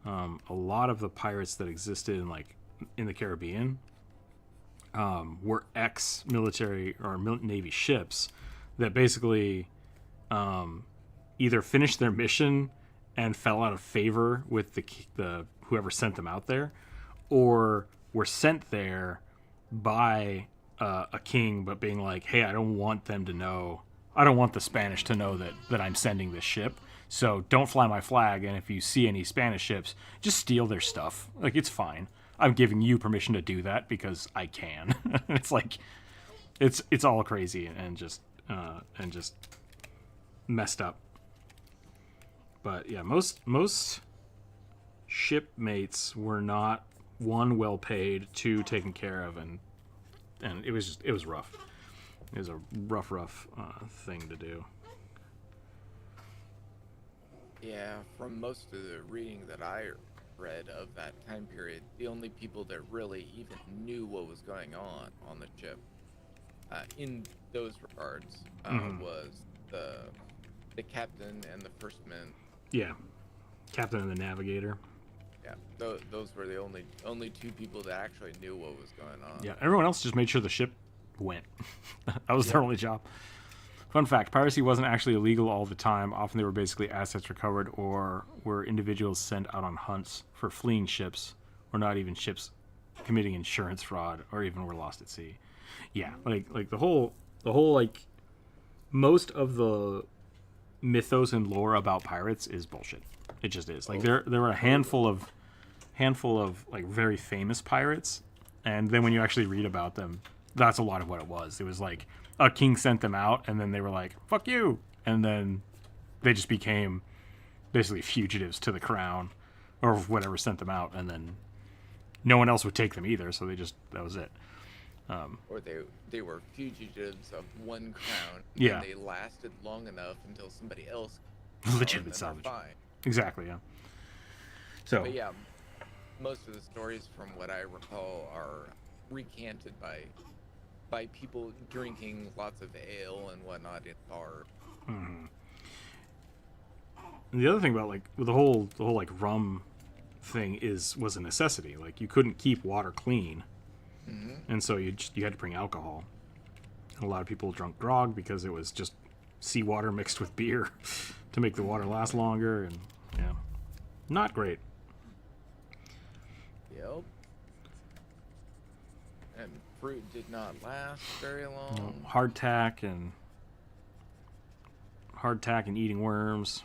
A lot of the pirates that existed in the Caribbean were ex-military or Navy ships that basically either finished their mission and fell out of favor with the whoever sent them out there, or were sent there by a king, but being like, hey, I don't want the Spanish to know that I'm sending this ship, So don't fly my flag, and if you see any Spanish ships, just steal their stuff. Like, it's fine. I'm giving you permission to do that because I can. It's like, it's all crazy and just messed up. But yeah, most shipmates were not, one, well paid, two, taken care of, and it was rough. It was a rough thing to do. Yeah, from most of the reading that I read of that time period, the only people that really even knew what was going on the ship, in those regards, was the captain and the first man. Yeah, captain and the navigator. Yeah, those were the only two people that actually knew what was going on. Yeah, everyone else just made sure the ship went. That was their only job. Fun fact, piracy wasn't actually illegal all the time. Often they were basically assets recovered or were individuals sent out on hunts for fleeing ships, or not even ships committing insurance fraud, or even were lost at sea. Yeah, like the whole like, most of the mythos and lore about pirates is bullshit. It just is. Like, there were a handful of like very famous pirates, and then when you actually read about them, that's a lot of what it was. It was like a king sent them out, and then they were like, fuck you, and then they just became basically fugitives to the crown or whatever sent them out, and then no one else would take them either, so that was it. Or they were fugitives of one crown. Yeah. And they lasted long enough until somebody else legitimate salvage. Exactly, yeah. So, but yeah, most of the stories, from what I recall, are recanted by people drinking lots of ale and whatnot in bars. Mm-hmm. And the other thing about, like, with the whole like rum thing was a necessity. Like, you couldn't keep water clean, and so you had to bring alcohol. And a lot of people drunk grog because it was just seawater mixed with beer to make the water last longer, and yeah, not great. Yep. And fruit did not last very long. Hardtack and eating worms.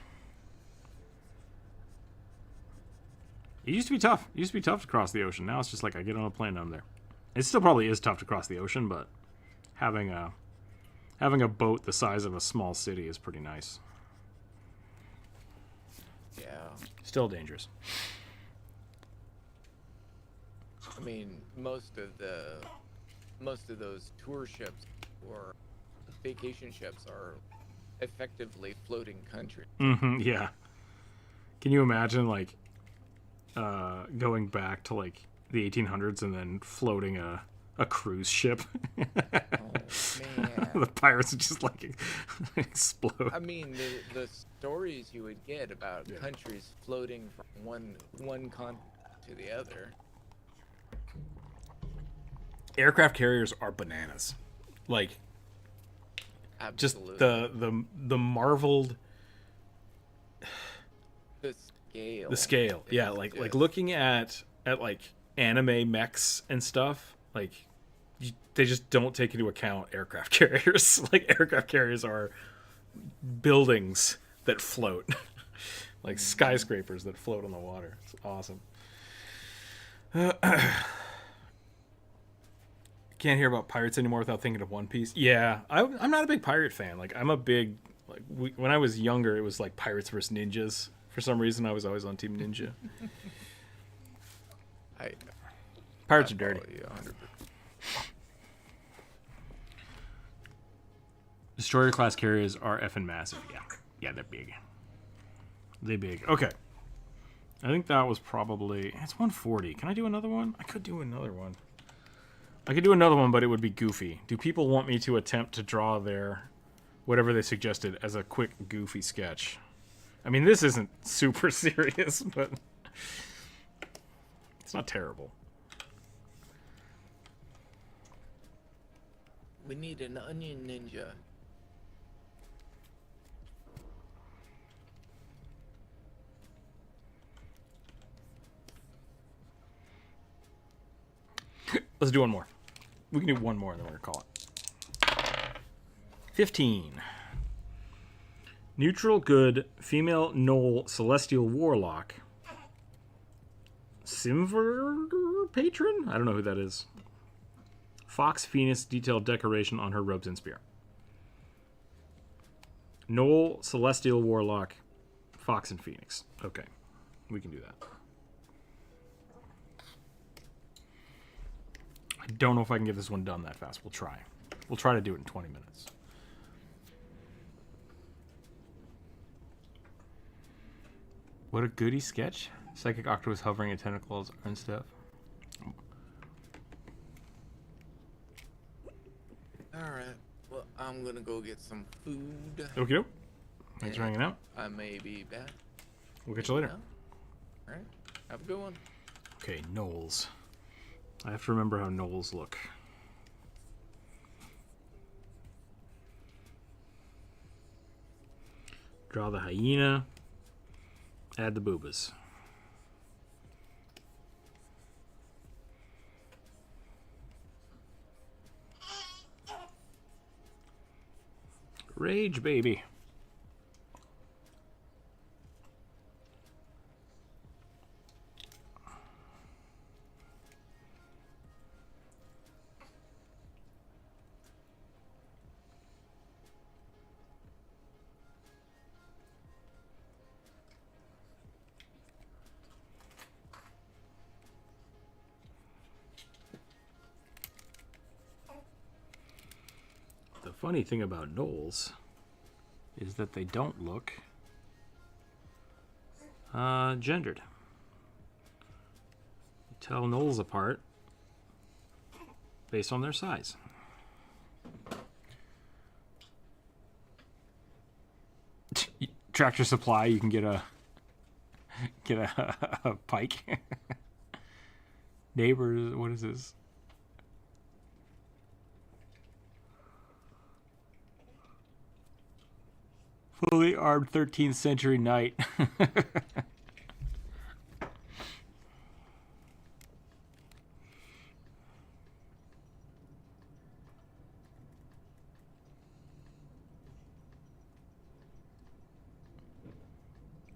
It used to be tough. It used to be tough to cross the ocean. Now it's just like I get on a plane and I'm there. It still probably is tough to cross the ocean, but having a boat the size of a small city is pretty nice. Yeah. Still dangerous. I mean, most of those tour ships or vacation ships are effectively floating country. Yeah. Can you imagine, like, going back to, like, the 1800s and then floating a cruise ship? Oh, man. The pirates would just, like, explode. I mean, the stories you would get about countries floating from one continent to the other. Aircraft carriers are bananas. Like, Absolutely. just the marveled the scale. Yeah, like looking at like anime mechs and stuff, like they just don't take into account aircraft carriers. Like, aircraft carriers are buildings that float. Like skyscrapers that float on the water. It's awesome. Can't hear about pirates anymore without thinking of One Piece. Yeah, I'm not a big pirate fan. Like, I'm a big, like, when I was younger, it was like pirates versus ninjas. For some reason, I was always on Team Ninja. Pirates are dirty. 100%. Destroyer class carriers are effing massive. Yeah, they're big. They big. Okay. I think that was probably, it's 140. Can I do another one? I could do another one. But it would be goofy. Do people want me to attempt to draw their whatever they suggested as a quick goofy sketch? I mean, this isn't super serious, but it's not terrible. We need an onion ninja. Let's do one more. We can do one more and then we're going to call it. 15. Neutral good female Knoll celestial warlock. Simver patron? I don't know who that is. Fox Phoenix detailed decoration on her robes and spear. Knoll celestial warlock. Fox and Phoenix. Okay. We can do that. I don't know if I can get this one done that fast. We'll try. We'll try to do it in 20 minutes. What a goody sketch. Psychic octopus hovering in tentacles and stuff. Alright. Well, I'm gonna go get some food. Okay. Thanks for hanging out. I may be back. We'll catch you later. Alright. Have a good one. Okay, Knolls. I have to remember how Knolls look. Draw the hyena. Add the boobas. Rage, baby. The funny thing about Knolls is that they don't look gendered. You tell Knolls apart based on their size. Tractor Supply, you can get a a pike. Neighbors, what is this? Fully armed 13th century knight.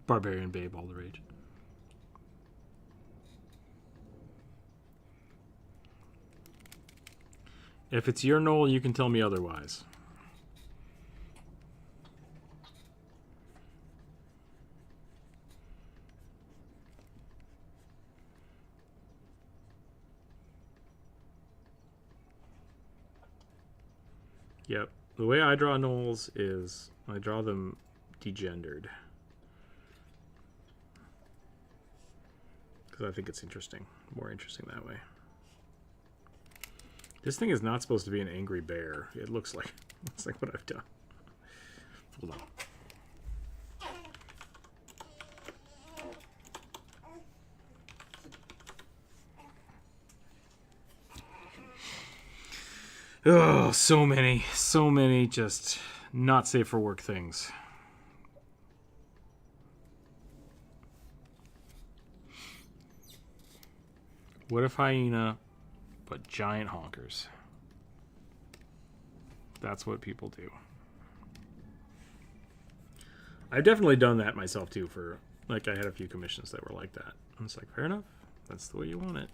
Barbarian babe, all the rage. If it's your Knoll, you can tell me otherwise. Yep. The way I draw Knolls is I draw them degendered. Because I think it's interesting. More interesting that way. This thing is not supposed to be an angry bear. It looks like what I've done. Hold on. Oh, so many just not safe for work things. What if hyena, but giant honkers? That's what people do. I've definitely done that myself too. For like, I had a few commissions that were like that. And it's like, fair enough. That's the way you want it.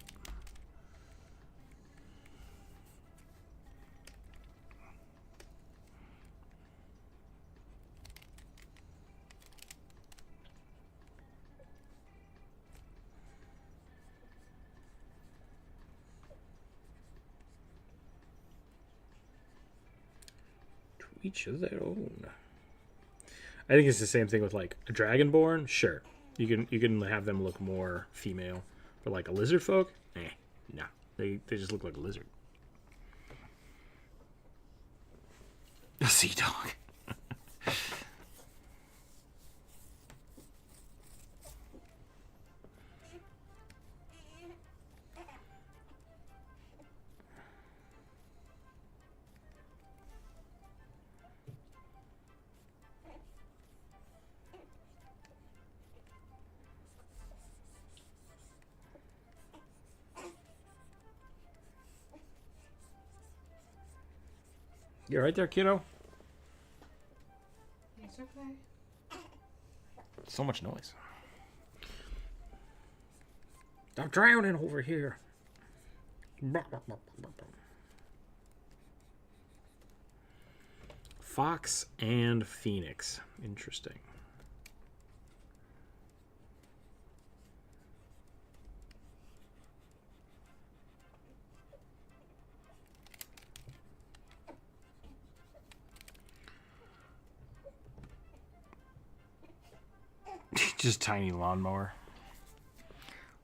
Each of their own. I think it's the same thing with like a dragonborn. Sure, you can have them look more female, but like a lizard folk, no, they just look like a lizard. A sea dog. You right there, kiddo? It's okay. So much noise. I'm drowning over here. Fox and Phoenix. Interesting. Just tiny lawnmower.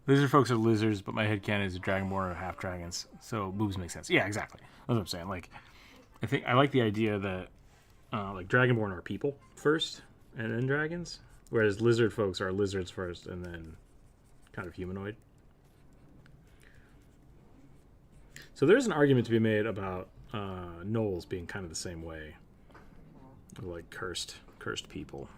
Lizard folks are lizards, but my headcanon is a dragonborn or half dragons, so boobs make sense. Yeah, exactly. That's what I'm saying. Like, I think I like the idea that like dragonborn are people first, and then dragons, whereas lizard folks are lizards first, and then kind of humanoid. So there's an argument to be made about gnolls being kind of the same way, like cursed people.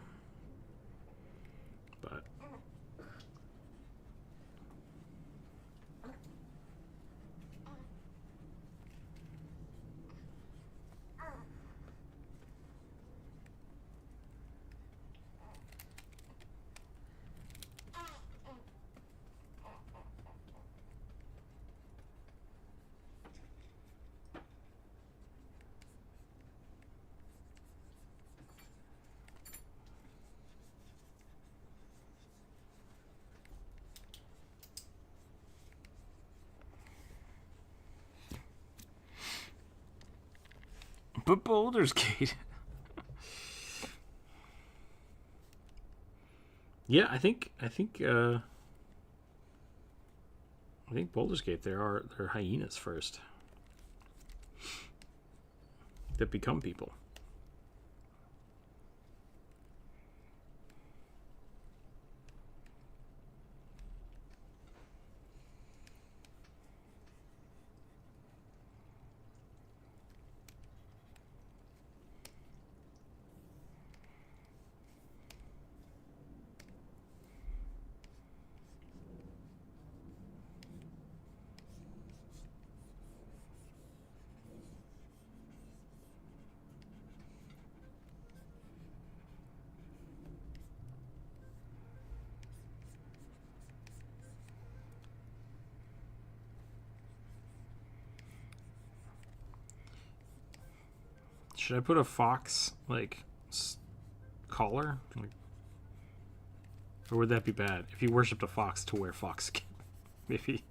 But Boulder's Gate. Yeah, I think Boulder's Gate they're hyenas first that become people. Should I put a fox like collar, like, or would that be bad if you worshipped a fox to wear fox skin? Maybe.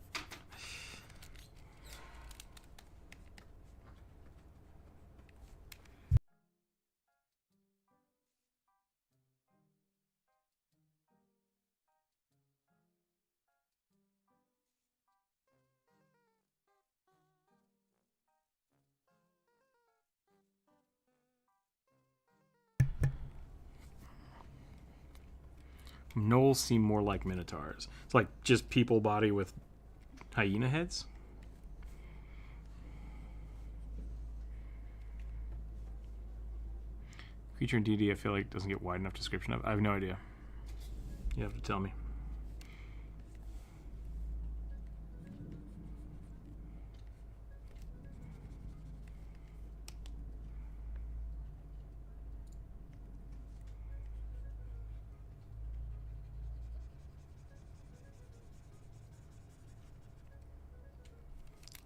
Gnolls seem more like minotaurs. It's like just people body with hyena heads. Creature in DD, I feel like doesn't get wide enough description of. I have no idea. You have to tell me.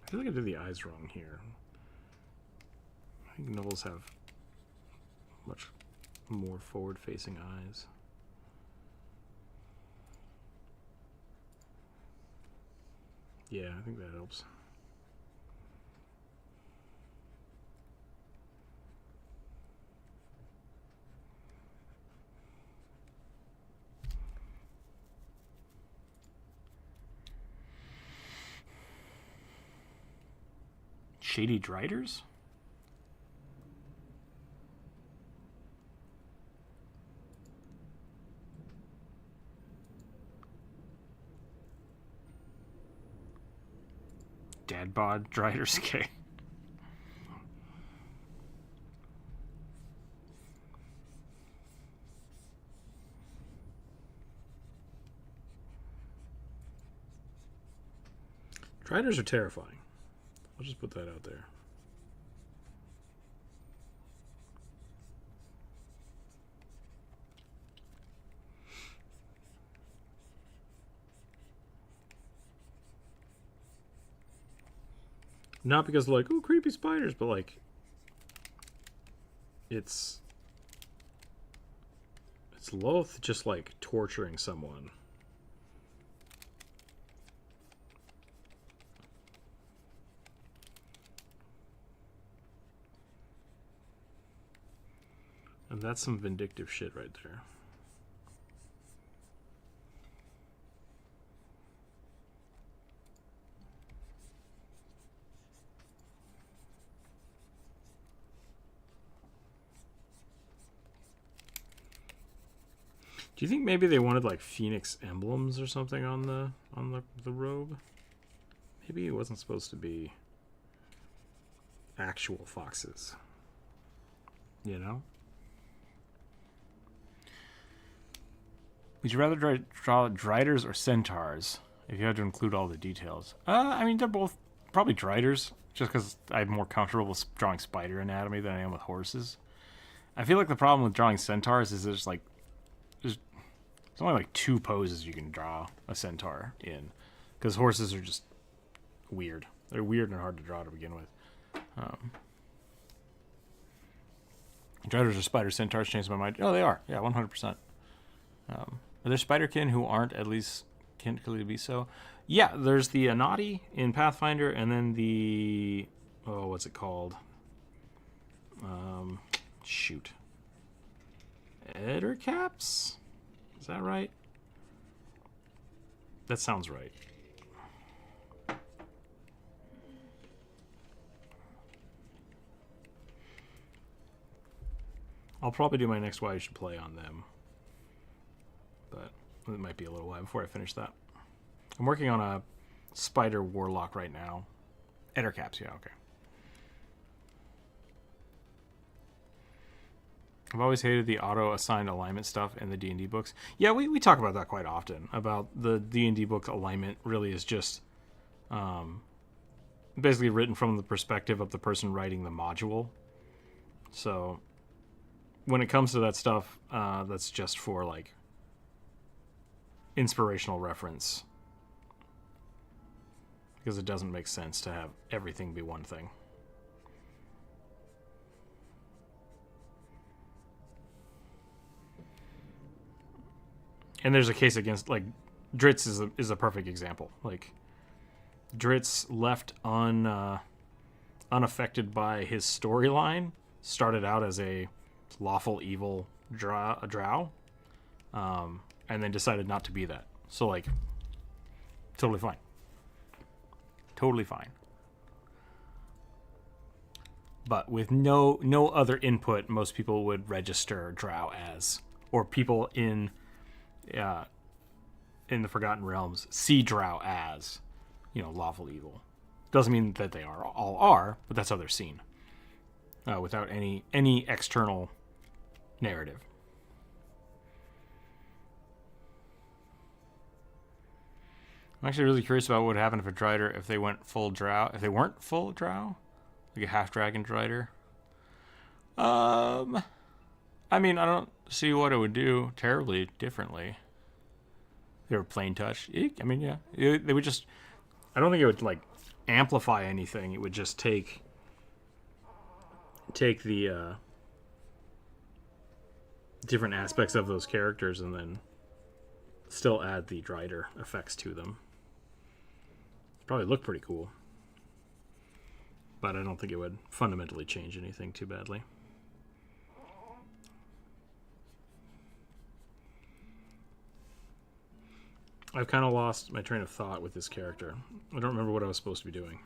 I feel like I did the eyes wrong here. I think gnolls have much more forward-facing eyes. Yeah, I think that helps. Shady Driders? Dad bod Driders? Okay. Driders are terrifying. I'll just put that out there. Not because like, oh, creepy spiders, but like it's loath just like torturing someone. And that's some vindictive shit right there. Do you think maybe they wanted like phoenix emblems or something on the robe? Maybe it wasn't supposed to be actual foxes. You know? Would you rather draw driders or centaurs if you had to include all the details? I mean, they're both probably driders, just because I'm more comfortable with drawing spider anatomy than I am with horses. I feel like the problem with drawing centaurs is there's only like 2 poses you can draw a centaur in, because horses are just weird. They're weird and hard to draw to begin with. Driders or spider centaurs changed my mind. Oh, they are. Yeah, 100%. Are there spiderkin who aren't at least kinderly to be so? Yeah, there's the Anati in Pathfinder, and then the... Oh, what's it called? Shoot. Ettercaps? Is that right? That sounds right. I'll probably do my next Why You Should Play on them. But it might be a little while before I finish that. I'm working on a spider warlock right now. Ettercaps, yeah, okay. I've always hated the auto-assigned alignment stuff in the D&D books. Yeah, we talk about that quite often, about the D&D book alignment really is just basically written from the perspective of the person writing the module. So when it comes to that stuff, that's just for, like, inspirational reference. Because it doesn't make sense to have everything be one thing. And there's a case against, like, Dritz is a perfect example. Like, Dritz left unaffected by his storyline, started out as a lawful evil drow, and then decided not to be that. So, like, totally fine. Totally fine. But with no other input, most people would register drow as, or people in the Forgotten Realms see drow as, lawful evil. Doesn't mean that they all are, but that's how they're seen. Without any external narrative. I'm actually really curious about what would happen if a drider, if they went full drow, if they weren't full drow, like a half dragon drider. I mean, I don't see what it would do terribly differently. They were plain touch. I mean, yeah, they would just. I don't think it would like amplify anything. It would just take the different aspects of those characters and then still add the drider effects to them. Probably look pretty cool, but I don't think it would fundamentally change anything too badly. I've kind of lost my train of thought with this character. I don't remember what I was supposed to be doing.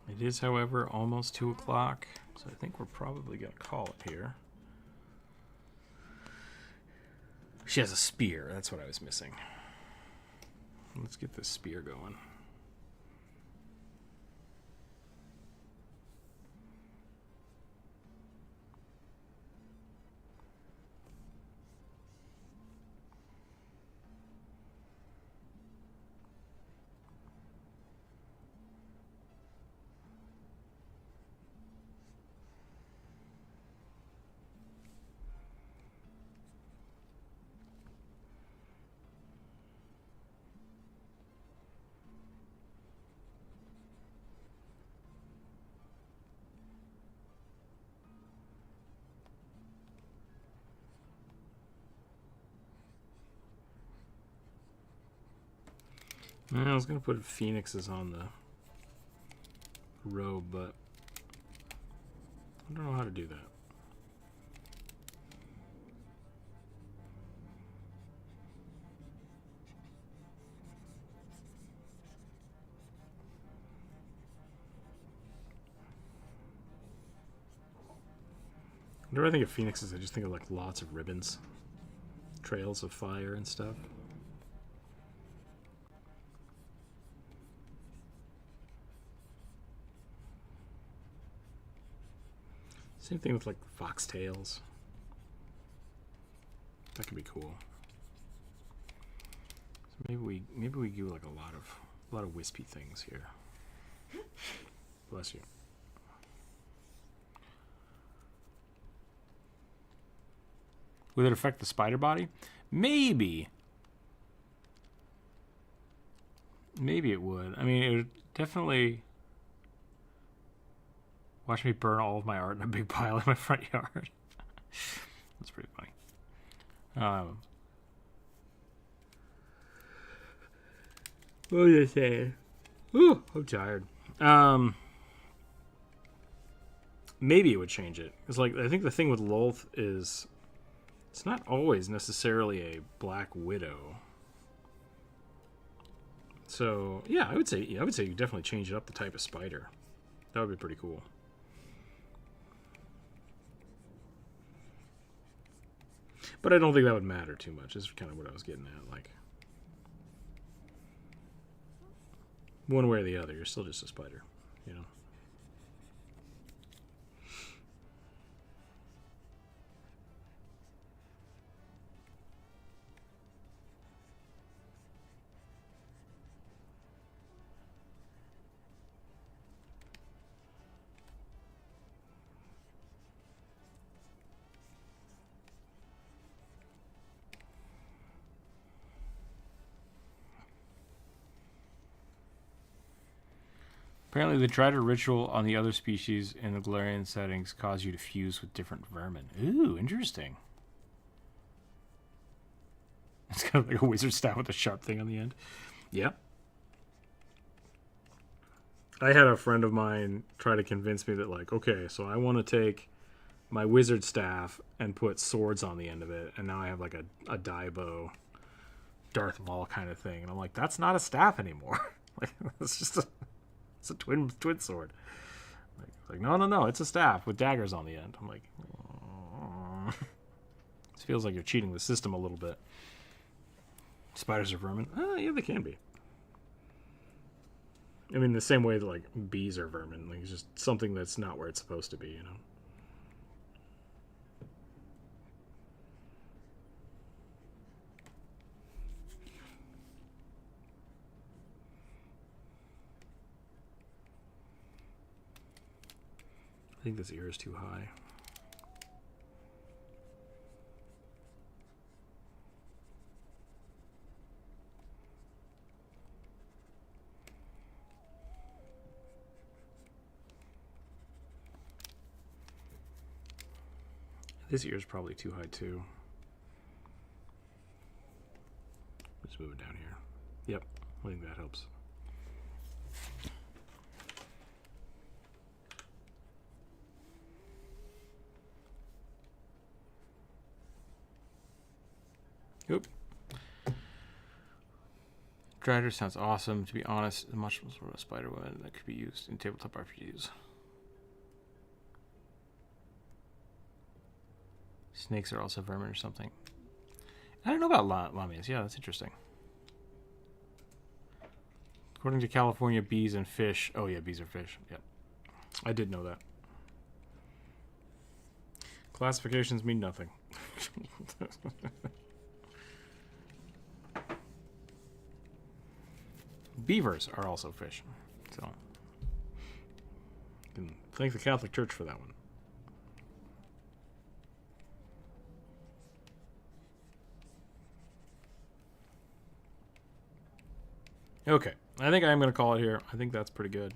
It is, however, almost 2 o'clock, so I think we're probably going to call it here. She has a spear. That's what I was missing. Let's get this spear going. I was going to put phoenixes on the robe, but I don't know how to do that. Whenever I think of phoenixes, I just think of like lots of ribbons, trails of fire and stuff. Same thing with like foxtails. That could be cool. So maybe we do like a lot of wispy things here. Bless you. Would it affect the spider body? Maybe. Maybe it would. I mean, it would definitely watch me burn all of my art in a big pile in my front yard. That's pretty funny. What was I saying? Ooh, I'm tired. Maybe it would change it. It's like, I think the thing with Lolth is it's not always necessarily a black widow. So yeah, I would say you definitely change it up the type of spider. That would be pretty cool. But I don't think that would matter too much. Is kind of what I was getting at. Like, one way or the other, you're still just a spider, you know. Apparently, the Drider ritual on the other species in the Galarian settings cause you to fuse with different vermin. Ooh, interesting. It's kind of like a wizard staff with a sharp thing on the end. Yep. I had a friend of mine try to convince me that, like, okay, so I want to take my wizard staff and put swords on the end of it, and now I have like a Daibo Darth Maul kind of thing. And I'm like, that's not a staff anymore. Like, it's just it's a twin sword. Like no, it's a staff with daggers on the end. I'm like, oh. This feels like you're cheating the system a little bit. Spiders are vermin? Yeah, they can be. I mean, the same way that like bees are vermin. Like, it's just something that's not where it's supposed to be, you know. I think this ear is too high. This ear is probably too high too. Let's move it down here. Yep, I think that helps. Oop. Drider sounds awesome. To be honest, the mushroom sort of a spider woman that could be used in tabletop RPGs. Snakes are also vermin or something. I don't know about llamas. Yeah, that's interesting. According to California, bees and fish. Oh yeah, bees are fish. Yep, I did know that. Classifications mean nothing. Beavers are also fish, so you can thank the Catholic Church for that one. Okay, I think I'm going to call it here. I think that's pretty good.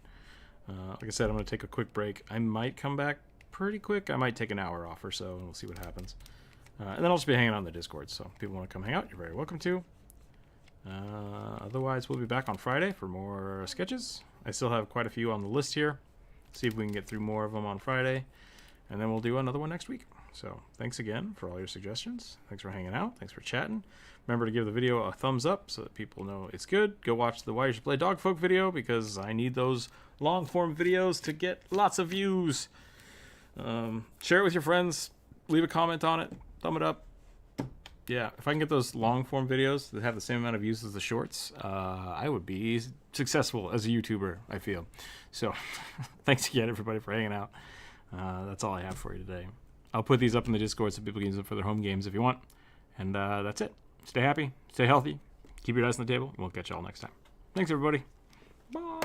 Like I said, I'm going to take a quick break. I might come back pretty quick. I might take an hour off or so, and we'll see what happens. And then I'll just be hanging out in the Discord, so if people want to come hang out, you're very welcome to. Otherwise, we'll be back on Friday for more sketches. I still have quite a few on the list here. See if we can get through more of them on Friday. And then we'll do another one next week. So thanks again for all your suggestions. Thanks for hanging out. Thanks for chatting. Remember to give the video a thumbs up so that people know it's good. Go watch the Why You Should Play Dogfolk video because I need those long form videos to get lots of views. Share it with your friends. Leave a comment on it. Thumb it up. Yeah, if I can get those long form videos that have the same amount of views as the shorts, I would be successful as a YouTuber, I feel. So thanks again, everybody, for hanging out. That's all I have for you today. I'll put these up in the Discord so people can use them for their home games if you want. And that's it. Stay happy. Stay healthy. Keep your eyes on the table. And we'll catch you all next time. Thanks, everybody. Bye.